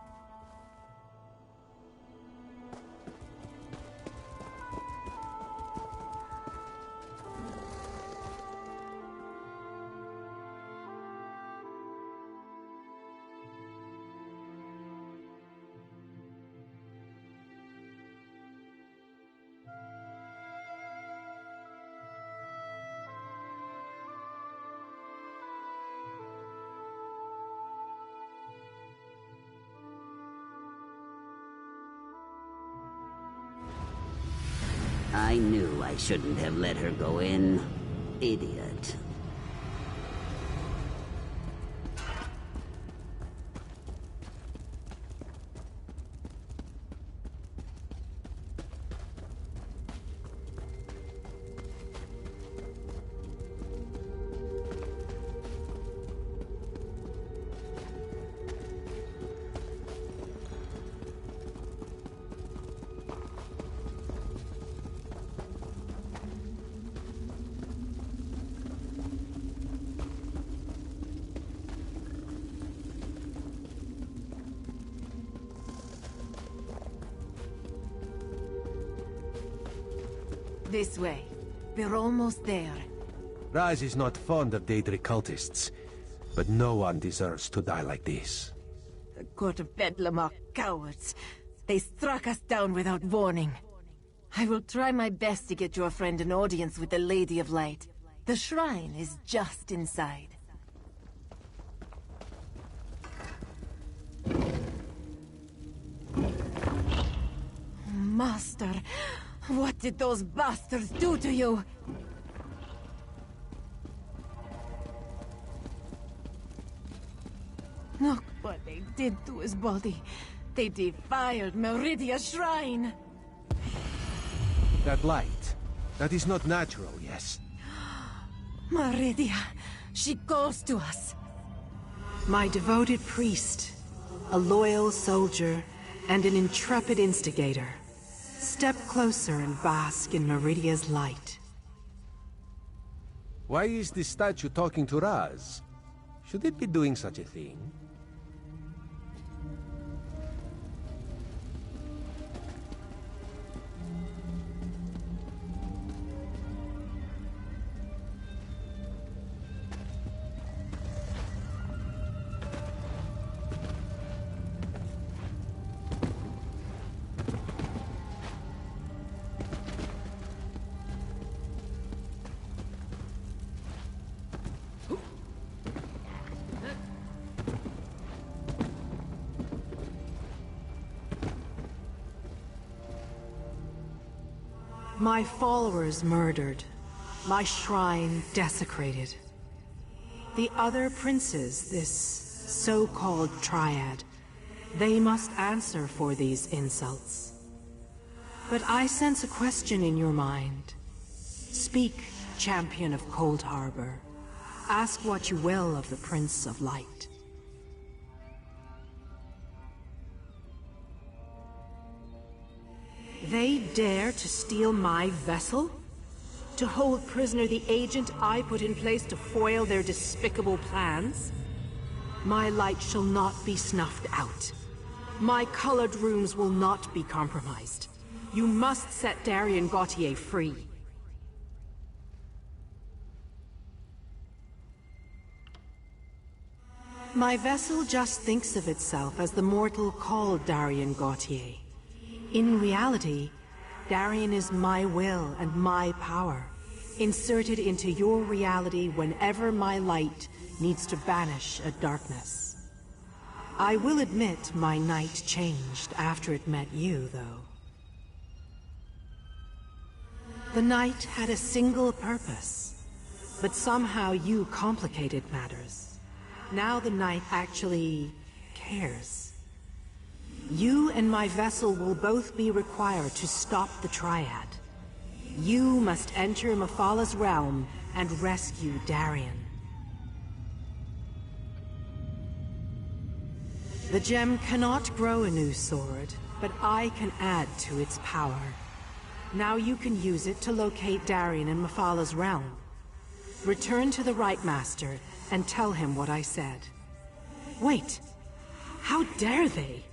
I knew I shouldn't have let her go in. Idiot. This way. We're almost there. Raz is not fond of Daedric cultists, but no one deserves to die like this. The Court of Bedlam are cowards. They struck us down without warning. I will try my best to get your friend an audience with the Lady of Light. The shrine is just inside. Master, what did those bastards do to you? Look what they did to his body. They defiled Meridia's shrine. That light, that is not natural, yes? Meridia, she calls to us. My devoted priest, a loyal soldier, and an intrepid instigator. Step closer and bask in Meridia's light. Why is this statue talking to Raz? Should it be doing such a thing? My followers murdered. My shrine desecrated. The other princes, this so-called triad, they must answer for these insults. But I sense a question in your mind. Speak, champion of Cold Harbor. Ask what you will of the Prince of Light. They dare to steal my vessel? To hold prisoner the agent I put in place to foil their despicable plans? My light shall not be snuffed out. My colored runes will not be compromised. You must set Darien Gautier free. My vessel just thinks of itself as the mortal called Darien Gautier. In reality, Darien is my will and my power, inserted into your reality whenever my light needs to banish a darkness. I will admit my night changed after it met you, though. The night had a single purpose, but somehow you complicated matters. Now the night actually cares. You and my vessel will both be required to stop the Triad. You must enter Mephalah's realm and rescue Darien. The gem cannot grow a new sword, but I can add to its power. Now you can use it to locate Darien in Mephalah's realm. Return to the Right Master and tell him what I said. Wait, how dare they?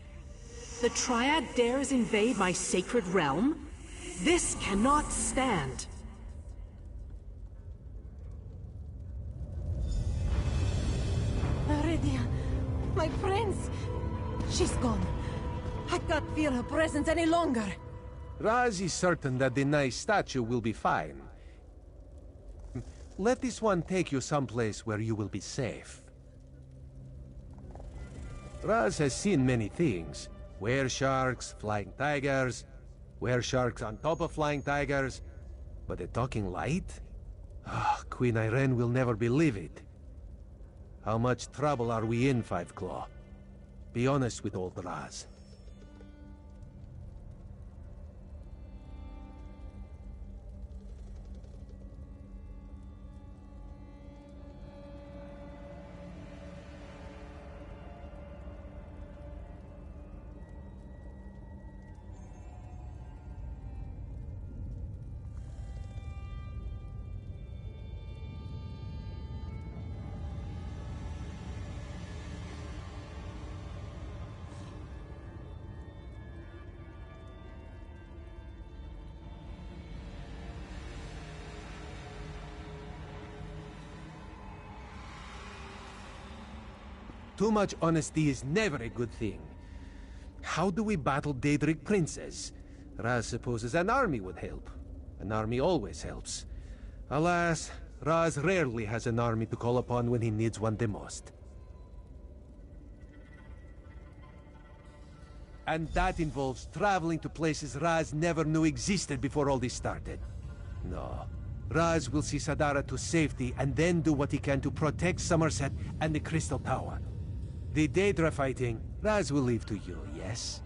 The Triad dares invade my sacred realm? This cannot stand. Meridia, my prince! She's gone. I can't feel her presence any longer. Raz is certain that the nice statue will be fine. Let this one take you someplace where you will be safe. Raz has seen many things. Were-sharks, flying tigers, were-sharks on top of flying tigers. But a talking light? Queen Irene will never believe it. How much trouble are we in, Five Claw? Be honest with old Raz. Too much honesty is never a good thing. How do we battle Daedric princes? Raz supposes an army would help. An army always helps. Alas, Raz rarely has an army to call upon when he needs one the most. And that involves traveling to places Raz never knew existed before all this started. No. Raz will see Sadara to safety and then do what he can to protect Somerset and the Crystal Tower. The Daedra fighting, Raz will leave to you, yes?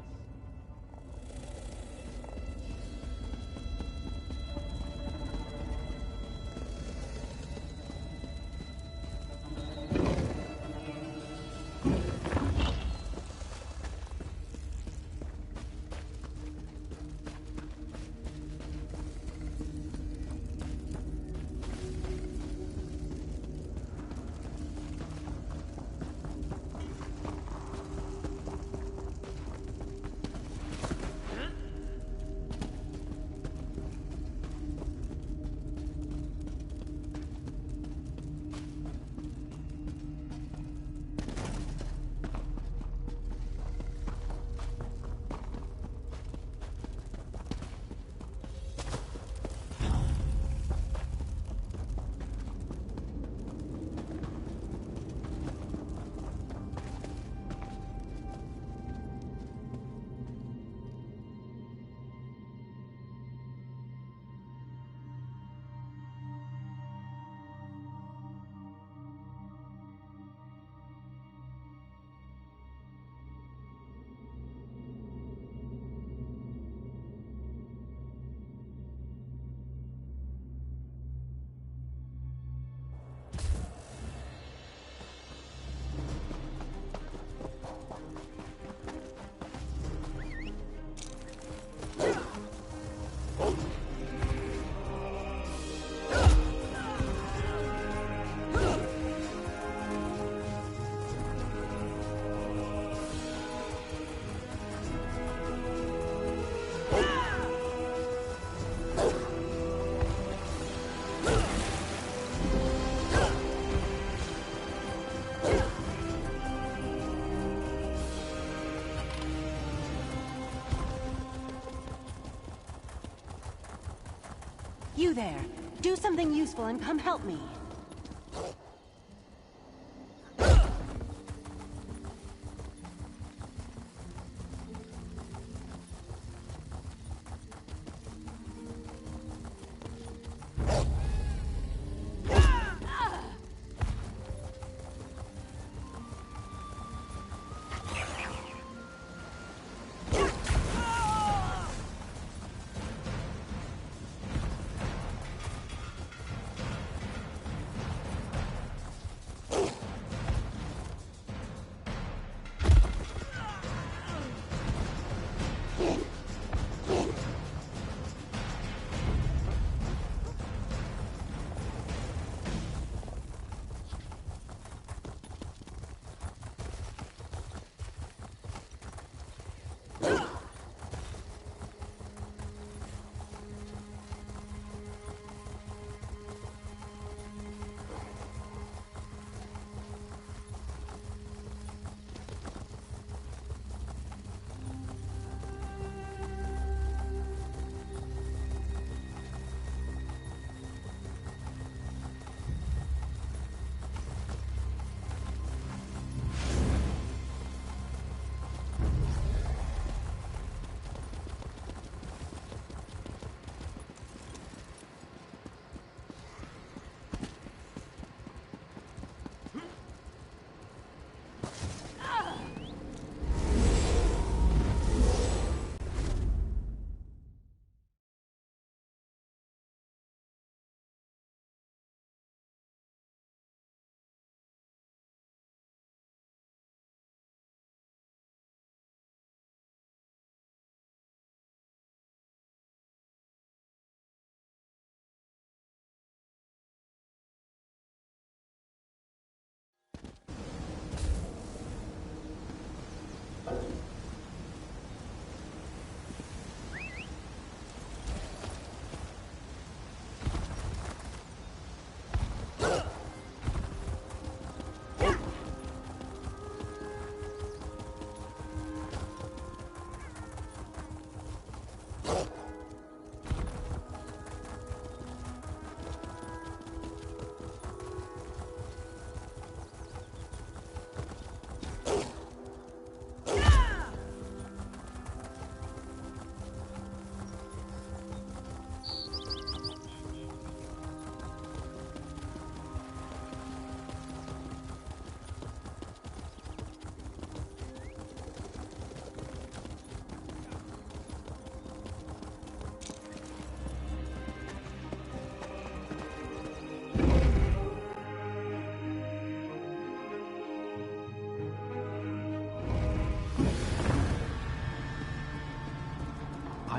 You there. Do something useful and come help me.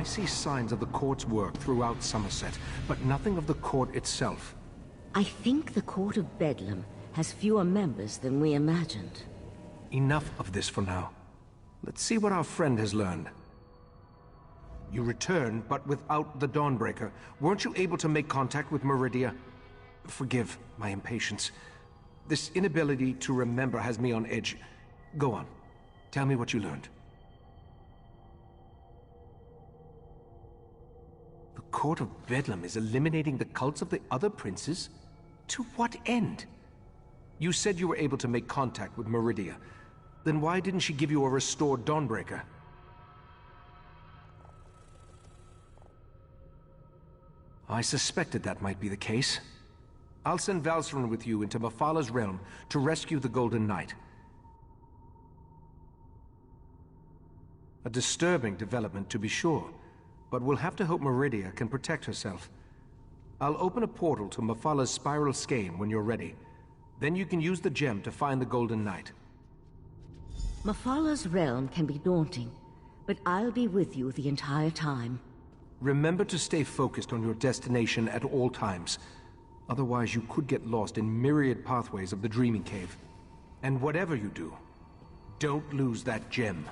I see signs of the court's work throughout Somerset, but nothing of the court itself. I think the Court of Bedlam has fewer members than we imagined. Enough of this for now. Let's see what our friend has learned. You returned, but without the Dawnbreaker. Weren't you able to make contact with Meridia? Forgive my impatience. This inability to remember has me on edge. Go on. Tell me what you learned. The Court of Bedlam is eliminating the cults of the other princes? To what end? You said you were able to make contact with Meridia. Then why didn't she give you a restored Dawnbreaker? I suspected that might be the case. I'll send Valcerin with you into Mephalah's realm to rescue the Golden Knight. A disturbing development, to be sure, but we'll have to hope Meridia can protect herself. I'll open a portal to Mephalah's spiral skein when you're ready. Then you can use the gem to find the Golden Knight. Mephalah's realm can be daunting, but I'll be with you the entire time. Remember to stay focused on your destination at all times. Otherwise, you could get lost in myriad pathways of the Dreaming Cave. And whatever you do, don't lose that gem.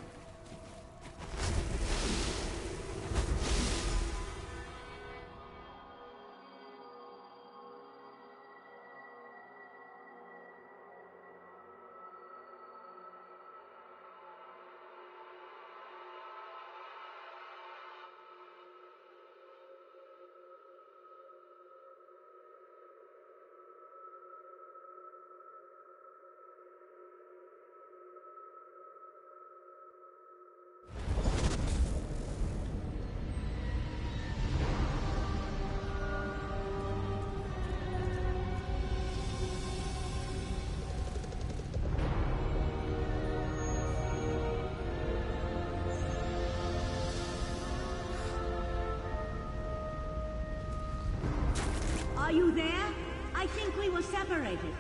Are you there? I think we were separated.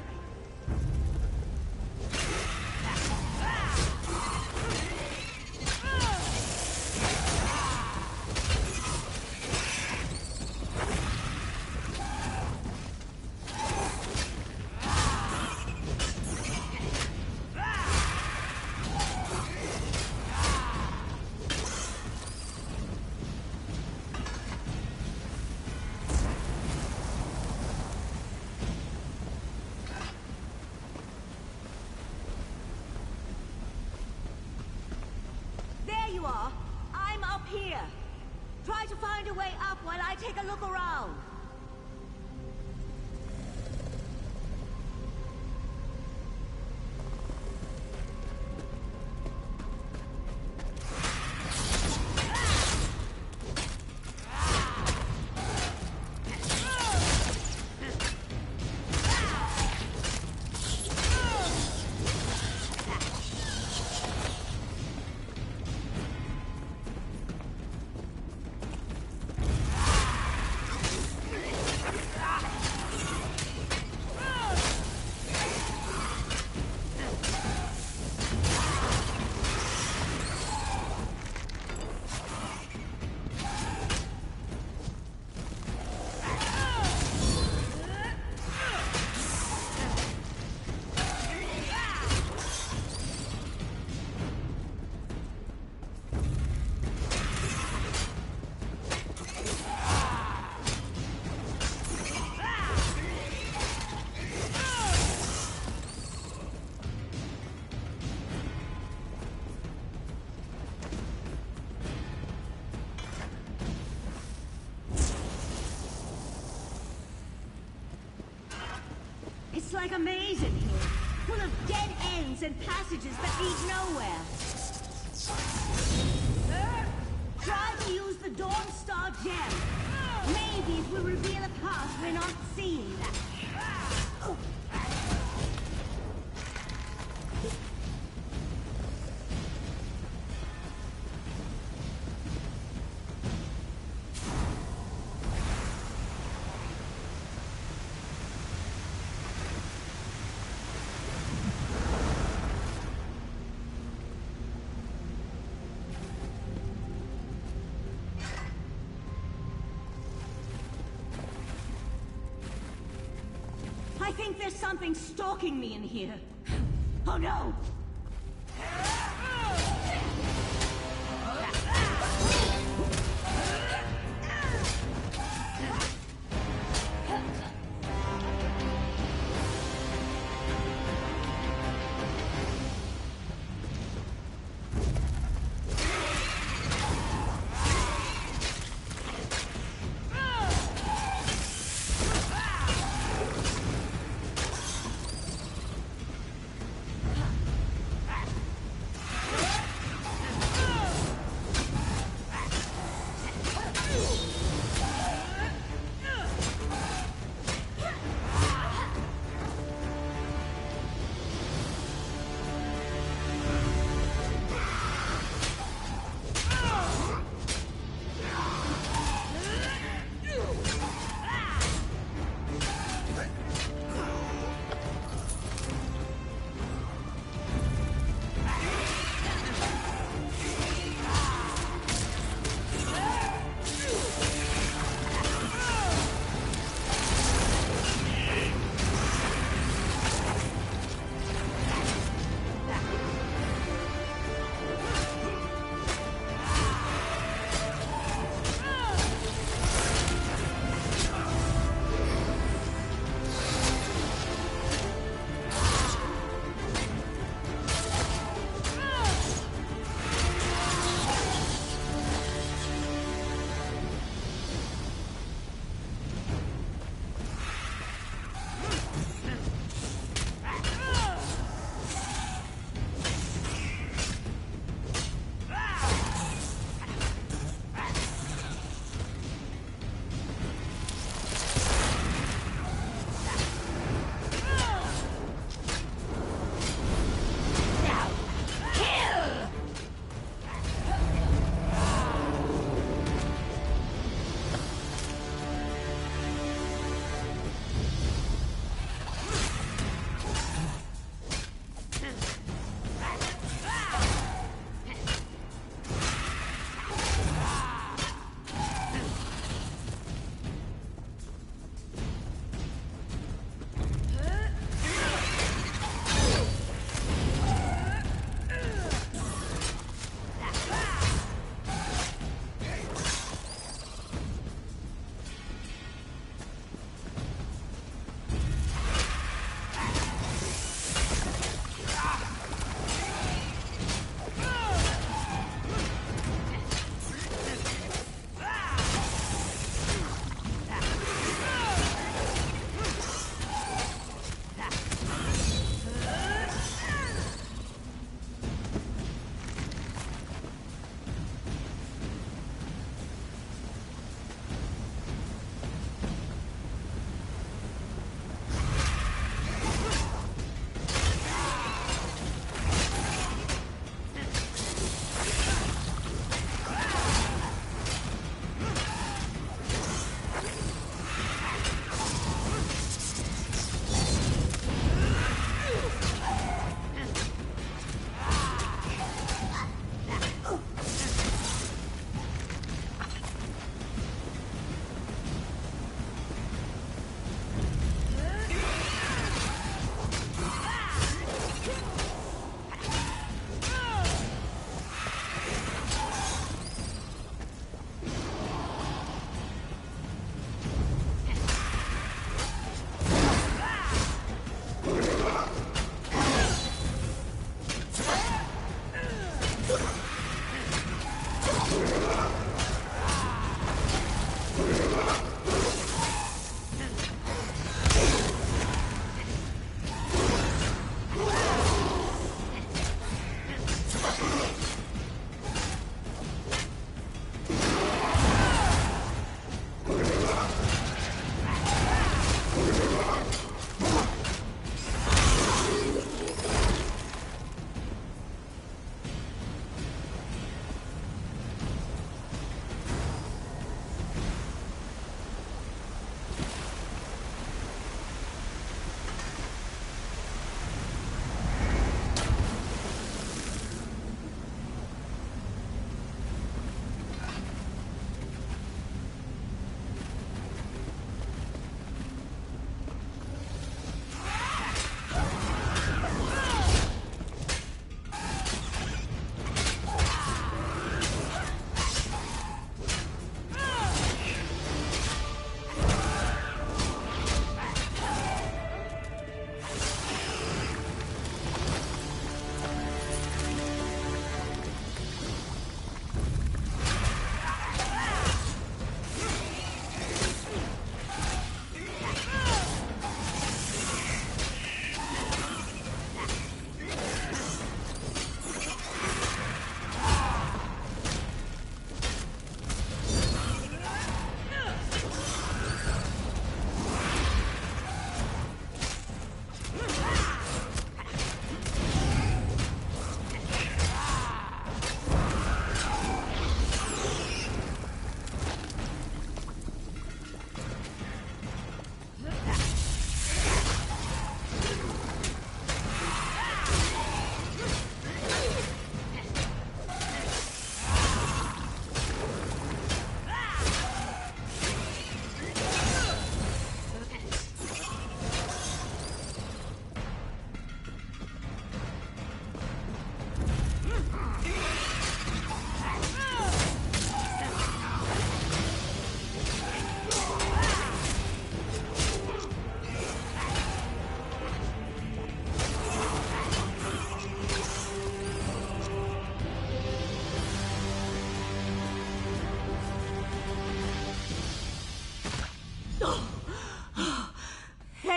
I'm up here. Try to find a way up while I take a look around. It's like a maze in here, full of dead ends and passages that lead nowhere. Try to use the Dawn Star gem. Maybe it will reveal a path we're not seeing. I think there's something stalking me in here. Oh no!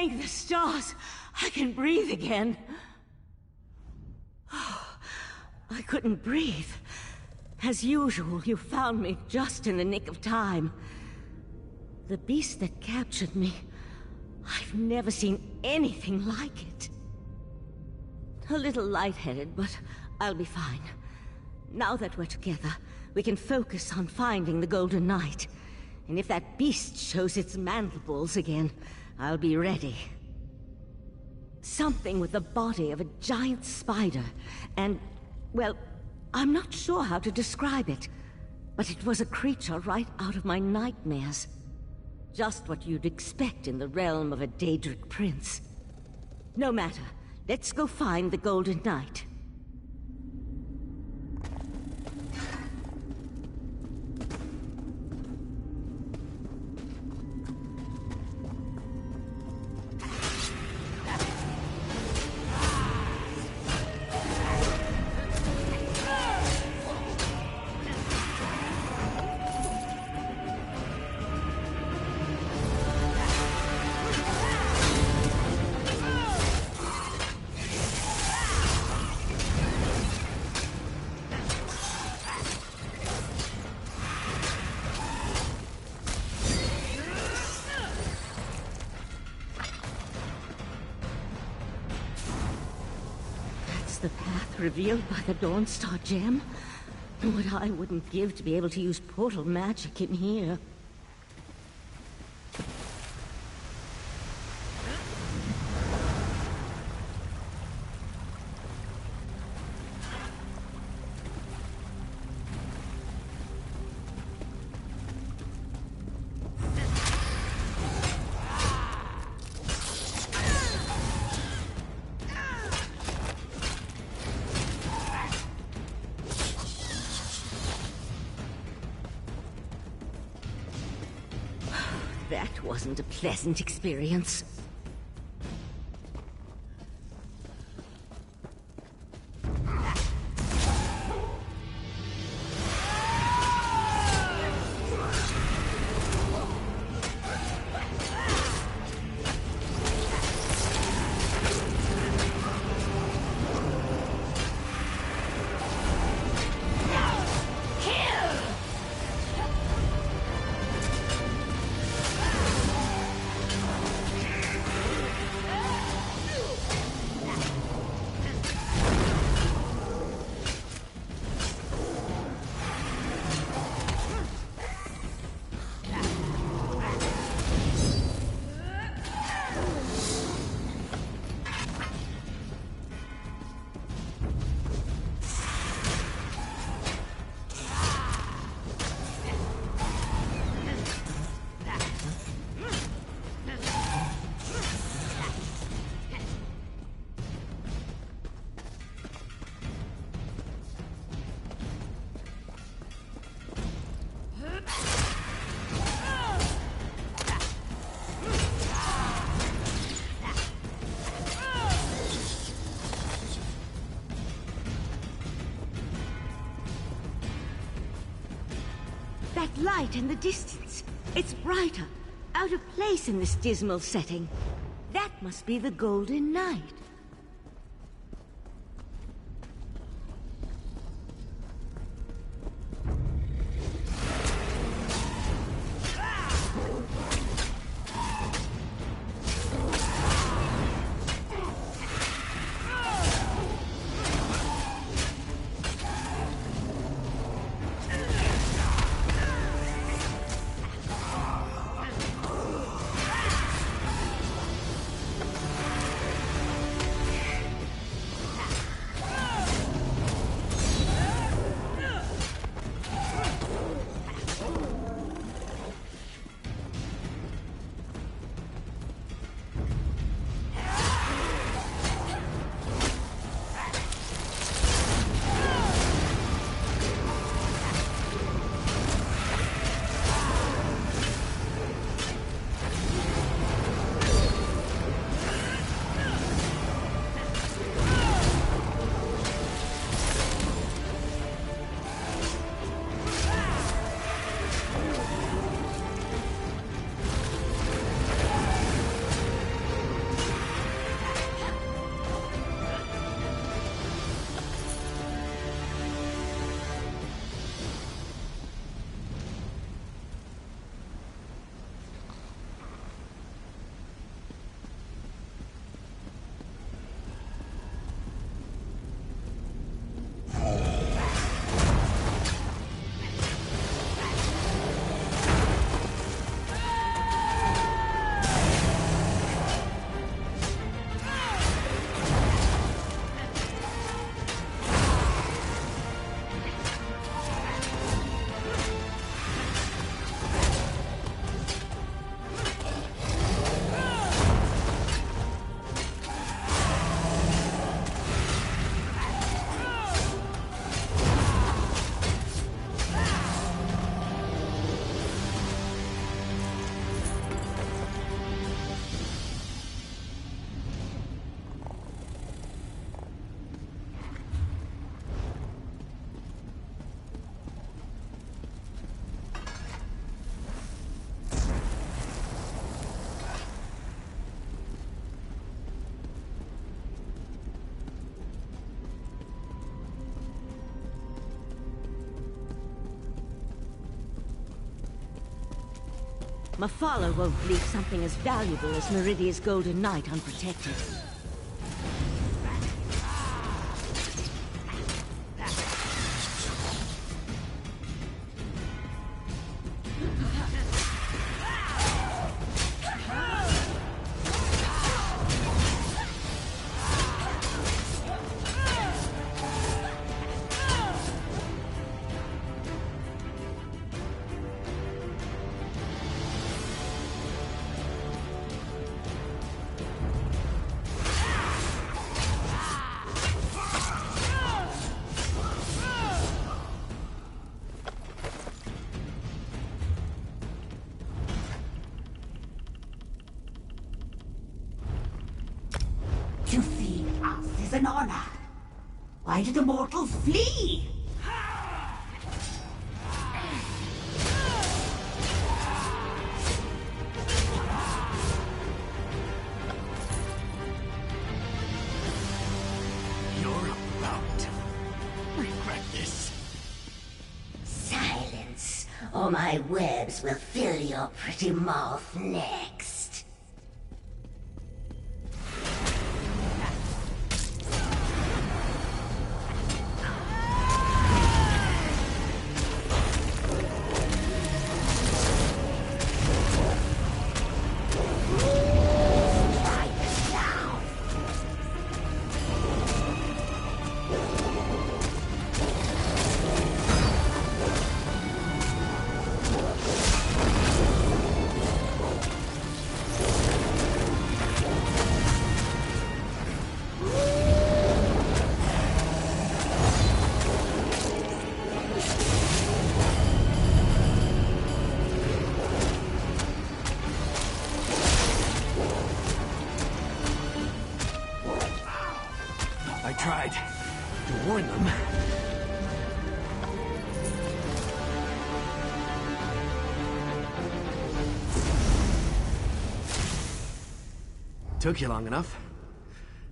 Thank the stars! I can breathe again. Oh, I couldn't breathe. As usual, you found me just in the nick of time. The beast that captured me, I've never seen anything like it. A little lightheaded, but I'll be fine. Now that we're together, we can focus on finding the Golden Knight. And if that beast shows its mandibles again, I'll be ready. Something with the body of a giant spider, and, well, I'm not sure how to describe it, but it was a creature right out of my nightmares. Just what you'd expect in the realm of a Daedric prince. No matter, let's go find the Golden Knight. The path revealed by the Dawnstar gem? What I wouldn't give to be able to use portal magic in here. That wasn't a pleasant experience. That light in the distance. It's brighter, out of place in this dismal setting. That must be the Golden Knight. Mephala won't leave something as valuable as Meridia's Golden Knight unprotected. To feed us is an honor. Why do the mortals flee? You're about to regret this. Silence, or my webs will fill your pretty mouth next. I tried to warn them. Took you long enough.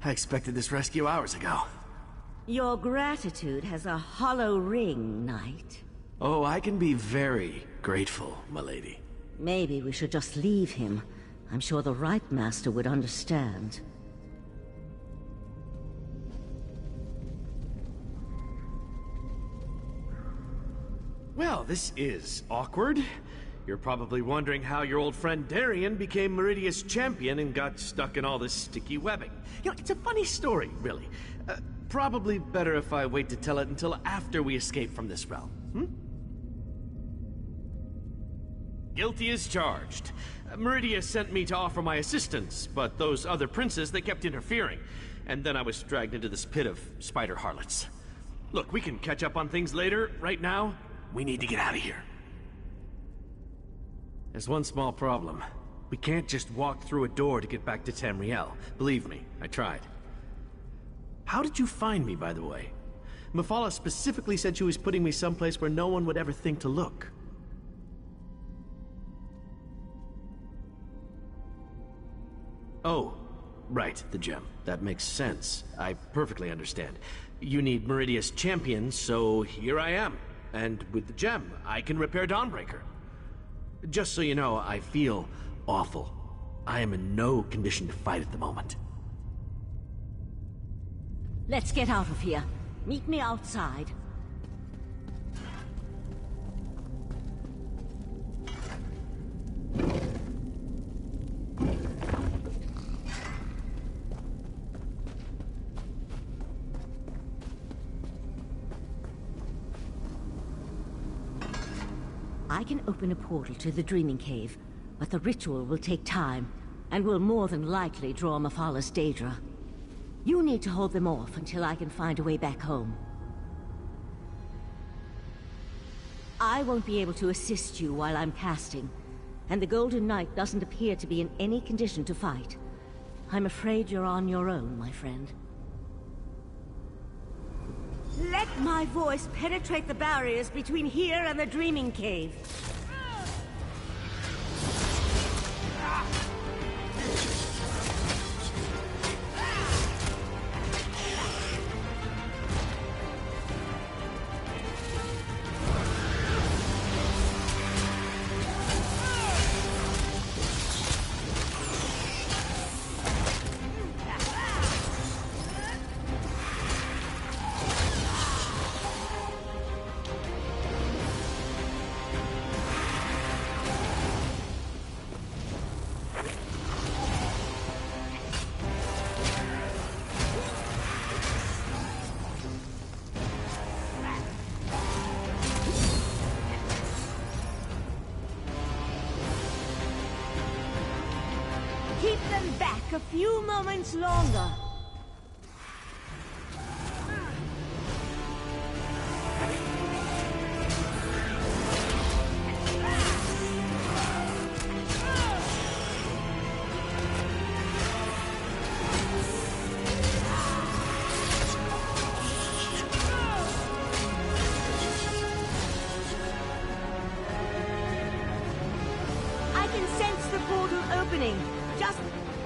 I expected this rescue hours ago. Your gratitude has a hollow ring, Knight. Oh, I can be very grateful, milady. Maybe we should just leave him. I'm sure the right master would understand. Well, this is awkward. You're probably wondering how your old friend Darien became Meridia's champion and got stuck in all this sticky webbing. You know, it's a funny story, really. Probably better if I wait to tell it until after we escape from this realm. Guilty as charged. Meridia sent me to offer my assistance, but those other princes, they kept interfering. And then I was dragged into this pit of spider harlots. Look, we can catch up on things later. Right now, we need to get out of here. There's one small problem. We can't just walk through a door to get back to Tamriel. Believe me, I tried. How did you find me, by the way? Mephala specifically said she was putting me someplace where no one would ever think to look. Oh, right, the gem. That makes sense. I perfectly understand. You need Meridia's champion, so here I am. And with the gem, I can repair Dawnbreaker. Just so you know, I feel awful. I am in no condition to fight at the moment. Let's get out of here. Meet me outside. I can open a portal to the Dreaming Cave, but the ritual will take time, and will more than likely draw Mephala's Daedra. You need to hold them off until I can find a way back home. I won't be able to assist you while I'm casting, and the Golden Knight doesn't appear to be in any condition to fight. I'm afraid you're on your own, my friend. Let my voice penetrate the barriers between here and the Dreaming Cave. keep them back a few moments longer. Just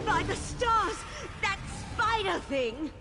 by the stars! That spider thing!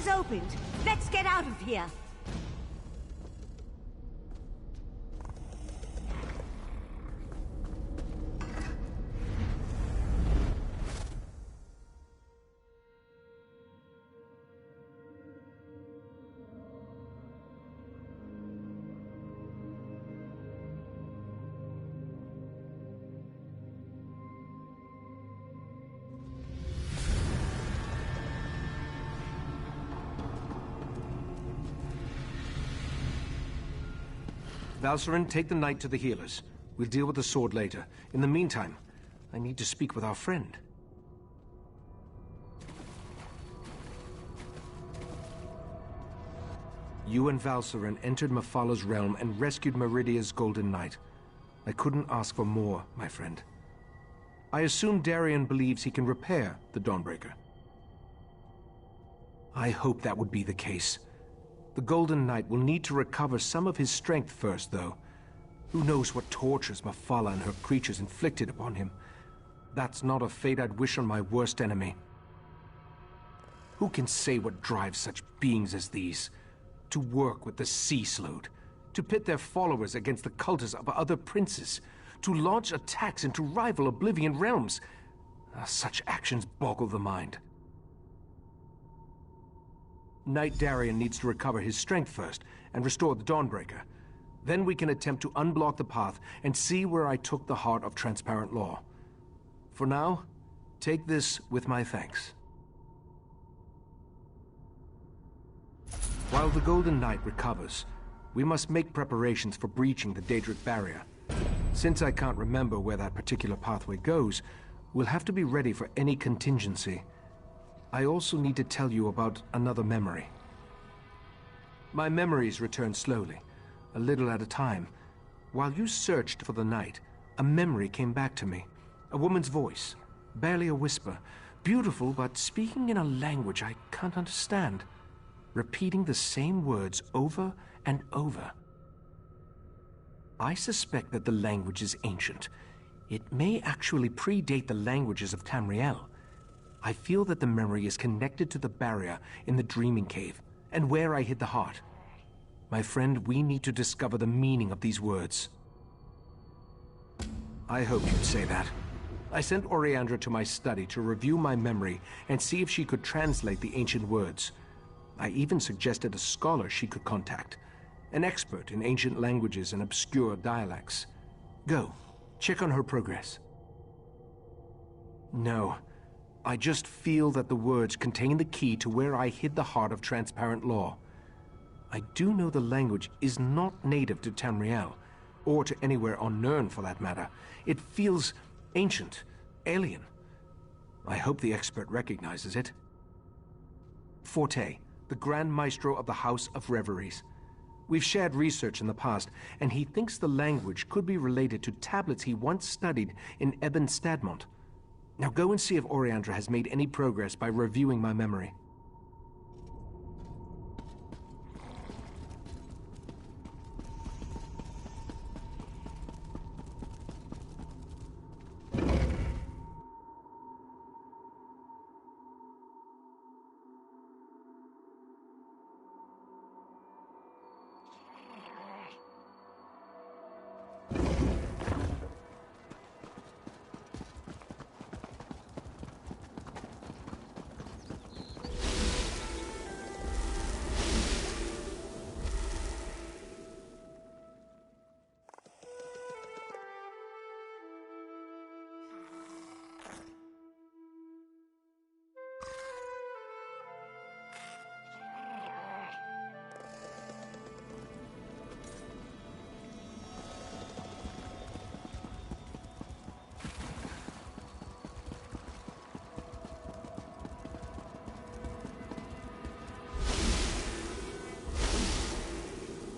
Opened. Let's get out of here. Valcerin, take the knight to the healers. We'll deal with the sword later. In the meantime, I need to speak with our friend. You and Valcerin entered Mephala realm and rescued Meridia's Golden Knight. I couldn't ask for more, my friend. I assume Darian believes he can repair the Dawnbreaker. I hope that would be the case. The Golden Knight will need to recover some of his strength first, though. Who knows what tortures Mephala and her creatures inflicted upon him? That's not a fate I'd wish on my worst enemy. Who can say what drives such beings as these? To work with the Sea Slode, to pit their followers against the cultists of other princes, to launch attacks into rival Oblivion realms. Such actions boggle the mind. Knight Darian needs to recover his strength first and restore the Dawnbreaker. Then we can attempt to unblock the path and see where I took the heart of transparent law. For now, take this with my thanks. While the Golden Knight recovers, we must make preparations for breaching the Daedric barrier. Since I can't remember where that particular pathway goes, we'll have to be ready for any contingency. I also need to tell you about another memory. My memories return slowly, a little at a time. While you searched for the night, a memory came back to me. A woman's voice, barely a whisper, beautiful but speaking in a language I can't understand, repeating the same words over and over. I suspect that the language is ancient. It may actually predate the languages of Tamriel. I feel that the memory is connected to the barrier in the Dreaming Cave, and where I hid the heart. My friend, we need to discover the meaning of these words. I hoped you'd say that. I sent Oriandra to my study to review my memory and see if she could translate the ancient words. I even suggested a scholar she could contact, an expert in ancient languages and obscure dialects. Go, check on her progress. No. I just feel that the words contain the key to where I hid the heart of transparent law. I do know the language is not native to Tamriel, or to anywhere on Nirn for that matter. It feels ancient, alien. I hope the expert recognizes it. Forte, the Grand Maestro of the House of Reveries. We've shared research in the past, and he thinks the language could be related to tablets he once studied in Ebon Stadmont. Now go and see if Oriandra has made any progress by reviewing my memory.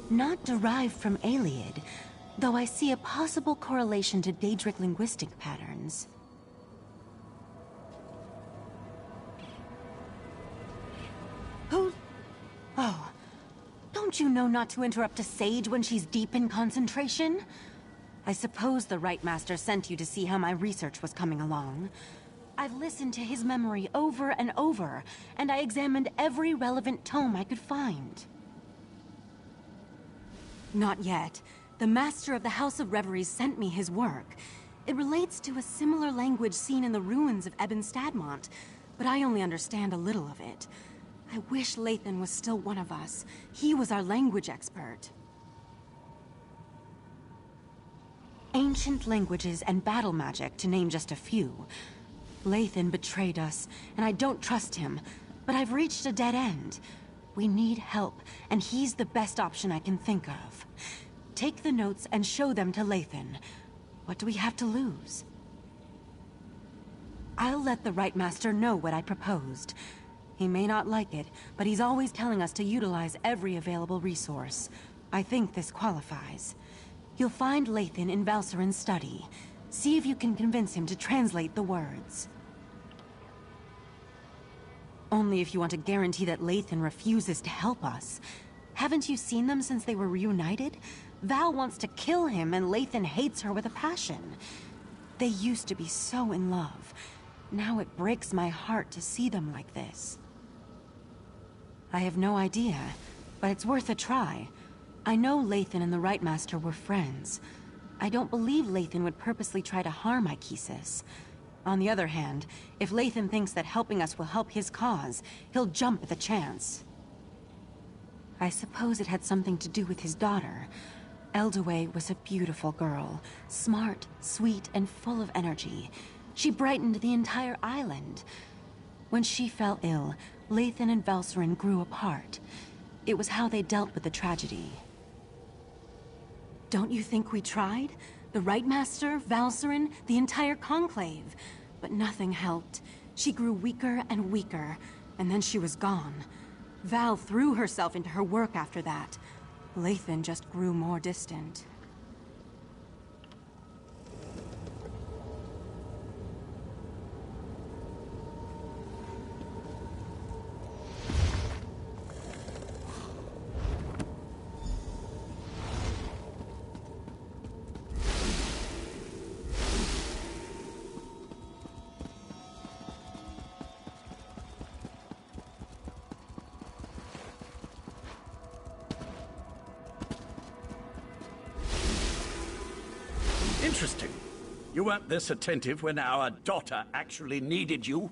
Not derived from Ayleid, though I see a possible correlation to Daedric linguistic patterns. Who? Oh, don't you know not to interrupt a sage when she's deep in concentration? I suppose the Right Master sent you to see how my research was coming along. I've listened to his memory over and over, and I examined every relevant tome I could find. Not yet. The Master of the House of Reveries sent me his work. It relates to a similar language seen in the ruins of Ebon Stadmont, but I only understand a little of it. I wish Lathan was still one of us. He was our language expert. Ancient languages and battle magic, to name just a few. Lathan betrayed us, and I don't trust him, but I've reached a dead end. We need help, and he's the best option I can think of. Take the notes and show them to Lathan. What do we have to lose? I'll let the Right Master know what I proposed. He may not like it, but he's always telling us to utilize every available resource. I think this qualifies. You'll find Lathan in Valserin's study. See if you can convince him to translate the words. Only if you want to guarantee that Lathan refuses to help us. Haven't you seen them since they were reunited? Val wants to kill him, and Lathan hates her with a passion. They used to be so in love. Now it breaks my heart to see them like this. I have no idea, but it's worth a try. I know Lathan and the Right Master were friends. I don't believe Lathan would purposely try to harm Ikesis. On the other hand, if Lathan thinks that helping us will help his cause, he'll jump at the chance. I suppose it had something to do with his daughter. Eldaway was a beautiful girl, smart, sweet, and full of energy. She brightened the entire island. When she fell ill, Lathan and Valserin grew apart. It was how they dealt with the tragedy. Don't you think we tried? The Right Master, Valserin, the entire Conclave. But nothing helped. She grew weaker and weaker, and then she was gone. Val threw herself into her work after that. Lathan just grew more distant. Interesting. You weren't this attentive when our daughter actually needed you?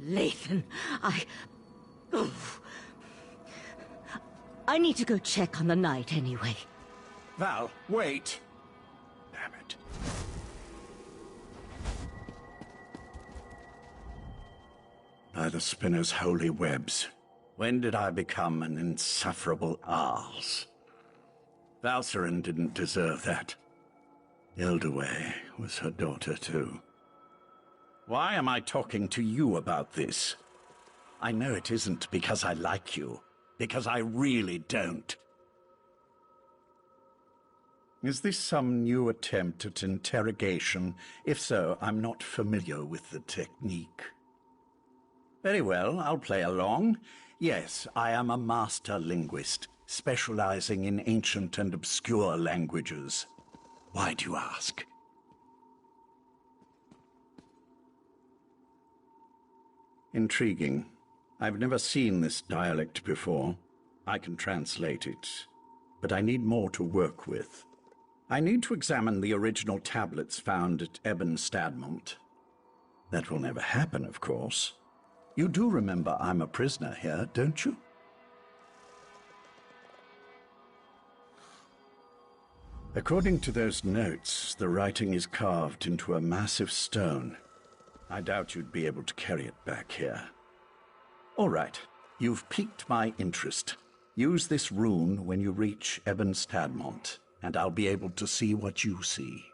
Lathan, I need to go check on the night anyway. Val, wait. Damn it. by the spinner's holy webs. When did I become an insufferable arse? Valcerin didn't deserve that. Ildaway was her daughter, too. Why am I talking to you about this? I know it isn't because I like you, because I really don't. Is this some new attempt at interrogation? If so, I'm not familiar with the technique. Very well, I'll play along. Yes, I am a master linguist, specializing in ancient and obscure languages. Why do you ask? Intriguing. I've never seen this dialect before. I can translate it, but I need more to work with. I need to examine the original tablets found at Ebon Stadmont. That will never happen, of course. You do remember I'm a prisoner here, don't you? According to those notes, the writing is carved into a massive stone. I doubt you'd be able to carry it back here. All right, you've piqued my interest. Use this rune when you reach Ebon Stadmont, and I'll be able to see what you see.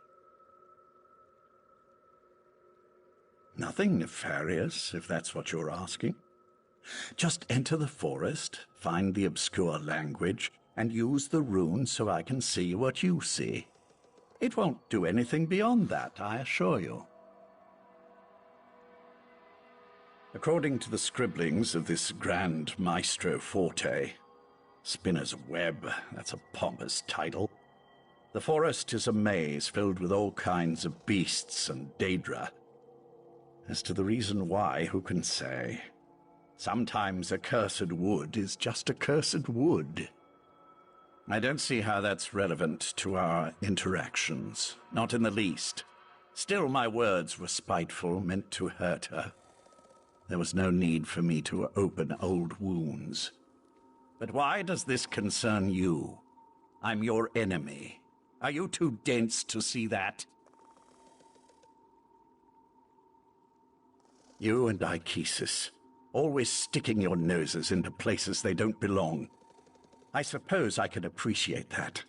Nothing nefarious, if that's what you're asking. Just enter the forest, find the obscure language, and use the rune so I can see what you see. It won't do anything beyond that, I assure you. According to the scribblings of this Grand Maestro Forte, Spinner's Web, that's a pompous title, the forest is a maze filled with all kinds of beasts and Daedra. As to the reason why, who can say? Sometimes a cursed wood is just a cursed wood. I don't see how that's relevant to our interactions. Not in the least. Still, my words were spiteful, meant to hurt her. There was no need for me to open old wounds. But why does this concern you? I'm your enemy. Are you too dense to see that? You and Ichesis, always sticking your noses into places they don't belong. I suppose I can appreciate that,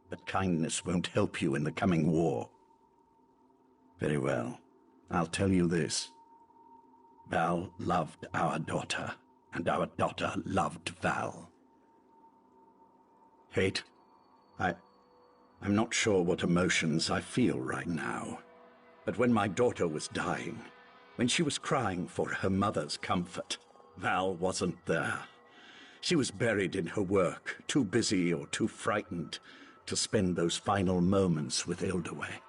but kindness won't help you in the coming war. Very well, I'll tell you this. Val loved our daughter, and our daughter loved Val. Hate? I'm not sure what emotions I feel right now, but when my daughter was dying, when she was crying for her mother's comfort, Val wasn't there. She was buried in her work, too busy or too frightened to spend those final moments with Ildaway.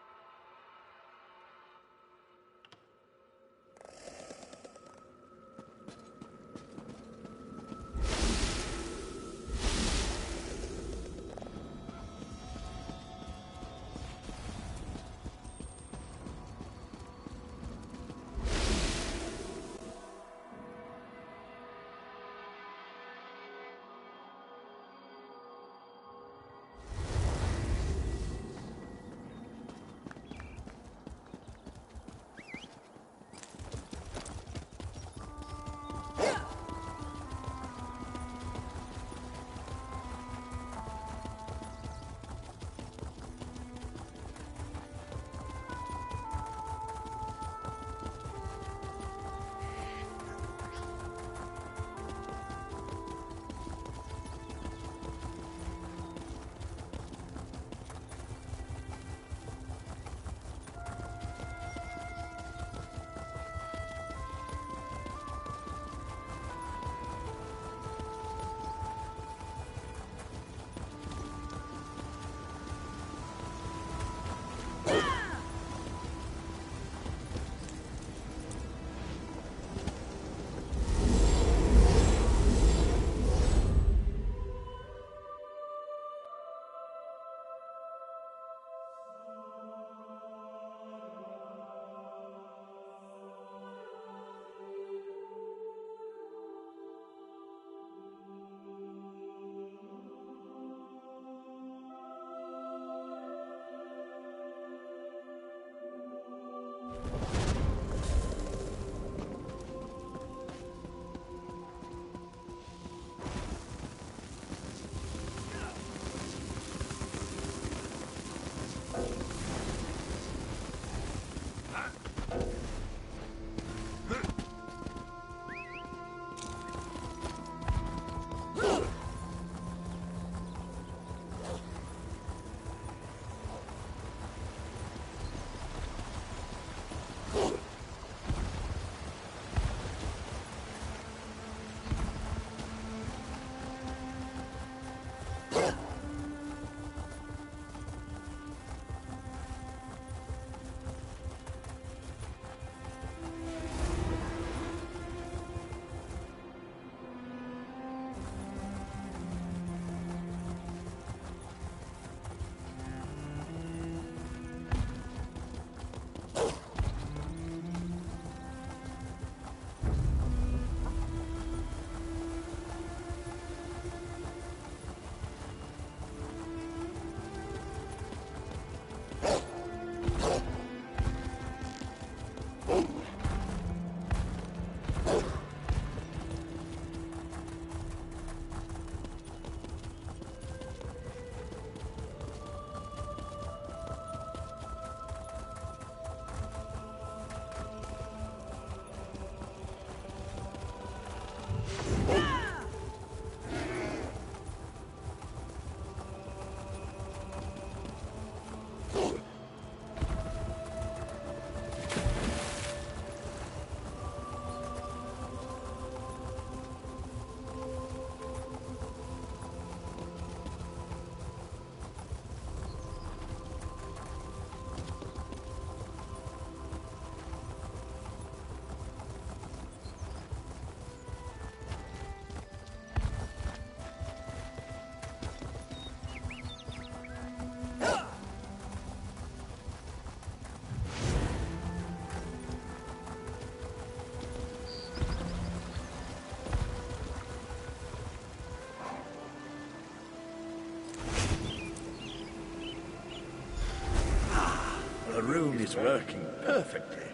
rune is working perfectly.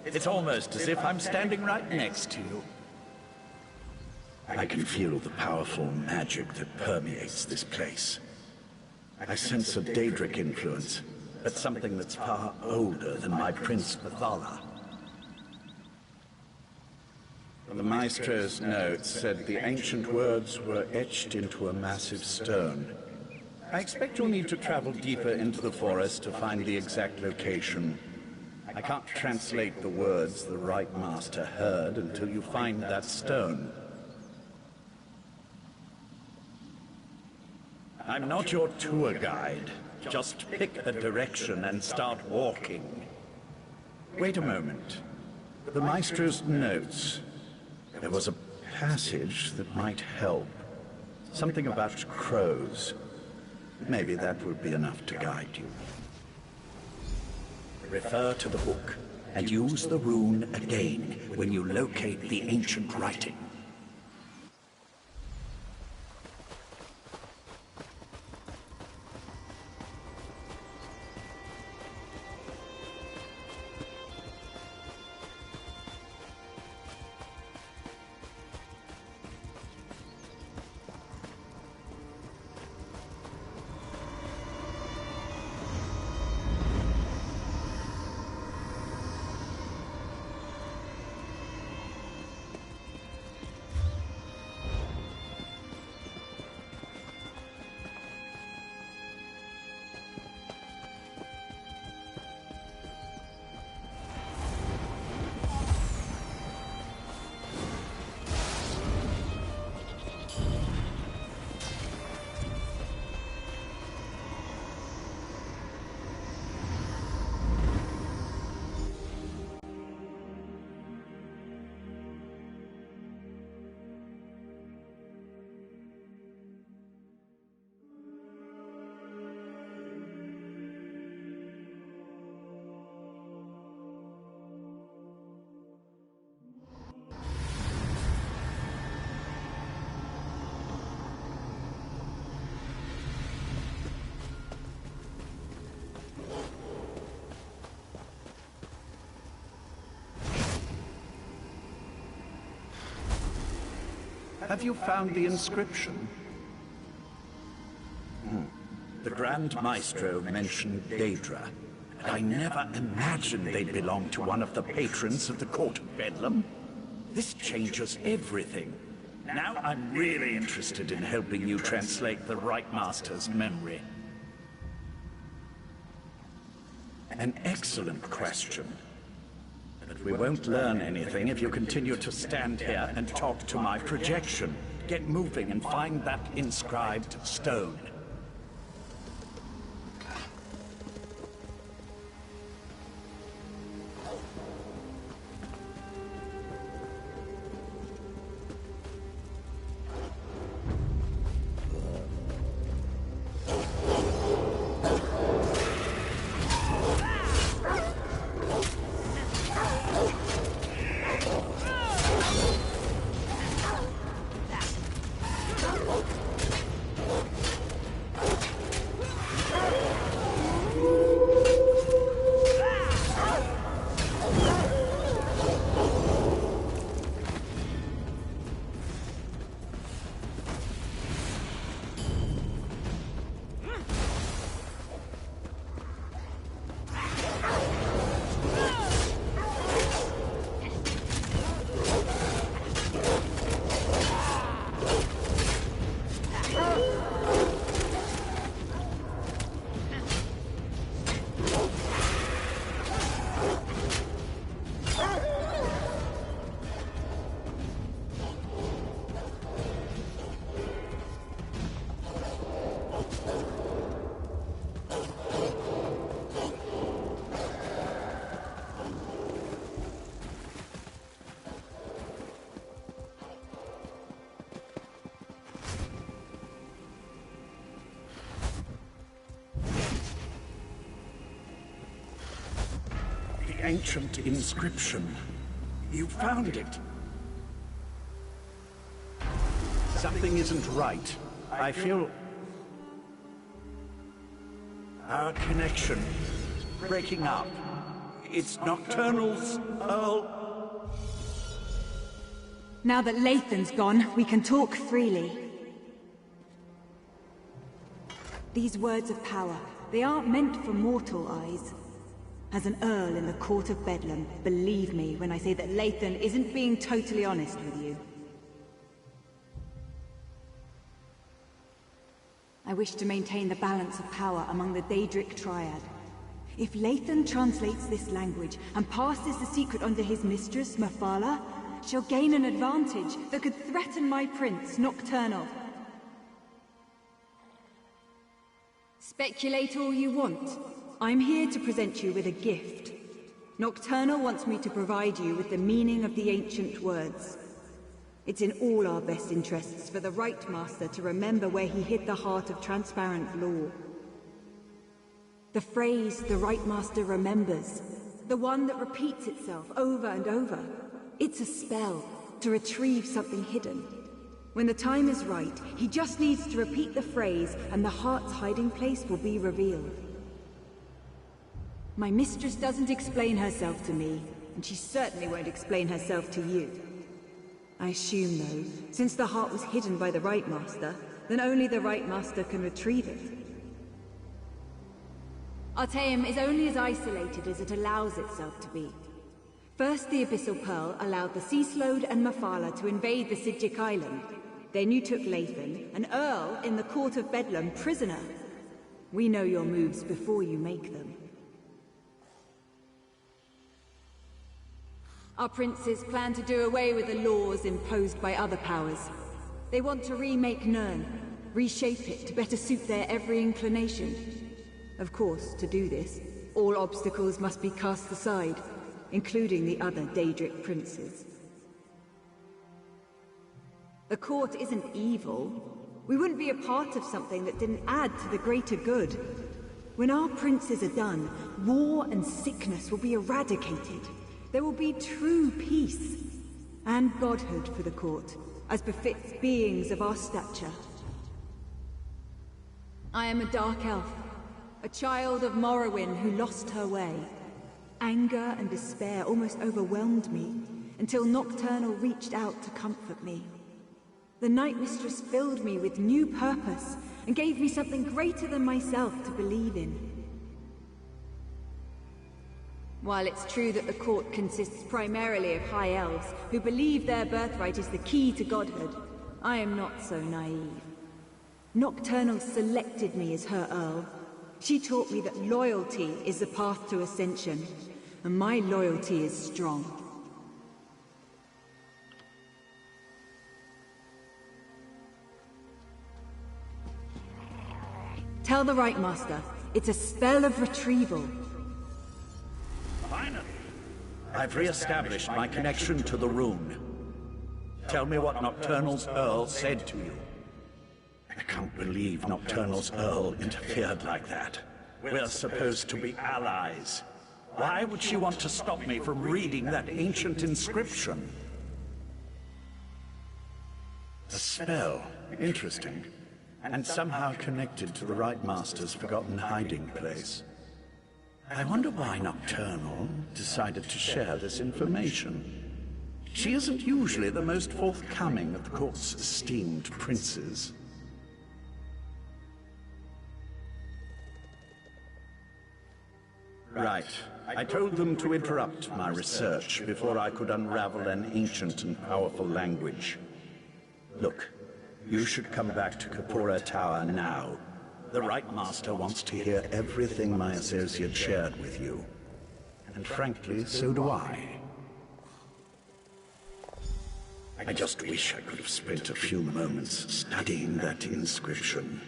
It's almost as if I'm standing right next to you. I can feel the powerful magic that permeates this place. I sense a Daedric influence, but something that's far older than my Prince Bathala. The Maestro's note said the ancient words were etched into a massive stone. I expect you'll need to travel deeper into the forest to find the exact location. I can't translate the words the Right Master heard until you find that stone. I'm not your tour guide. Just pick a direction and start walking. Wait a moment. The Maestro's notes. There was a passage that might help. Something about crows. Maybe that would be enough to guide you. Refer to the book, and use the rune again when you locate the ancient writing. Have you found the inscription? The Grand Maestro mentioned Daedra, and I never imagined they'd belong to one of the patrons of the Court of Bedlam. This changes everything. Now I'm really interested in helping you translate the Right Master's memory. An excellent question. But we won't learn anything if you continue to stand here and talk to my projection. Get moving and find that inscribed stone. Ancient inscription. You found it. Something isn't right. I feel our connection breaking up. It's Nocturnal's Earl. Now that Lathan's gone, we can talk freely. These words of power, they aren't meant for mortal eyes. As an Earl in the Court of Bedlam, believe me when I say that Lathan isn't being totally honest with you. I wish to maintain the balance of power among the Daedric Triad. If Lathan translates this language and passes the secret on to his mistress, Mephala, she'll gain an advantage that could threaten my prince, Nocturnal. Speculate all you want. I'm here to present you with a gift. Nocturnal wants me to provide you with the meaning of the ancient words. It's in all our best interests for the Right Master to remember where he hid the heart of transparent law. The phrase, the Right Master remembers, the one that repeats itself over and over. It's a spell to retrieve something hidden. When the time is right, he just needs to repeat the phrase and the heart's hiding place will be revealed. My mistress doesn't explain herself to me, and she certainly won't explain herself to you. I assume, though, since the heart was hidden by the Right Master, then only the Right Master can retrieve it. Artaeum is only as isolated as it allows itself to be. First, the Abyssal Pearl allowed the Sea Slode and Mephala to invade the Sigic Island. Then you took Lathan, an Earl in the Court of Bedlam, prisoner. We know your moves before you make them. Our princes plan to do away with the laws imposed by other powers. They want to remake Nirn, reshape it to better suit their every inclination. Of course, to do this, all obstacles must be cast aside, including the other Daedric princes. The court isn't evil. We wouldn't be a part of something that didn't add to the greater good. When our princes are done, war and sickness will be eradicated. There will be true peace and godhood for the court, as befits beings of our stature. I am a dark elf, a child of Morrowind who lost her way. Anger and despair almost overwhelmed me, until Nocturnal reached out to comfort me. The Night Mistress filled me with new purpose, and gave me something greater than myself to believe in. While it's true that the court consists primarily of High Elves, who believe their birthright is the key to godhood, I am not so naive. Nocturnal selected me as her Earl. She taught me that loyalty is the path to ascension, and my loyalty is strong. Tell the Right Master, it's a spell of retrieval. Finally, I've re-established my connection to the rune. Tell me what Nocturnal's Earl said to you. I can't believe Nocturnal's Earl interfered like that. We're supposed to be allies. Why would she want to stop me from reading that ancient inscription? A spell. Interesting. And somehow connected to the Right Master's forgotten hiding place. I wonder why Nocturnal decided to share this information. She isn't usually the most forthcoming of the court's esteemed princes. Right. I told them to interrupt my research before I could unravel an ancient and powerful language. Look, you should come back to Kapora Tower now. The Right Master wants to hear everything my associate shared with you. And frankly, so do I. I just wish I could have spent a few moments studying that inscription.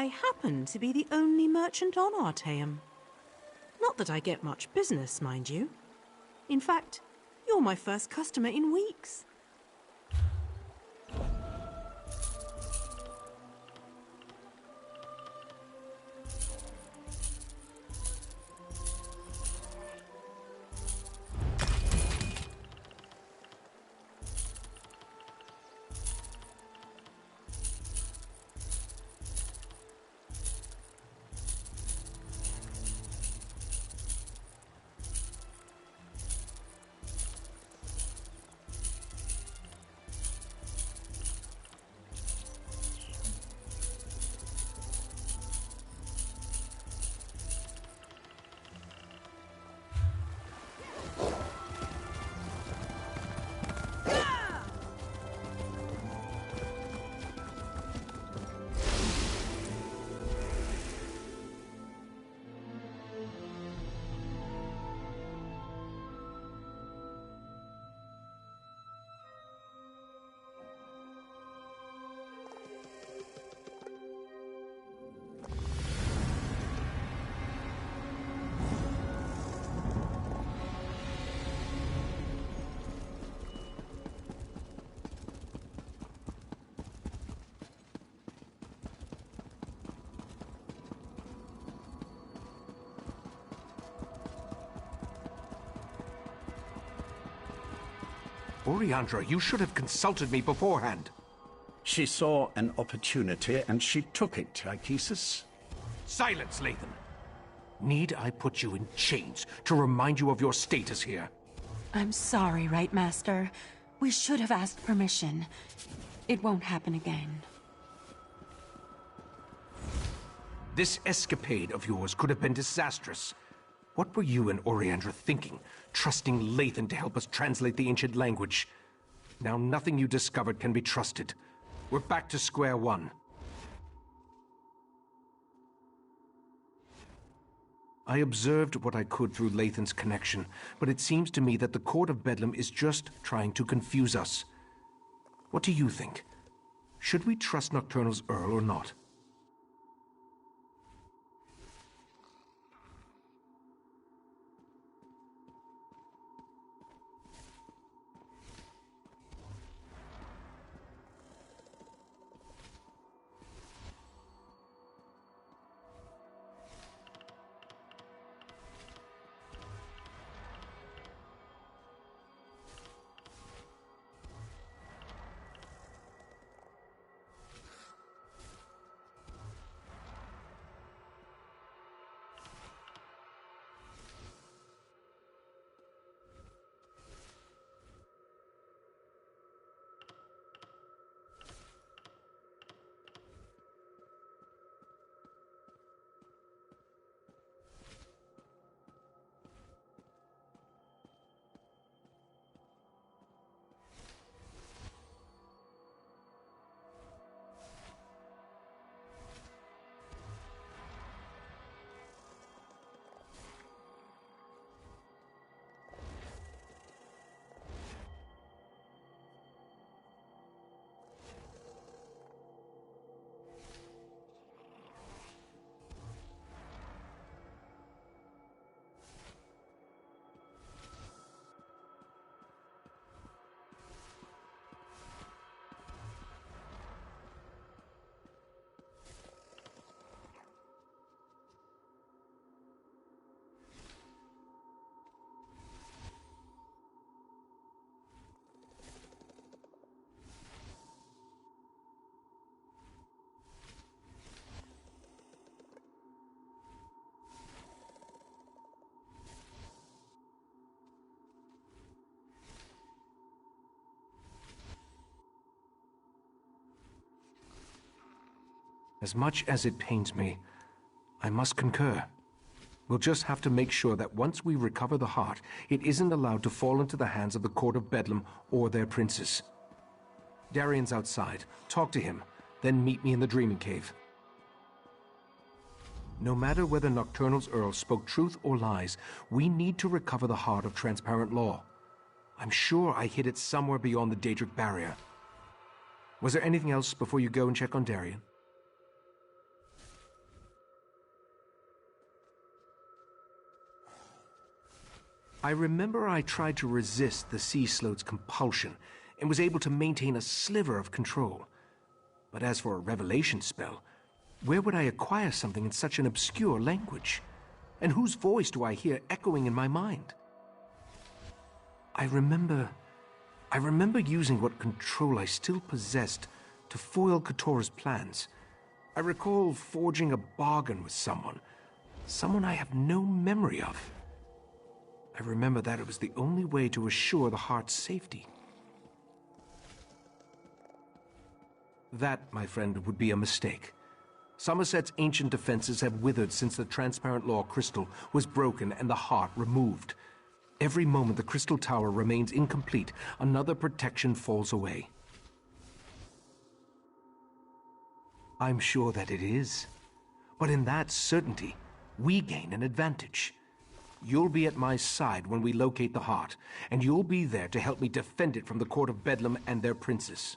I happen to be the only merchant on Artaeum. Not that I get much business, mind you. In fact, you're my first customer in weeks. Oriandra, you should have consulted me beforehand. She saw an opportunity, and she took it, Ichesis. Silence, Lathan! Need I put you in chains to remind you of your status here? I'm sorry, Right Master. We should have asked permission. It won't happen again. This escapade of yours could have been disastrous. What were you and Oriandra thinking, trusting Lathan to help us translate the ancient language? Now nothing you discovered can be trusted. We're back to square one. I observed what I could through Lathan's connection, but it seems to me that the Court of Bedlam is just trying to confuse us. What do you think? Should we trust Nocturnal's Earl or not? As much as it pains me, I must concur. We'll just have to make sure that once we recover the heart, it isn't allowed to fall into the hands of the Court of Bedlam or their princes. Darian's outside. Talk to him, then meet me in the Dreaming Cave. No matter whether Nocturnal's Earl spoke truth or lies, we need to recover the heart of Transparent Law. I'm sure I hid it somewhere beyond the Daedric barrier. Was there anything else before you go and check on Darian? I remember I tried to resist the Sea Sloat's compulsion and was able to maintain a sliver of control. But as for a revelation spell, where would I acquire something in such an obscure language? And whose voice do I hear echoing in my mind? I remember using what control I still possessed to foil Katora's plans. I recall forging a bargain with someone I have no memory of. I remember that it was the only way to assure the heart's safety. That, my friend, would be a mistake. Somerset's ancient defenses have withered since the Transparent Law crystal was broken and the heart removed. Every moment the crystal tower remains incomplete, another protection falls away. I'm sure that it is. But in that certainty, we gain an advantage. You'll be at my side when we locate the heart, and you'll be there to help me defend it from the Court of Bedlam and their princes.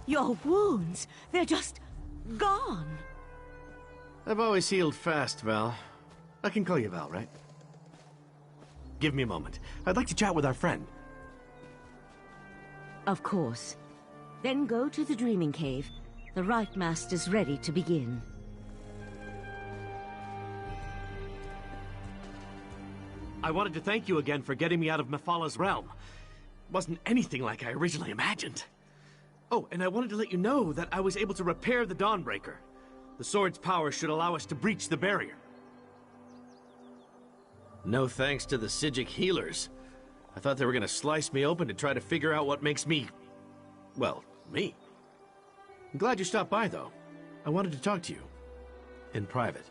Your wounds, they're just gone. I've always healed fast, Val. I can call you Val, right? Give me a moment. I'd like to chat with our friend. Of course. Then go to the Dreaming Cave. The Rite Master's ready to begin. I wanted to thank you again for getting me out of Mephalah's realm. Wasn't anything like I originally imagined. Oh, and I wanted to let you know that I was able to repair the Dawnbreaker. The sword's power should allow us to breach the barrier. No thanks to the Psijic healers. I thought they were gonna slice me open to try to figure out what makes me... well, me. I'm glad you stopped by, though. I wanted to talk to you. In private.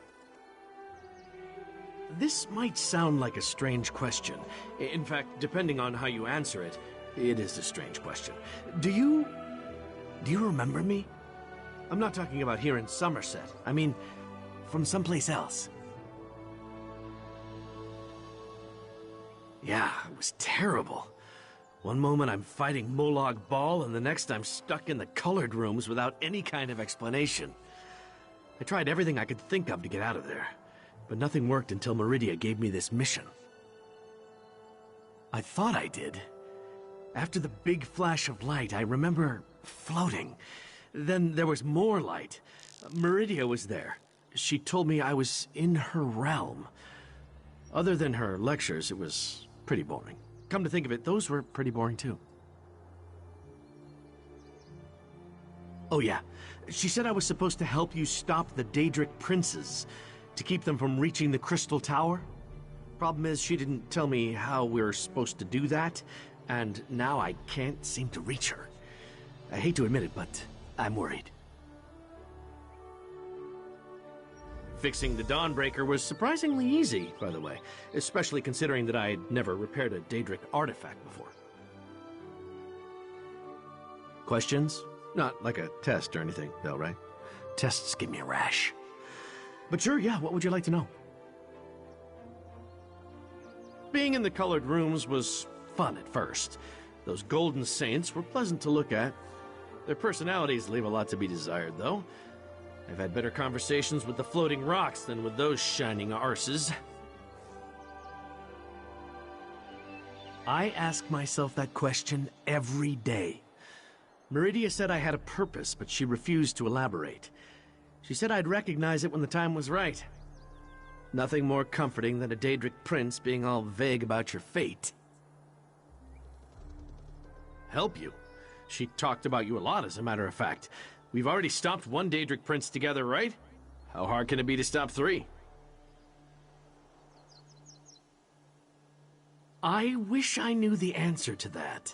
This might sound like a strange question. In fact, depending on how you answer it, it is a strange question. Do you remember me? I'm not talking about here in Somerset. I mean, from someplace else. Yeah, it was terrible. One moment I'm fighting Molag Bal, and the next I'm stuck in the colored rooms without any kind of explanation. I tried everything I could think of to get out of there, but nothing worked until Meridia gave me this mission. I thought I did. After the big flash of light, I remember floating. Then there was more light. Meridia was there. She told me I was in her realm. Other than her lectures, it was pretty boring. Come to think of it, those were pretty boring too. Oh yeah, she said I was supposed to help you stop the Daedric princes, to keep them from reaching the Crystal Tower. Problem is, she didn't tell me how we were supposed to do that, and now I can't seem to reach her. I hate to admit it, but I'm worried. Fixing the Dawnbreaker was surprisingly easy, by the way, especially considering that I'd never repaired a Daedric artifact before. Questions? Not like a test or anything, though, right? Tests give me a rash. But sure, yeah, what would you like to know? Being in the colored rooms was fun at first. Those golden saints were pleasant to look at. Their personalities leave a lot to be desired, though. I've had better conversations with the floating rocks than with those shining arses. I ask myself that question every day. Meridia said I had a purpose, but she refused to elaborate. She said I'd recognize it when the time was right. Nothing more comforting than a Daedric prince being all vague about your fate. Help you? She talked about you a lot, as a matter of fact. We've already stopped one Daedric prince together, right? How hard can it be to stop 3? I wish I knew the answer to that.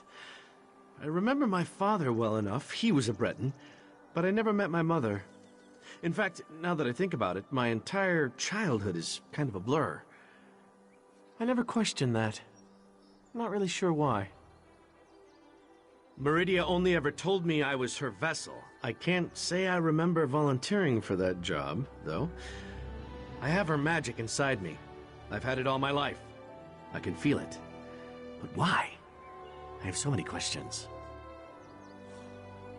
I remember my father well enough. He was a Breton, but I never met my mother. In fact, now that I think about it, my entire childhood is kind of a blur. I never questioned that. I'm not really sure why. Meridia only ever told me I was her vessel. I can't say I remember volunteering for that job, though. I have her magic inside me. I've had it all my life. I can feel it. But why? I have so many questions.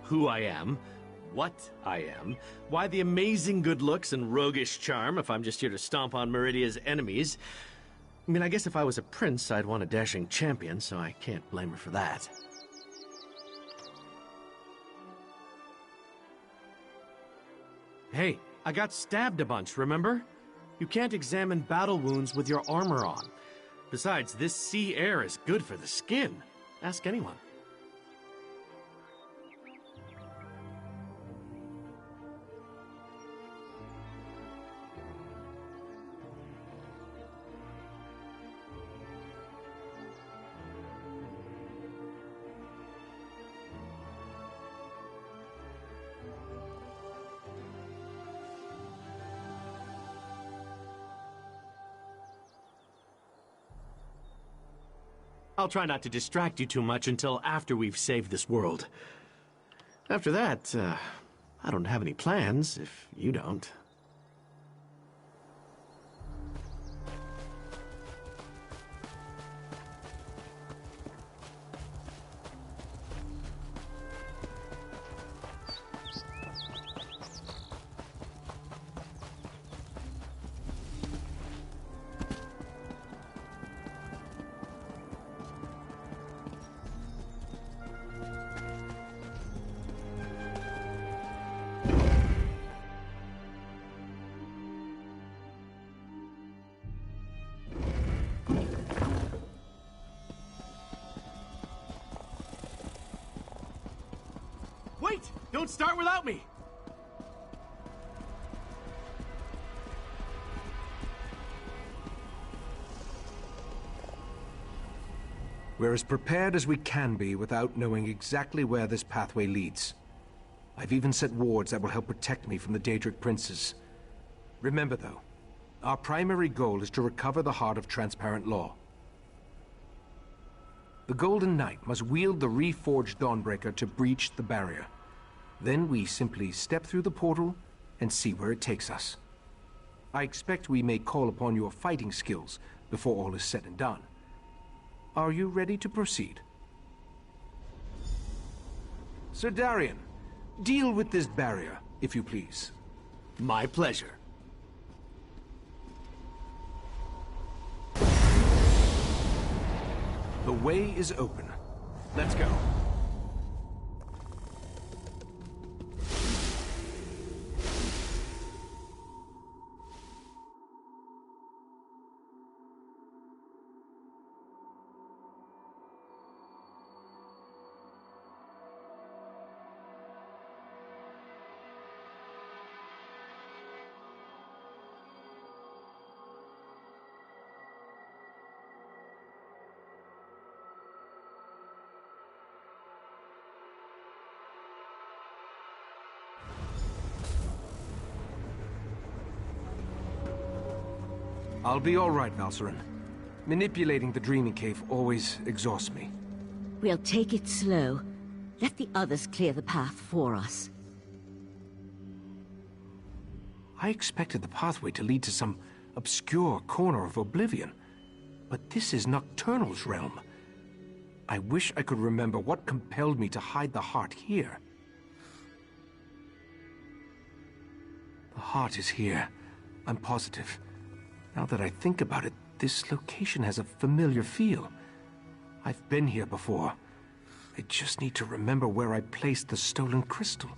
Who I am, what I am, why the amazing good looks and roguish charm if I'm just here to stomp on Meridia's enemies. I mean, I guess if I was a prince, I'd want a dashing champion, so I can't blame her for that. Hey, I got stabbed a bunch, remember? You can't examine battle wounds with your armor on. Besides, this sea air is good for the skin. Ask anyone. I'll try not to distract you too much until after we've saved this world. After that, I don't have any plans, if you don't. Don't start without me! We're as prepared as we can be without knowing exactly where this pathway leads. I've even set wards that will help protect me from the Daedric princes. Remember, though, our primary goal is to recover the heart of transparent law. The Golden Knight must wield the reforged Dawnbreaker to breach the barrier. Then we simply step through the portal and see where it takes us. I expect we may call upon your fighting skills before all is said and done. Are you ready to proceed? Sir Darian, deal with this barrier, if you please. My pleasure. The way is open. Let's go. I'll be all right, Valcerin. Manipulating the Dreaming Cave always exhausts me. We'll take it slow. Let the others clear the path for us. I expected the pathway to lead to some obscure corner of oblivion, but this is Nocturnal's realm. I wish I could remember what compelled me to hide the heart here. The heart is here. I'm positive. Now that I think about it, this location has a familiar feel. I've been here before. I just need to remember where I placed the stolen crystal.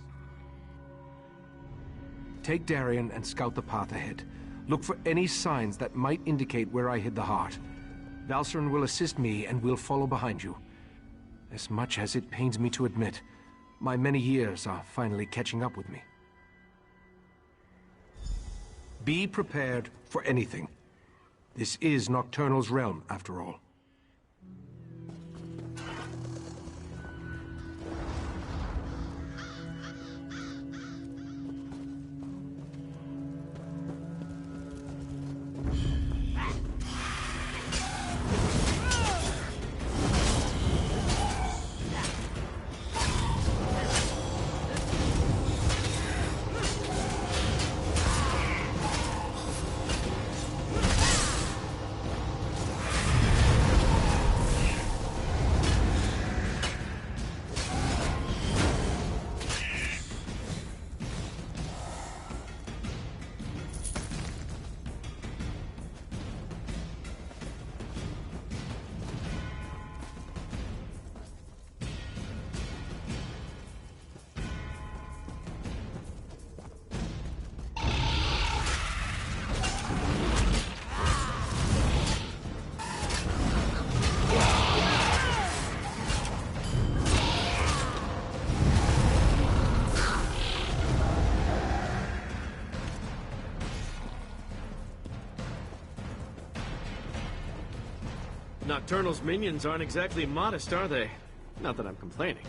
Take Darian and scout the path ahead. Look for any signs that might indicate where I hid the heart. Valcerin will assist me and we'll follow behind you. As much as it pains me to admit, my many years are finally catching up with me. Be prepared for anything. This is Nocturnal's realm, after all. Nocturnal's minions aren't exactly modest, are they? Not that I'm complaining.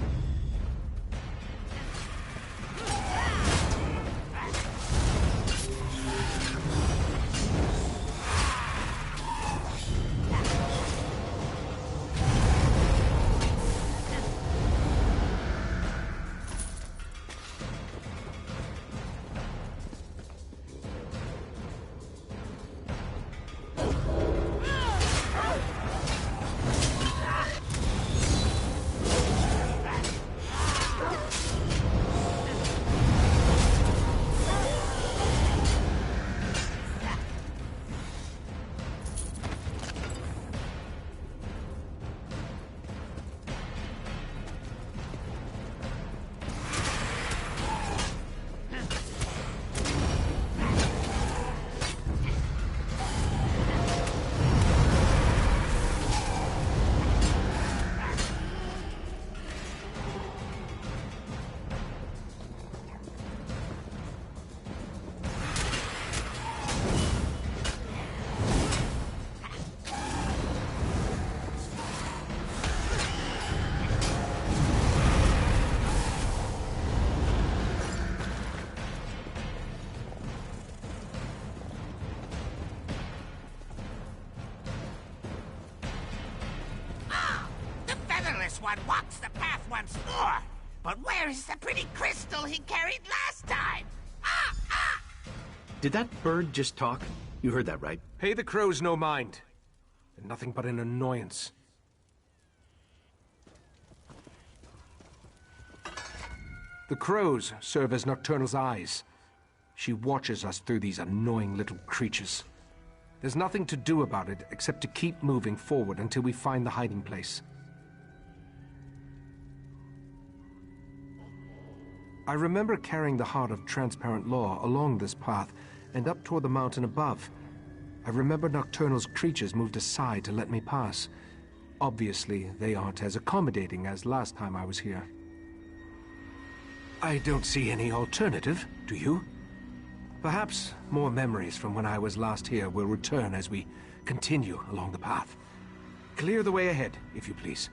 one walks the path once more. But where is the pretty crystal he carried last time? Did that bird just talk? You heard that, right? Pay the crows no mind. They're nothing but an annoyance. The crows serve as Nocturnal's eyes. She watches us through these annoying little creatures. There's nothing to do about it except to keep moving forward until we find the hiding place. I remember carrying the heart of transparent law along this path and up toward the mountain above. I remember Nocturnal's creatures moved aside to let me pass. Obviously, they aren't as accommodating as last time I was here. I don't see any alternative, do you? Perhaps more memories from when I was last here will return as we continue along the path. Clear the way ahead, if you please.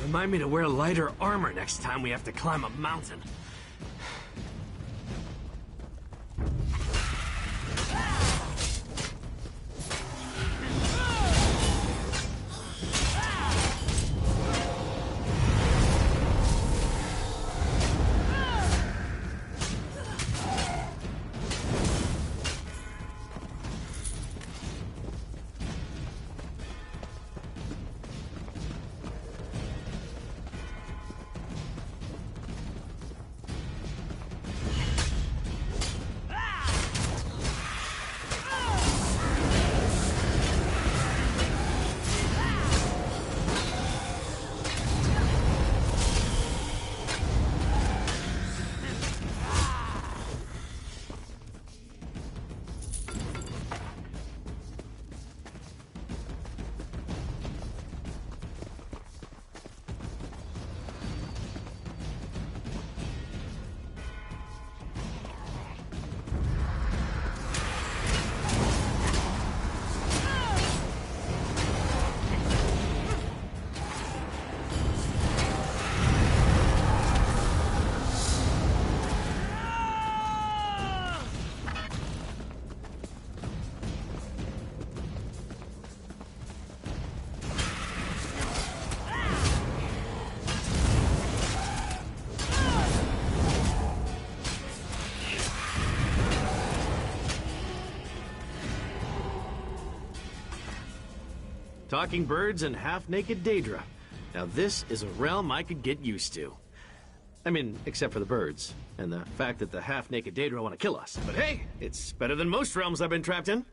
Remind me to wear lighter armor next time we have to climb a mountain. Talking birds and half-naked Daedra. Now this is a realm I could get used to. I mean, except for the birds, and the fact that the half-naked Daedra want to kill us. But hey, it's better than most realms I've been trapped in.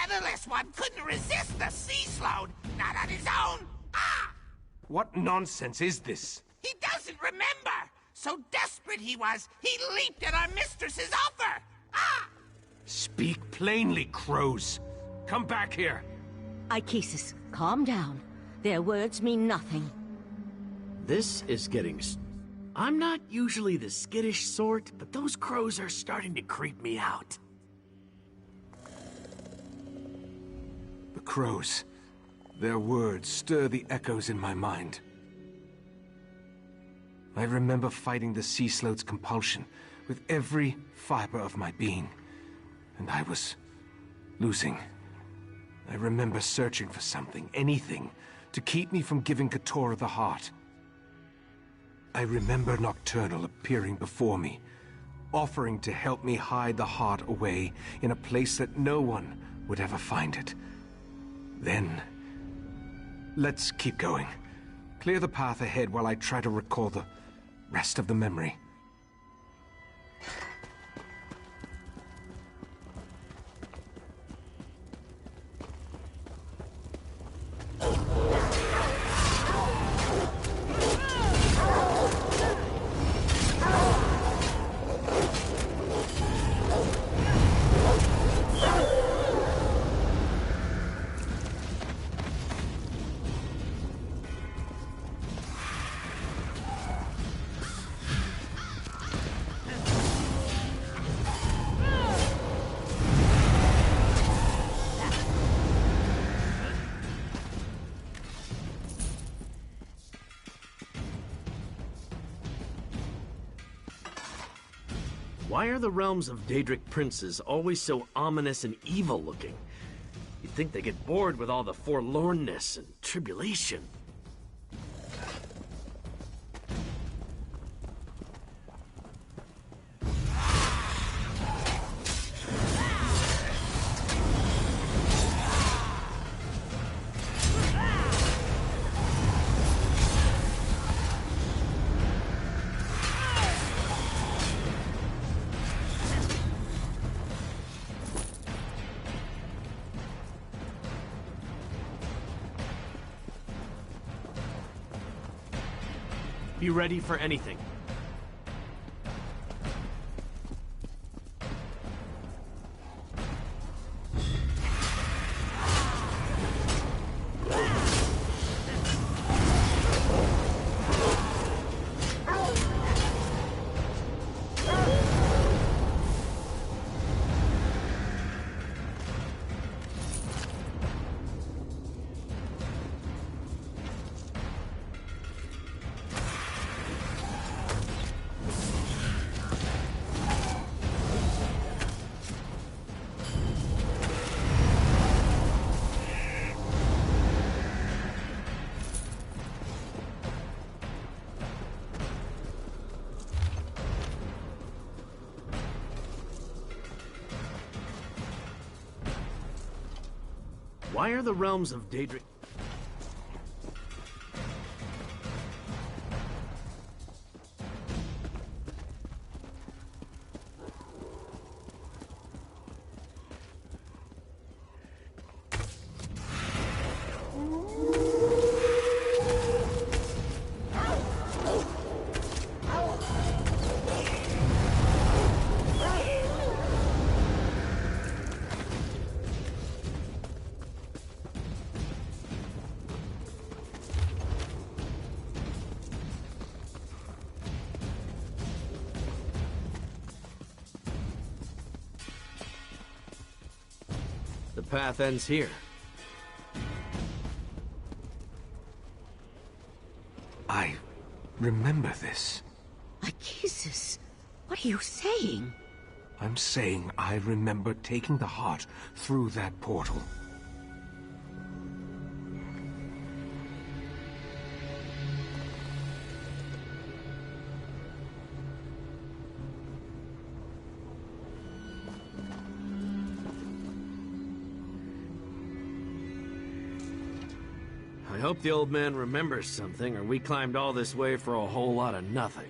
rudderless one couldn't resist the sea slode, not on his own. Ah! What nonsense is this? He doesn't remember! So desperate he was, he leaped at our mistress's offer! Ah! Speak plainly, crows. Come back here. Ichesis, calm down. Their words mean nothing. This is getting... I'm not usually the skittish sort, but those crows are starting to creep me out. The crows. Their words stir the echoes in my mind. I remember fighting the sea slode's compulsion with every fiber of my being. And I was losing. I remember searching for something, anything, to keep me from giving Keturah the heart. I remember Nocturnal appearing before me, offering to help me hide the heart away in a place that no one would ever find it. Then... let's keep going. Clear the path ahead while I try to recall the rest of the memory. Why are the realms of Daedric princes always so ominous and evil-looking? You'd think they get bored with all the forlornness and tribulation. Be ready for anything. Why are the realms of Daedric... The path ends here. I remember this. Ichesis, what are you saying? I'm saying I remember taking the heart through that portal. I hope the old man remembers something, or we climbed all this way for a whole lot of nothing.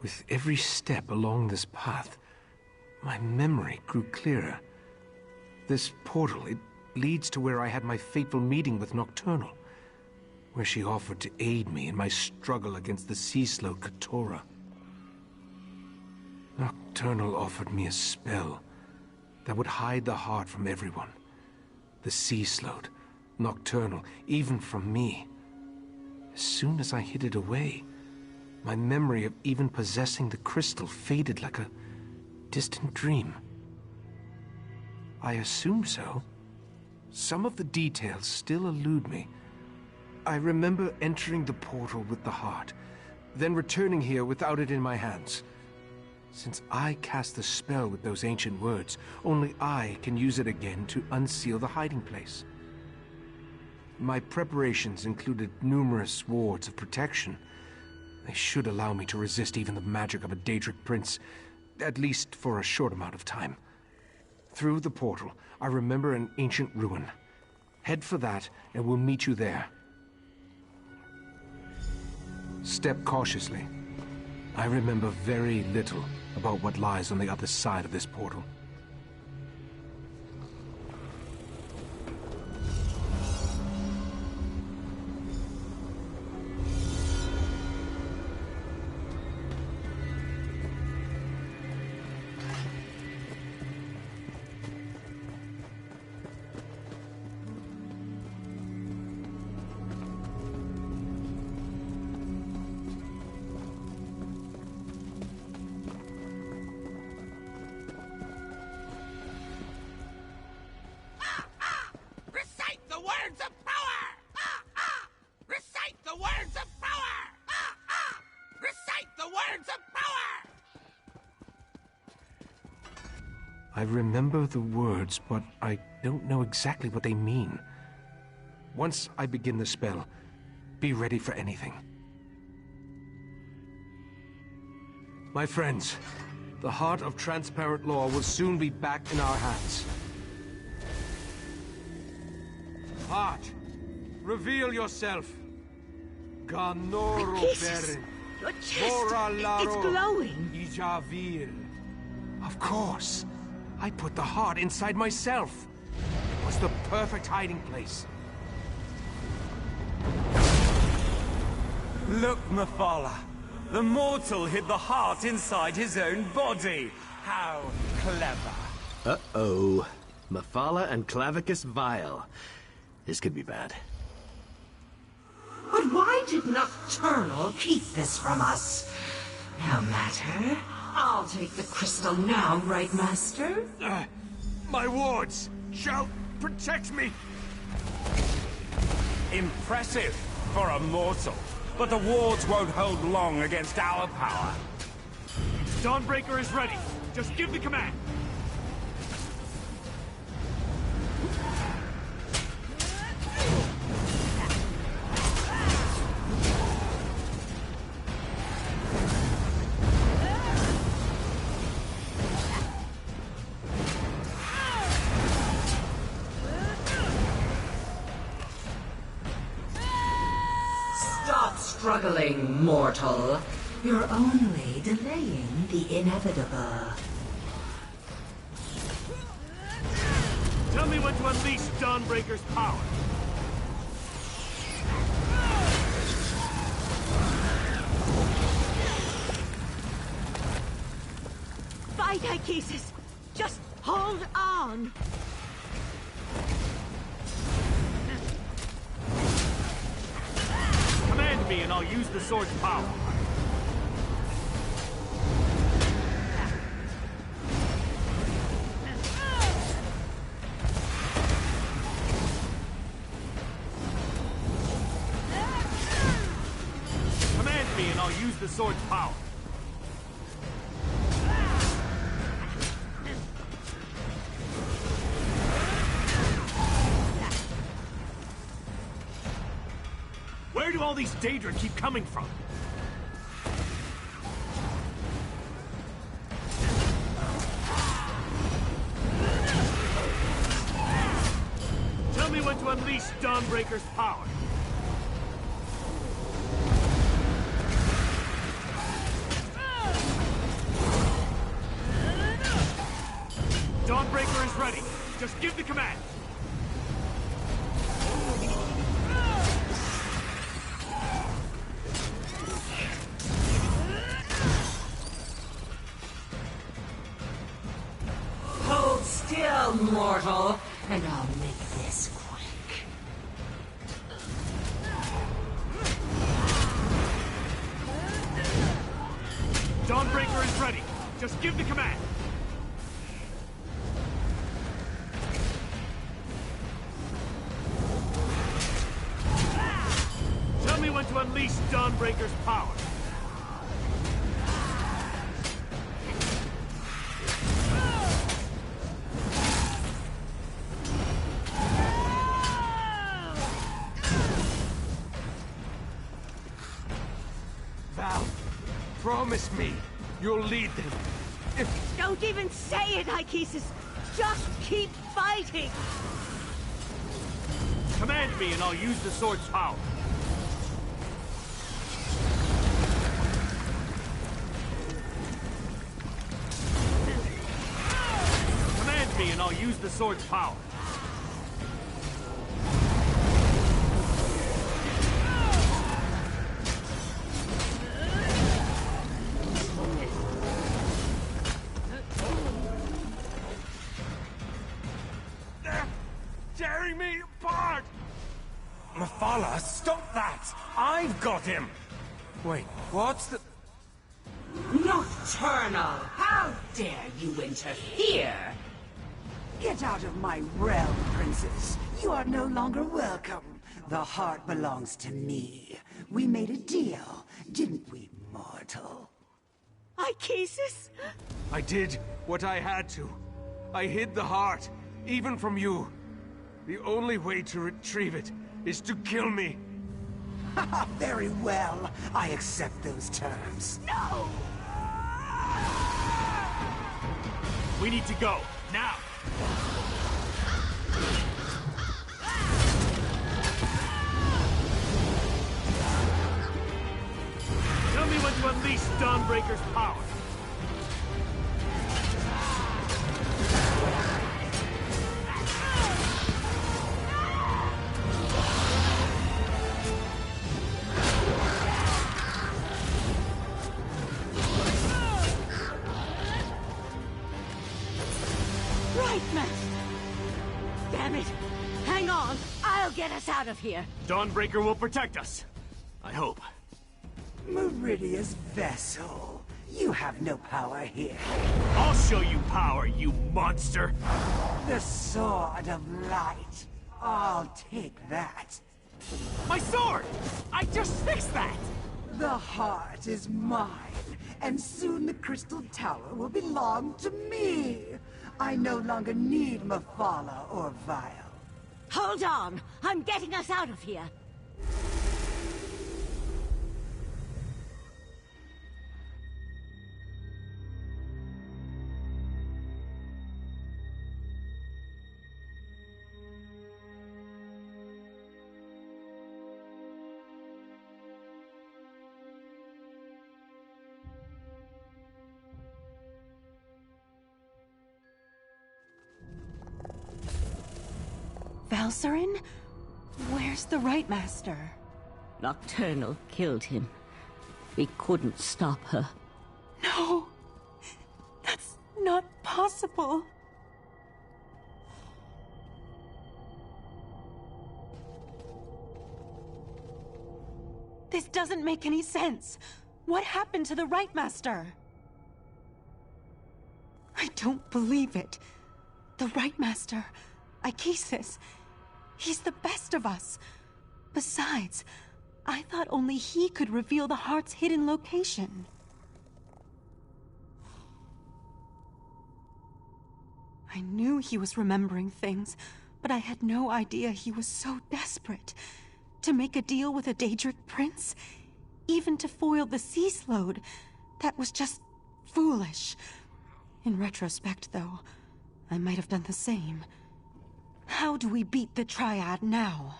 With every step along this path, my memory grew clearer. This portal, it leads to where I had my fateful meeting with Nocturnal, where she offered to aid me in my struggle against the sea-slode Katora. Nocturnal offered me a spell that would hide the heart from everyone. The sea-slode, Nocturnal, even from me. As soon as I hid it away, my memory of even possessing the crystal faded like a distant dream. I assume so. Some of the details still elude me. I remember entering the portal with the heart, then returning here without it in my hands. Since I cast the spell with those ancient words, only I can use it again to unseal the hiding place. My preparations included numerous wards of protection. They should allow me to resist even the magic of a Daedric prince, at least for a short amount of time. Through the portal, I remember an ancient ruin. Head for that, and we'll meet you there. Step cautiously. I remember very little about what lies on the other side of this portal. I remember the words, but I don't know exactly what they mean. Once I begin the spell, be ready for anything. My friends, the heart of transparent law will soon be back in our hands. Heart, reveal yourself. Ganoro Beren. Your chest, it's glowing. Ijavir. Of course. I put the heart inside myself. It was the perfect hiding place. Look, Mephala. The mortal hid the heart inside his own body. How clever. Uh-oh. Mephala and Clavicus Vile. This could be bad. But why did Nocturnal keep this from us? No matter. I'll take the crystal now, right, Master? My wards shall protect me. Impressive for a mortal. But the wards won't hold long against our power. Dawnbreaker is ready. Just give the command. Struggling, mortal. You're only delaying the inevitable. Tell me when to unleash Dawnbreaker's power. Fight, Ichesis! Just hold on! Command me and I'll use the sword's power. Command me and I'll use the sword's power. Where do all these Daedra keep coming from? Tell me when to unleash Dawnbreaker's power. Dawnbreaker is ready. Just give the command. Hold still, mortal, and I'll make this quick. Dawnbreaker is ready. Just give the command. Tell me when to unleash Dawnbreaker's power. Val, promise me you'll lead them. Don't even say it, Ichesis! Just keep fighting! Command me and I'll use the sword's power. Command me and I'll use the sword's power. They're tearing me apart! Mephala, stop that! I've got him! Wait, what's the... Nocturnal! How dare you interfere? Get out of my realm, princess. You are no longer welcome. The heart belongs to me. We made a deal, didn't we, mortal? Ichesis? I did what I had to. I hid the heart, even from you. The only way to retrieve it is to kill me. Very well. I accept those terms. No! We need to go, now! Tell me when to unleash Dawnbreaker's power. Right, Master! Damn it! Hang on! I'll get us out of here! Dawnbreaker will protect us. I hope. Meridia's vessel. You have no power here. I'll show you power, you monster! The Sword of Light. I'll take that. My sword! I just fixed that! The heart is mine, and soon the Crystal Tower will belong to me. I no longer need Mephala or Vile. Hold on! I'm getting us out of here! Valsarin? Where's the Right Master? Nocturnal killed him. We couldn't stop her. No! That's not possible! This doesn't make any sense! What happened to the Right Master? I don't believe it. The Right Master, Ichesis, he's the best of us. Besides, I thought only he could reveal the heart's hidden location. I knew he was remembering things, but I had no idea he was so desperate. To make a deal with a Daedric prince? Even to foil the sea slode? That was just foolish. In retrospect, though, I might have done the same. How do we beat the Triad now?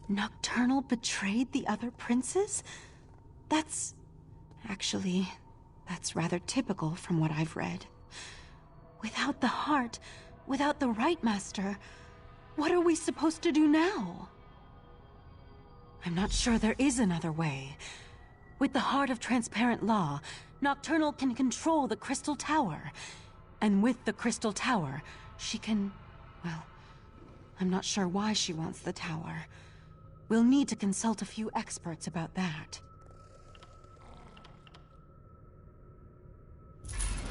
Nocturnal betrayed the other princes? That's... actually... That's rather typical from what I've read. Without the heart, without the Right Master, what are we supposed to do now? I'm not sure there is another way. With the heart of transparent law, Nocturnal can control the Crystal Tower. And with the Crystal Tower, she can... well, I'm not sure why she wants the tower. We'll need to consult a few experts about that.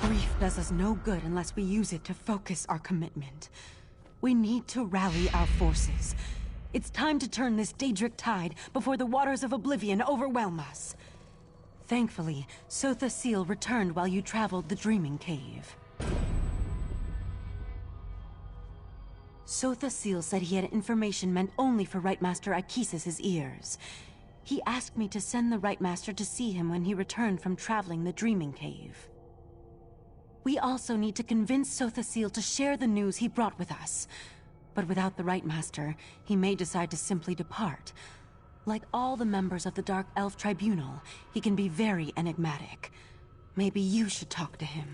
Grief does us no good unless we use it to focus our commitment. We need to rally our forces. It's time to turn this Daedric tide before the waters of oblivion overwhelm us. Thankfully, Sotha Seal returned while you traveled the Dreaming Cave. Sotha Seal said he had information meant only for Right Master Ikesis's ears. He asked me to send the Right Master to see him when he returned from traveling the Dreaming Cave. We also need to convince Sotha Seal to share the news he brought with us. But without the Right Master, he may decide to simply depart. Like all the members of the Dark Elf Tribunal, he can be very enigmatic. Maybe you should talk to him.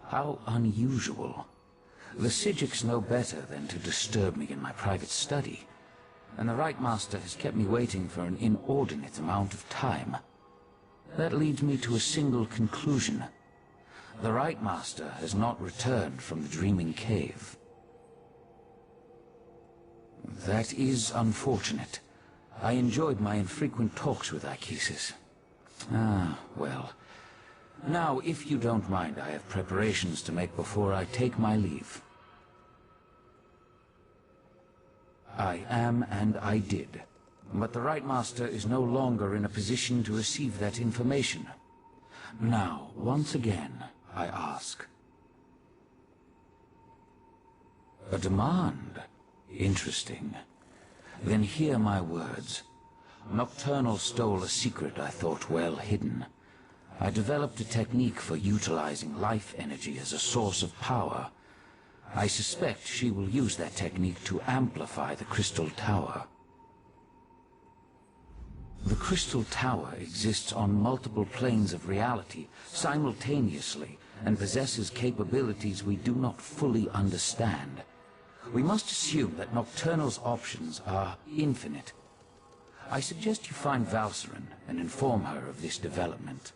How unusual. The Psijics know better than to disturb me in my private study, and the Right Master has kept me waiting for an inordinate amount of time. That leads me to a single conclusion. The Right Master has not returned from the Dreaming Cave. That is unfortunate. I enjoyed my infrequent talks with Ikesis. Ah, well... Now, if you don't mind, I have preparations to make before I take my leave. I am, and I did. But the Right Master is no longer in a position to receive that information. Now, once again, I ask. A demand? Interesting. Then hear my words. Nocturnal stole a secret I thought well hidden. I developed a technique for utilizing life energy as a source of power. I suspect she will use that technique to amplify the Crystal Tower. The Crystal Tower exists on multiple planes of reality simultaneously and possesses capabilities we do not fully understand. We must assume that Nocturnal's options are infinite. I suggest you find Valcerin and inform her of this development.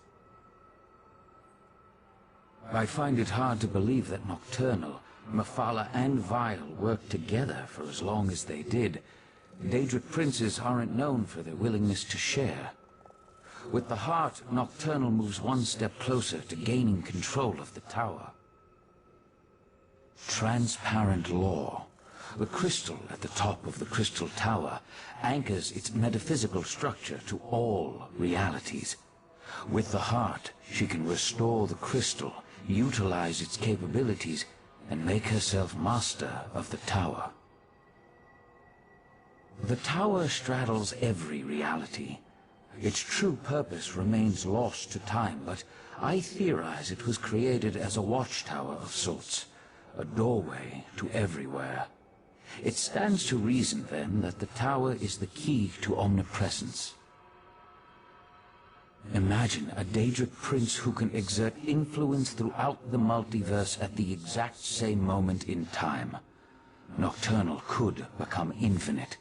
I find it hard to believe that Nocturnal, Mephala, and Vile worked together for as long as they did. Daedric princes aren't known for their willingness to share. With the heart, Nocturnal moves one step closer to gaining control of the tower. Transparent law. The crystal at the top of the Crystal Tower anchors its metaphysical structure to all realities. With the heart, she can restore the crystal, utilize its capabilities, and make herself master of the tower. The tower straddles every reality. Its true purpose remains lost to time, but I theorize it was created as a watchtower of sorts, a doorway to everywhere. It stands to reason, then, that the tower is the key to omnipresence. Imagine a Daedric prince who can exert influence throughout the multiverse at the exact same moment in time. Nocturnal could become infinite.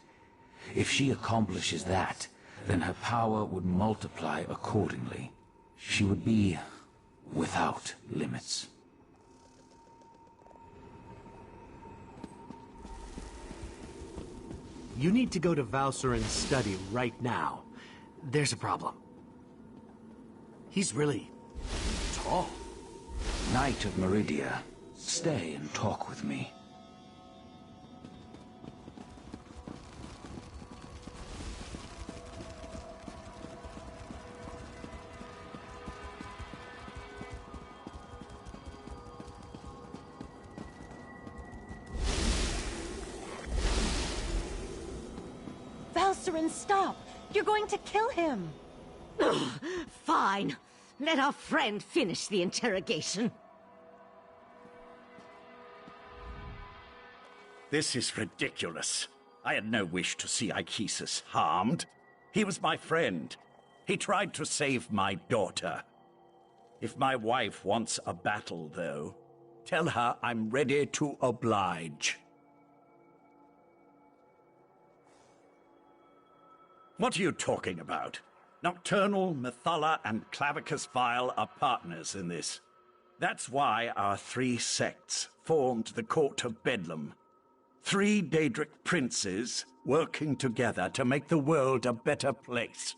If she accomplishes that, then her power would multiply accordingly. She would be without limits. You need to go to Valserin's study right now. There's a problem. He's really tall. Knight of Meridia, stay and talk with me. Valserin, stop! You're going to kill him! Fine. Let our friend finish the interrogation. This is ridiculous. I had no wish to see Ichesus harmed. He was my friend. He tried to save my daughter. If my wife wants a battle, though, tell her I'm ready to oblige. What are you talking about? Nocturnal, Methala, and Clavicus Vile are partners in this. That's why our three sects formed the Court of Bedlam. 3 Daedric princes working together to make the world a better place.